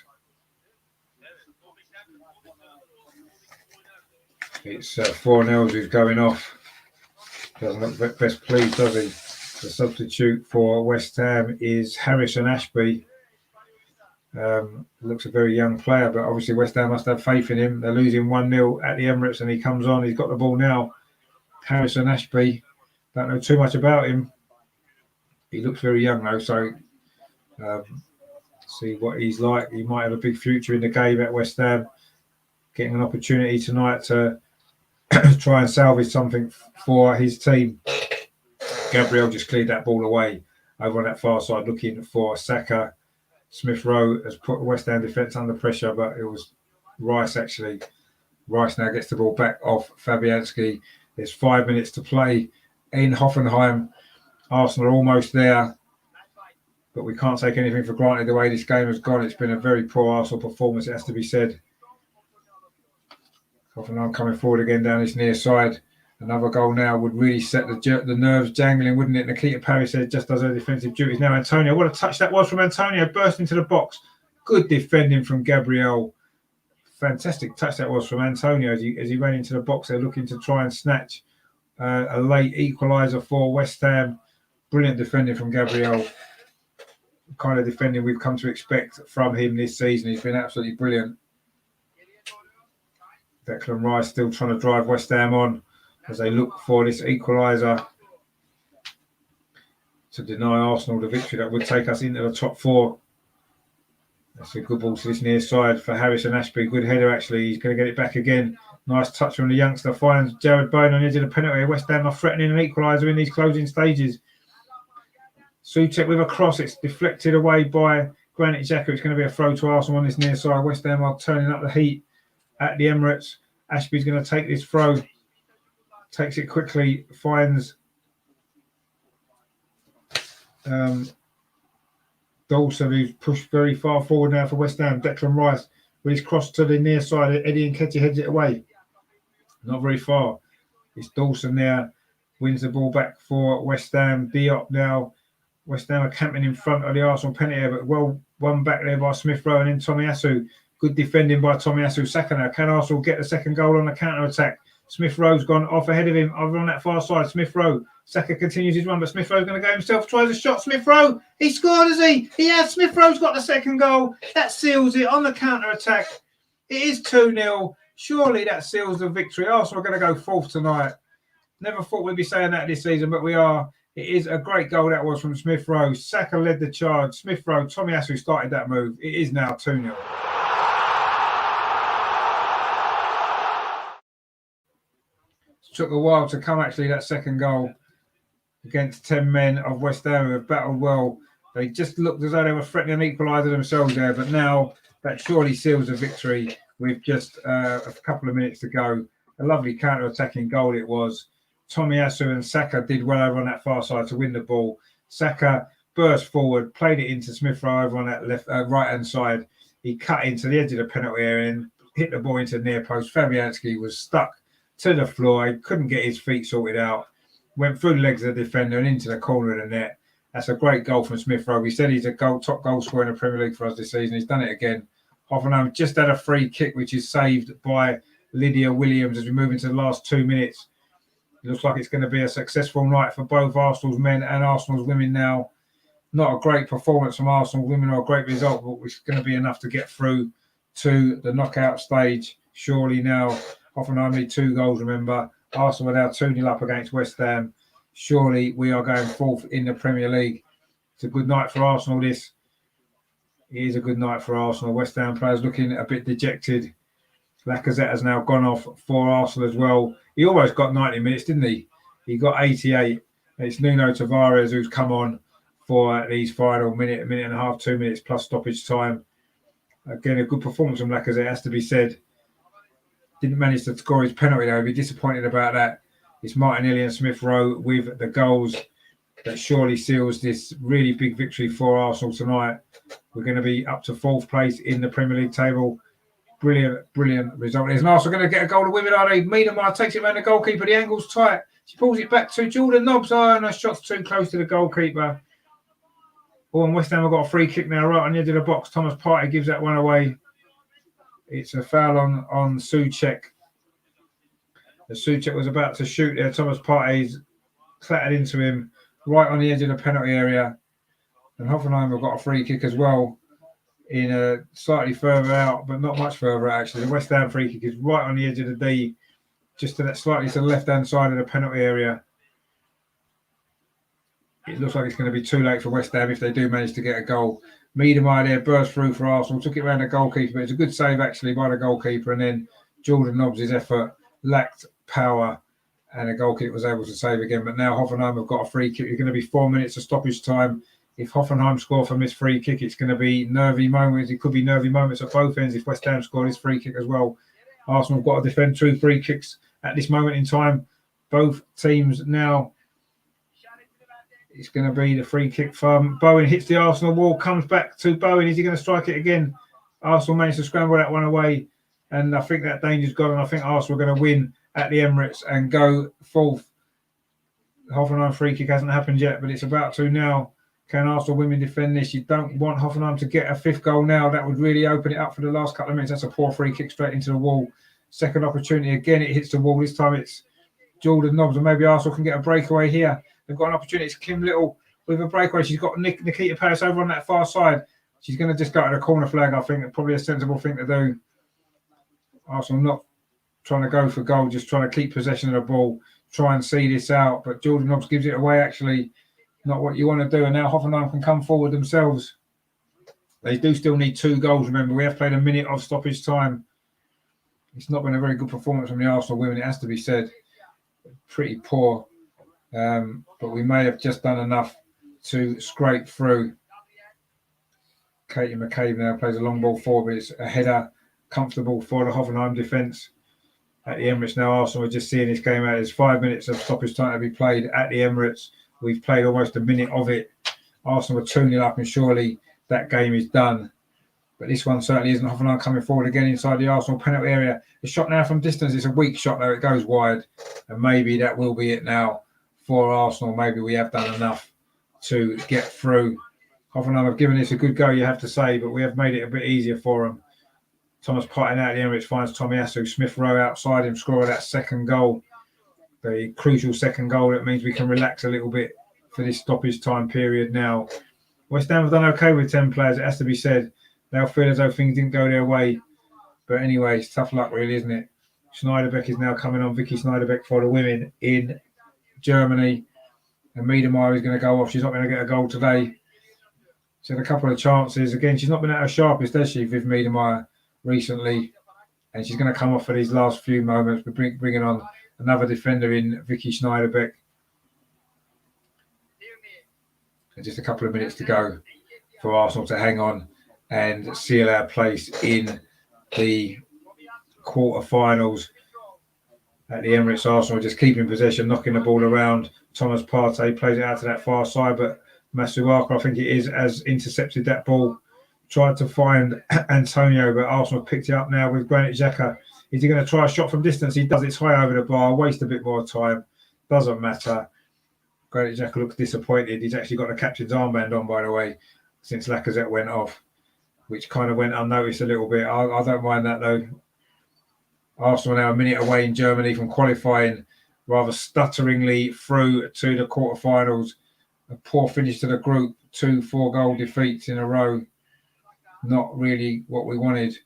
It's 4-0 who's going off. Doesn't look best pleased, does he? The substitute for West Ham is Harrison Ashby. Looks a very young player, but obviously West Ham must have faith in him. They're losing 1-0 at the Emirates, and he comes on. He's got the ball now. Harrison Ashby. Don't know too much about him. He looks very young though, so see what he's like. He might have a big future in the game at West Ham. Getting an opportunity tonight to try and salvage something for his team. Gabriel just cleared that ball away over on that far side, looking for Saka. Smith Rowe has put West Ham defence under pressure, but it was Rice actually. Rice now gets the ball back off Fabianski. There's 5 minutes to play in Hoffenheim. Arsenal are almost there, but we can't take anything for granted the way this game has gone. It's been a very poor Arsenal performance, it has to be said. Hoffenheim coming forward again down this near side. Another goal now would really set the nerves jangling, wouldn't it? Nikita Parry said just does her defensive duties. Now Antonio, what a touch that was from Antonio, burst into the box. Good defending from Gabriel. Fantastic touch that was from Antonio as he ran into the box there, looking to try and snatch A late equaliser for West Ham. Brilliant defending from Gabriel. Kind of defending we've come to expect from him this season. He's been absolutely brilliant. Declan Rice still trying to drive West Ham on as they look for this equaliser to deny Arsenal the victory that would take us into the top four. That's a good ball to this near side for Harrison Ashby. Good header, actually. He's going to get it back again. Nice touch from the youngster. Finds Jared Bowen on the edge of the penalty. West Ham are threatening an equaliser in these closing stages. Souček with a cross. It's deflected away by Granit Xhaka. It's going to be a throw to Arsenal on this near side. West Ham are turning up the heat at the Emirates. Ashby's going to take this throw. Takes it quickly. Finds Dawson, who's pushed very far forward now for West Ham. Declan Rice with his cross to the near side. Eddie Nketiah heads it away. Not very far. It's Dawson there. Wins the ball back for West Ham. Diop now. West Ham are camping in front of the Arsenal penalty area, but well won back there by Smith Rowe and then Tomiyasu. Good defending by Tomiyasu. Saka now. Can Arsenal get the second goal on the counter-attack? Smith Rowe's gone off ahead of him over on that far side. Smith Rowe. Saka continues his run, but Smith Rowe's going to go himself. Tries a shot. Smith Rowe. He scored, has he? He has. Smith Rowe's got the second goal. That seals it on the counter-attack. It is 2-0. Surely that seals the victory. Arsenal are going to go fourth tonight. Never thought we'd be saying that this season, but we are. It is a great goal that was from Smith Rowe. Saka led the charge. Smith Rowe, Tomiyasu started that move. It is now 2-0. Took a while to come, actually, that second goal against 10 men of West Ham who have battled well. They just looked as though they were threatening an equaliser themselves there, but now that surely seals a victory with just a couple of minutes to go. A lovely counter-attacking goal it was. Tomiyasu and Saka did well over on that far side to win the ball. Saka burst forward, played it into Smith Rowe over on that left right-hand side. He cut into the edge of the penalty area and hit the ball into the near post. Fabianski was stuck to the floor. He couldn't get his feet sorted out. Went through the legs of the defender and into the corner of the net. That's a great goal from Smith Rowe. He said he's a top goal scorer in the Premier League for us this season. He's done it again. Hoffenheim just had a free kick, which is saved by Lydia Williams as we move into the last 2 minutes. It looks like it's going to be a successful night for both Arsenal's men and Arsenal's women now. Not a great performance from Arsenal women or a great result, but it's going to be enough to get through to the knockout stage. Surely now, Hoffenheim need 2 goals, remember. Arsenal are now 2-0 up against West Ham. Surely we are going fourth in the Premier League. It's a good night for Arsenal, this. It is a good night for Arsenal. West Ham players looking a bit dejected. Lacazette has now gone off for Arsenal as well. He almost got 90 minutes, didn't he? He got 88. It's Nuno Tavares who's come on for these final minute and a half, 2 minutes plus stoppage time. Again, a good performance from Lacazette, has to be said. Didn't manage to score his penalty, though. He'd be disappointed about that. It's Martinelli and Smith Rowe with the goals that surely seals this really big victory for Arsenal tonight. We're going to be up to 4th place in the Premier League table. Brilliant result. There's Arsenal going to get a goal of women, are they? Miedemar takes it around the goalkeeper. The angle's tight. She pulls it back to Jordan Nobbs. Oh, and her shot's too close to the goalkeeper. Oh, and West Ham have got a free kick now right on the edge of the box. Thomas Partey gives that one away. It's a foul on Souček. The Souček was about to shoot there. Thomas Partey's clattered into him right on the edge of the penalty area. And Hoffenheim have got a free kick as well, in a slightly further out, but not much further out, actually. The West Ham free kick is right on the edge of the D, just to that slightly to the left-hand side of the penalty area. It looks like it's going to be too late for West Ham if they do manage to get a goal. Miedemar there burst through for Arsenal, took it around the goalkeeper, but it's a good save actually by the goalkeeper, and then Jordan Nobbs' effort lacked power and the goalkeeper was able to save again. But now Hoffenheim have got a free kick. It's going to be 4 minutes of stoppage time. If Hoffenheim score from this free kick, it's going to be nervy moments. It could be nervy moments at both ends if West Ham score this free kick as well. Arsenal have got to defend 2 free kicks at this moment in time. Both teams now. It's going to be the free kick from Bowen. Hits the Arsenal wall, comes back to Bowen. Is he going to strike it again? Arsenal managed to scramble that one away. And I think that danger's gone. And I think Arsenal are going to win at the Emirates and go fourth. The Hoffenheim free kick hasn't happened yet, but it's about to now. Can Arsenal women defend this? You don't want Hoffenheim to get a 5th goal now. That would really open it up for the last couple of minutes. That's a poor free kick straight into the wall. Second opportunity. Again, it hits the wall. This time it's Jordan Nobbs, and maybe Arsenal can get a breakaway here. They've got an opportunity. It's Kim Little with a breakaway. She's got Nikita Paris over on that far side. She's going to just go to the corner flag, I think. Probably a sensible thing to do. Arsenal not trying to go for goal, just trying to keep possession of the ball, try and see this out. But Jordan Nobbs gives it away, actually. Not what you want to do. And now Hoffenheim can come forward themselves. They do still need 2 goals. Remember, we have played a minute of stoppage time. It's not been a very good performance from the Arsenal women, it has to be said. Pretty poor. But we may have just done enough to scrape through. Katie McCabe now plays a long ball forward, but it's a header, comfortable for the Hoffenheim defence. At the Emirates now, Arsenal are just seeing this game out. There's 5 minutes of stoppage time to be played at the Emirates. We've played almost a minute of it. Arsenal are 2-0 up, and surely that game is done. But this one certainly isn't. Hoffenheim coming forward again inside the Arsenal penalty area. The shot now from distance. It's a weak shot, though. It goes wide. And maybe that will be it now for Arsenal. Maybe we have done enough to get through. Hoffenheim have given this a good go, you have to say, but we have made it a bit easier for them. Thomas Partey out of the Emirates finds Tomiyasu. Smith Rowe outside him, scoring that second goal. The crucial second goal. That means we can relax a little bit for this stoppage time period now. West Ham have done okay with 10 players, it has to be said. They'll feel as though things didn't go their way. But anyway, it's tough luck really, isn't it? Schneiderbeck is now coming on. Vicky Schneiderbeck for the women in Germany. And Miedemeier is going to go off. She's not going to get a goal today. She had a couple of chances. Again, she's not been at her sharpest, has she, Viv Miedemeier recently? And she's going to come off for these last few moments. We're bringing on another defender in Vicky Schneiderbeck. And just a couple of minutes to go for Arsenal to hang on and seal our place in the quarterfinals. At the Emirates, Arsenal just keeping possession, knocking the ball around. Thomas Partey plays it out to that far side, but Masuaka, I think it is, has intercepted that ball. Tried to find Antonio, but Arsenal picked it up now with Granit Xhaka. Is he going to try a shot from distance? He does. It's high over the bar. Waste a bit more time. Doesn't matter. Granit Xhaka looks disappointed. He's actually got the captain's armband on, by the way, since Lacazette went off, which kind of went unnoticed a little bit. I don't mind that, though. Arsenal now a minute away in Germany from qualifying rather stutteringly through to the quarterfinals. A poor finish to the group, 2 4-goal defeats in a row. Not really what we wanted.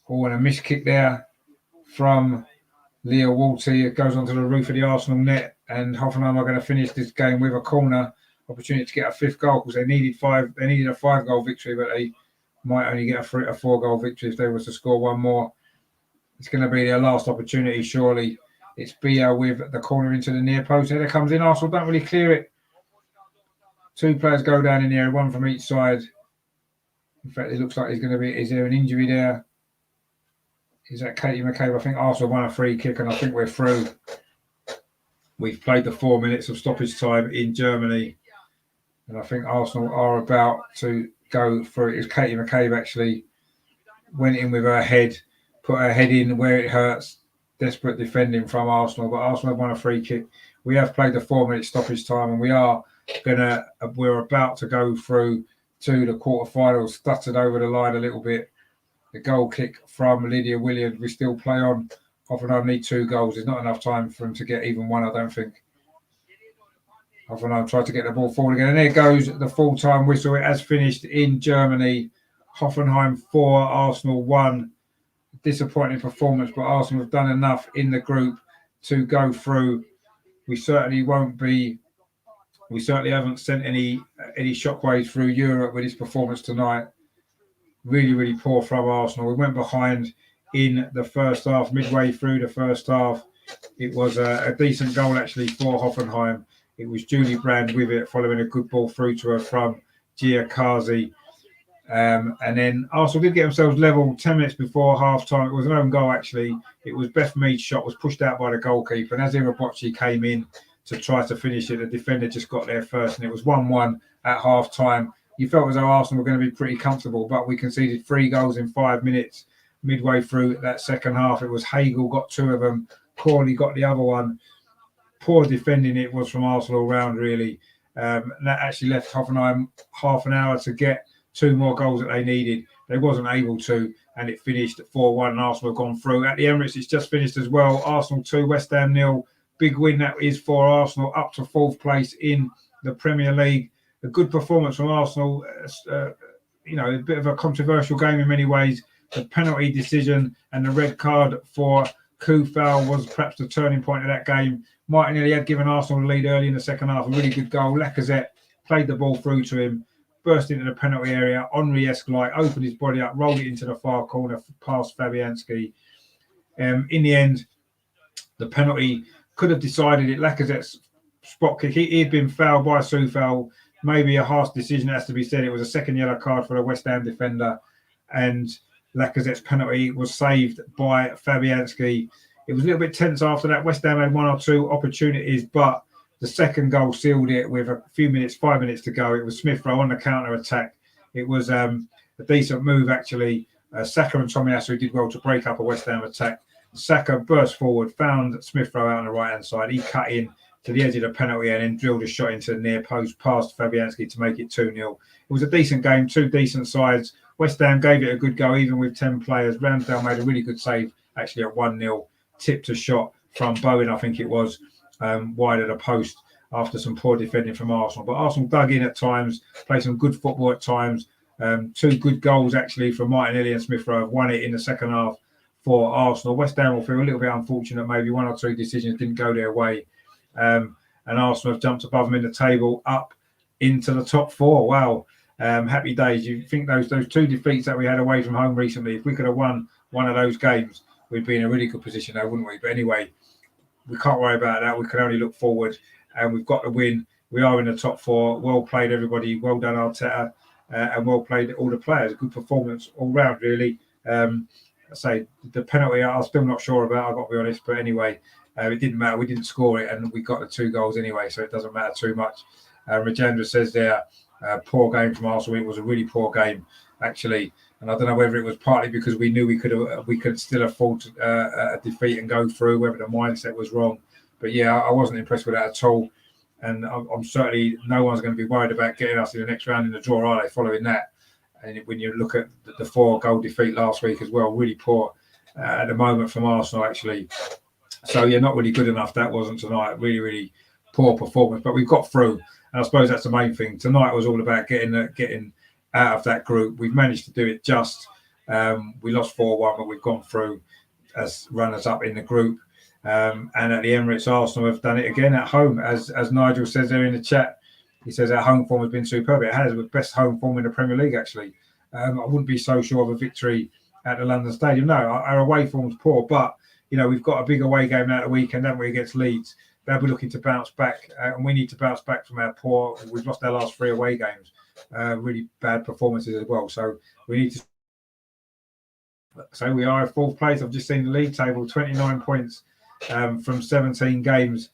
Oh, and a missed kick there from Leah Walty. It goes onto the roof of the Arsenal net, and Hoffenheim are going to finish this game with a corner opportunity to get a 5th goal because they needed a 5-goal victory, but they might only get a 4-goal victory if they were to score one more. It's going to be their last opportunity, surely. It's Bia with the corner into the near post. Header comes in. Arsenal don't really clear it. 2 players go down in here, 1 from each side. In fact, it looks like there's going to be... Is there an injury there? Is that Katie McCabe? I think Arsenal won a free kick, and I think we're through. We've played the 4 minutes of stoppage time in Germany, and I think Arsenal are about to go through. It was Katie McCabe actually went in with her head, put her head in where it hurts. Desperate defending from Arsenal, but Arsenal have won a free kick. We have played the 4 minute stoppage time, and we're about to go through to the quarterfinals. Stuttered over the line a little bit. The goal kick from Lydia Williams. We still play on. Hoffenheim need 2 goals. There's not enough time for them to get even one, I don't think. Hoffenheim tried to get the ball forward again. And there goes the full-time whistle. It has finished in Germany. Hoffenheim 4, Arsenal 1. Disappointing performance, but Arsenal have done enough in the group to go through. We certainly haven't sent any shockwaves through Europe with this performance tonight. Really, really poor from Arsenal. We went behind in the first half, midway through the first half. It was a decent goal actually for Hoffenheim. It was Julie Brand with it, following a good ball through to her from Gia Kazi. And then Arsenal did get themselves level 10 minutes before half-time. It was an own goal, actually. It was Beth Mead's shot, was pushed out by the goalkeeper. And as Irabochi came in to try to finish it, the defender just got there first. And it was 1-1 at half-time. You felt as though Arsenal were going to be pretty comfortable, but we conceded 3 goals in 5 minutes. Midway through that second half, it was Hagel got 2 of them. Corley got the other one. Poor defending it was from Arsenal all round, really. And that actually left Hoffenheim half an hour to get 2 more goals that they needed. They wasn't able to, and it finished at 4-1, and Arsenal have gone through. At the Emirates, it's just finished as well. Arsenal 2, West Ham 0. big win that is for Arsenal, up to 4th place in the Premier League. A good performance from Arsenal. A bit of a controversial game in many ways. The penalty decision and the red card for Kufal was perhaps the turning point of that game. Martinelli had given Arsenal the lead early in the second half. A really good goal. Lacazette played the ball through to him, burst into the penalty area. Henry-esque like, opened his body up, rolled it into the far corner past Fabianski. In the end, the penalty could have decided it. Lacazette's spot kick. He had been fouled by Soufal. Maybe a harsh decision has to be said. It was a second yellow card for the West Ham defender, and Lacazette's penalty was saved by Fabianski. It was a little bit tense after that. West Ham had 1 or 2 opportunities, but the second goal sealed it with a few minutes, 5 minutes to go. It was Smith Rowe on the counter attack. It was a decent move, actually. Saka and Tomiyasu did well to break up a West Ham attack. Saka burst forward, found Smith Rowe out on the right-hand side. He cut in to the edge of the penalty and then drilled a shot into the near post past Fabianski to make it 2-0. It was a decent game, 2 decent sides. West Ham gave it a good go, even with 10 players. Ramsdale made a really good save, actually, at 1-0. Tipped a shot from Bowen, I think it was, wide of the post after some poor defending from Arsenal. But Arsenal dug in at times, played some good football at times. 2 good goals, actually, from Martinelli and Smith Rowe. Won it in the second half for Arsenal. West Ham will feel a little bit unfortunate. Maybe 1 or 2 decisions didn't go their way. And Arsenal have jumped above them in the table, up into the top 4. Wow. Happy days. You think those 2 defeats that we had away from home recently, if we could have won one of those games, we'd be in a really good position now, wouldn't we? But anyway, we can't worry about that. We can only look forward, and we've got to win. We are in the top 4. Well played, everybody. Well done, Arteta, and well played all the players. Good performance all round, really. I say the penalty, I'm still not sure about. I've got to be honest, but anyway, it didn't matter. We didn't score it, and we got the 2 goals anyway, so it doesn't matter too much. Rajendra says there, poor game from Arsenal. It was a really poor game, actually, and I don't know whether it was partly because we knew we could still afford a defeat and go through, whether the mindset was wrong. But yeah, I wasn't impressed with that at all, and I'm certainly no one's going to be worried about getting us in the next round in the draw, are they? Following that, and when you look at the 4-goal defeat last week as well, really poor at the moment from Arsenal, actually. So yeah, not really good enough. That wasn't tonight. Really, really poor performance, but we've got through. And I suppose that's the main thing. Tonight was all about getting out of that group. We've managed to do it just. We lost 4-1, but we've gone through as runners-up in the group. And at the Emirates, Arsenal have done it again at home. As Nigel says there in the chat, he says our home form has been superb. It has, with best home form in the Premier League, actually. I wouldn't be so sure of a victory at the London Stadium. No, our away form's poor, but we've got a big away game now at the weekend, haven't we, against Leeds. They'll be looking to bounce back, and we need to bounce back from our poor. We've lost our last 3 away games, really bad performances as well. So we need to. So we are at 4th place. I've just seen the league table, 29 points from 17 games.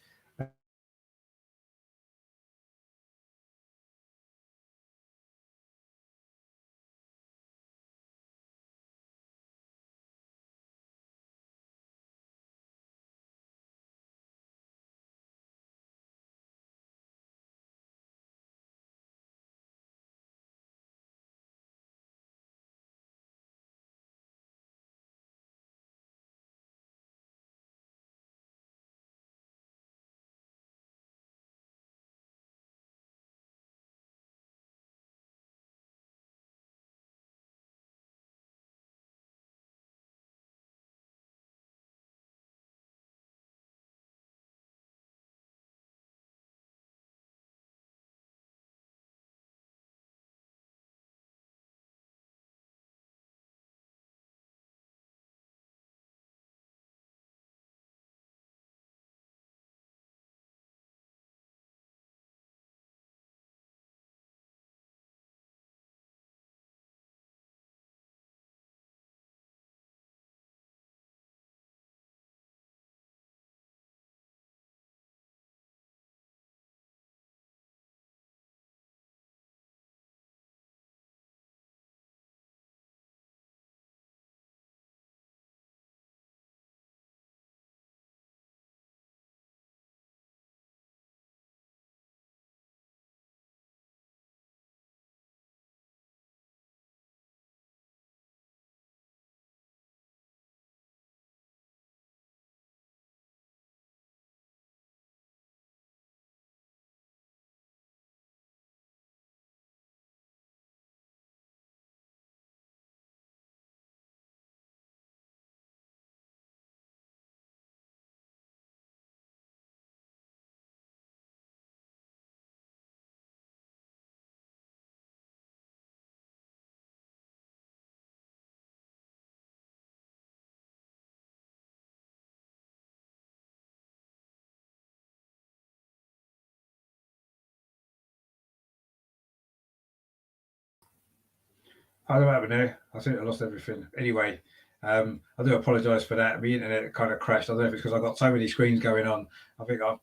I don't know what happened there. I think I lost everything. Anyway, I do apologise for that. The internet kind of crashed. I don't know if it's because I've got so many screens going on. I think I've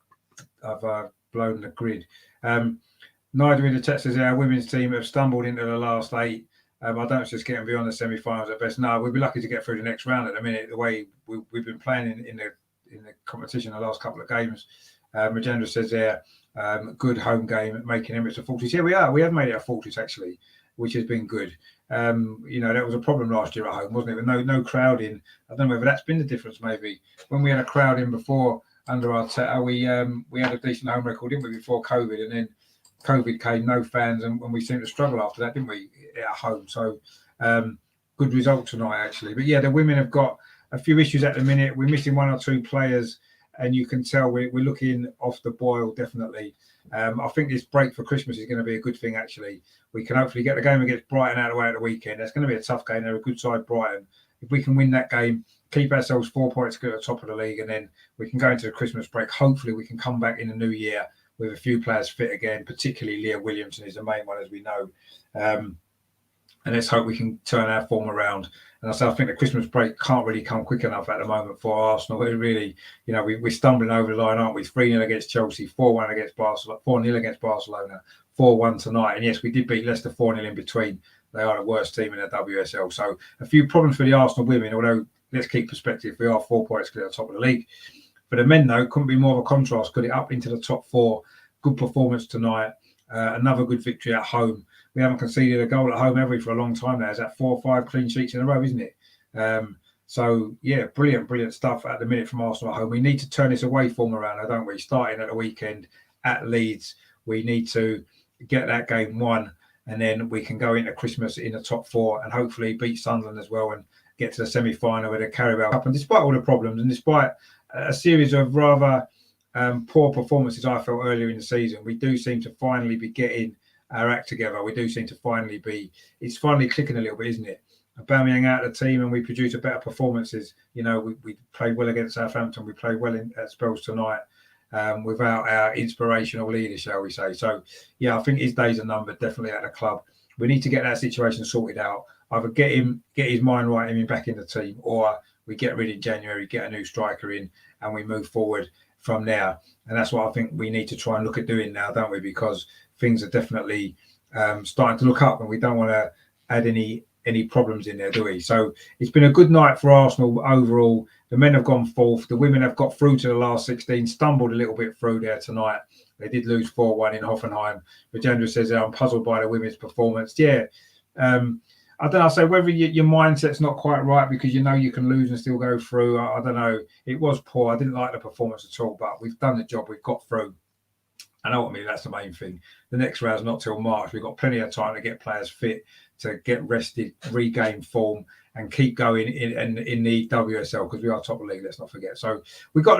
blown the grid. Nigel in the text says our women's team have stumbled into the last 8. I don't just getting beyond the semi-finals at best. No, we'd be lucky to get through the next round at the minute. The way we've been playing in the competition the last couple of games. Rajendra says there, good home game, making Emirates a fortress. Yeah, we are. We have made it a fortress actually, which has been good. That was a problem last year at home, wasn't it? With no crowding. I don't know whether that's been the difference. Maybe when we had a crowd in before under Arteta, we had a decent home record, didn't we, before COVID, and then COVID came, no fans, and we seemed to struggle after that, didn't we, at home? So good result tonight, actually. But yeah, the women have got a few issues at the minute. We're missing 1 or 2 players, and you can tell we're looking off the boil, definitely. I think this break for Christmas is going to be a good thing, actually. We can hopefully get the game against Brighton out of the way at the weekend. That's going to be a tough game. They're a good side, Brighton. If we can win that game, keep ourselves 4 points good at the top of the league, and then we can go into the Christmas break. Hopefully, we can come back in the new year with a few players fit again, particularly Leah Williamson is the main one, as we know. And let's hope we can turn our form around. And I think the Christmas break can't really come quick enough at the moment for Arsenal. It really, we're stumbling over the line, aren't we? 3-0 against Chelsea, 4-1 against Barcelona, 4-0 against Barcelona, 4-1 tonight. And yes, we did beat Leicester 4-0 in between. They are the worst team in the WSL. So a few problems for the Arsenal women, although let's keep perspective. We are 4 points clear at the top of the league. For the men, though, couldn't be more of a contrast. Got it up into the top 4. Good performance tonight. Another good victory at home. We haven't conceded a goal at home, have we, for a long time now? Is that 4 or 5 clean sheets in a row, isn't it? So, yeah, brilliant stuff at the minute from Arsenal at home. We need to turn this away form around, don't we? Starting at the weekend at Leeds. We need to get that game won, and then we can go into Christmas in the top 4 and hopefully beat Sunderland as well and get to the semi-final with the Carabao Cup. And despite all the problems and despite a series of rather poor performances I felt earlier in the season, we do seem to finally be getting our act together. We do seem to finally it's finally clicking a little bit, isn't it? Aubameyang out of the team and we produce better performances. We played well against Southampton. We played well at spells tonight without our inspirational leader, shall we say. So, yeah, I think his days are numbered, definitely at the club. We need to get that situation sorted out. Either get his mind right and him back in the team, or we get rid in January, get a new striker in, and we move forward from there. And that's what I think we need to try and look at doing now, don't we? Because things are definitely starting to look up, and we don't want to add any problems in there, do we? So it's been a good night for Arsenal overall. The men have gone 4th. The women have got through to the last 16, stumbled a little bit through there tonight. They did lose 4-1 in Hoffenheim. Rajendra says I'm puzzled by the women's performance. Yeah. I don't know. So whether your mindset's not quite right because you can lose and still go through. I don't know. It was poor. I didn't like the performance at all, but we've done the job. We've got through. And ultimately, that's the main thing. The next round's not till March. We've got plenty of time to get players fit, to get rested, regain form, and keep going in the WSL because we are top of the league. Let's not forget. So we got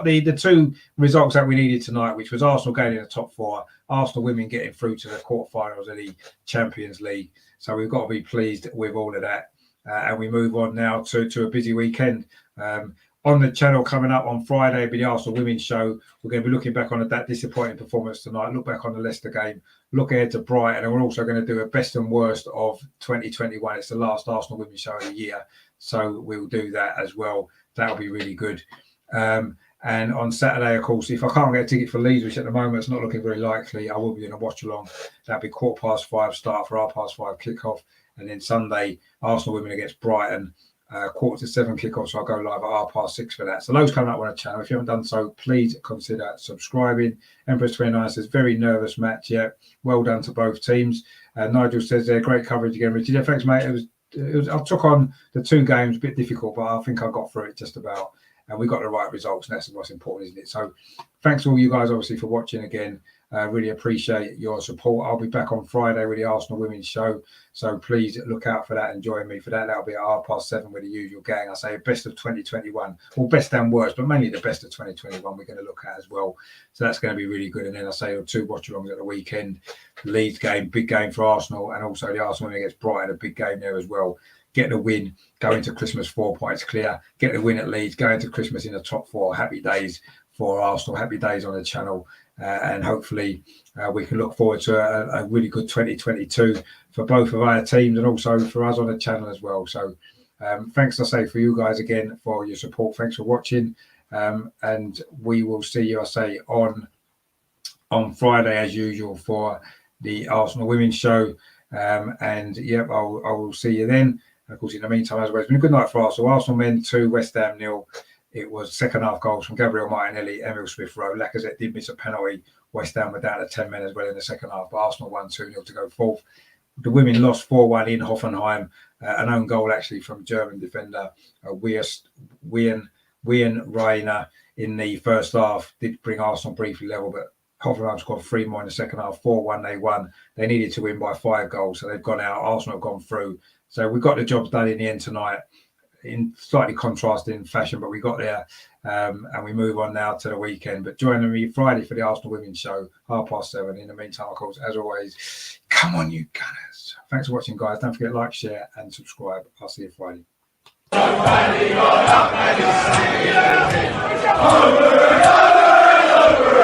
the 2 results that we needed tonight, which was Arsenal gaining the top 4, Arsenal women getting through to the quarterfinals of the Champions League. So we've got to be pleased with all of that, and we move on now to a busy weekend. On the channel coming up on Friday will be the Arsenal Women's Show. We're going to be looking back on that disappointing performance tonight, look back on the Leicester game, look ahead to Brighton, and we're also going to do a best and worst of 2021. It's the last Arsenal Women's Show of the year, so we'll do that as well. That'll be really good. And on Saturday, of course, if I can't get a ticket for Leeds, which at the moment it's not looking very likely, I will be in a watch-along. That'll be 5:15 start for 5:30 kickoff. And then Sunday, Arsenal Women against Brighton. 6:45 kickoff, so I'll go live at 6:30 for that. So those coming up on the channel. If you haven't done so, please consider subscribing. Empress 29 says very nervous match. Yeah, well done to both teams. Nigel says they're great coverage again, Richard. Yeah, thanks, mate. It was. I took on the 2 games, a bit difficult, but I think I got through it just about. And we got the right results, and that's what's important, isn't it? So thanks to all you guys, obviously, for watching again. Really appreciate your support. I'll be back on Friday with the Arsenal Women's Show. So please look out for that and join me for that. That'll be at 7:30 with the usual gang. I say best of 2021, or best and worst, but mainly the best of 2021 we're going to look at as well. So that's going to be really good. And then I say 2 watch-alongs at the weekend. Leeds game, big game for Arsenal, and also the Arsenal against Brighton, a big game there as well. Get the win, go into Christmas 4 points clear. Get the win at Leeds, go into Christmas in the top 4. Happy days for Arsenal. Happy days on the channel, and hopefully we can look forward to a really good 2022 for both of our teams and also for us on the channel as well. So thanks, I say, for you guys again for your support. Thanks for watching, and we will see you, I say, on Friday as usual for the Arsenal Women's Show. And yep, I will see you then. And of course, in the meantime, as well, it's been a good night for Arsenal. Arsenal men 2, West Ham 0. It was second half goals from Gabriel Martinelli, Emil Smith-Rowe. Lacazette did miss a penalty. West Ham were down to 10 men as well in the second half. But Arsenal won 2-0 to go fourth. The women lost 4-1 in Hoffenheim. An own goal actually from German defender Wien Reiner in the first half did bring Arsenal briefly level, but Hoffenheim scored 3 more in the second half. 4-1 they won. They needed to win by 5 goals, so they've gone out. Arsenal have gone through. So we got the job done in the end tonight, in slightly contrasting fashion, but we got there, and we move on now to the weekend. But join me Friday for the Arsenal Women's Show, 7:30. In the meantime, of course, as always, come on, you Gunners. Thanks for watching, guys. Don't forget to like, share, and subscribe. I'll see you Friday. Over and over.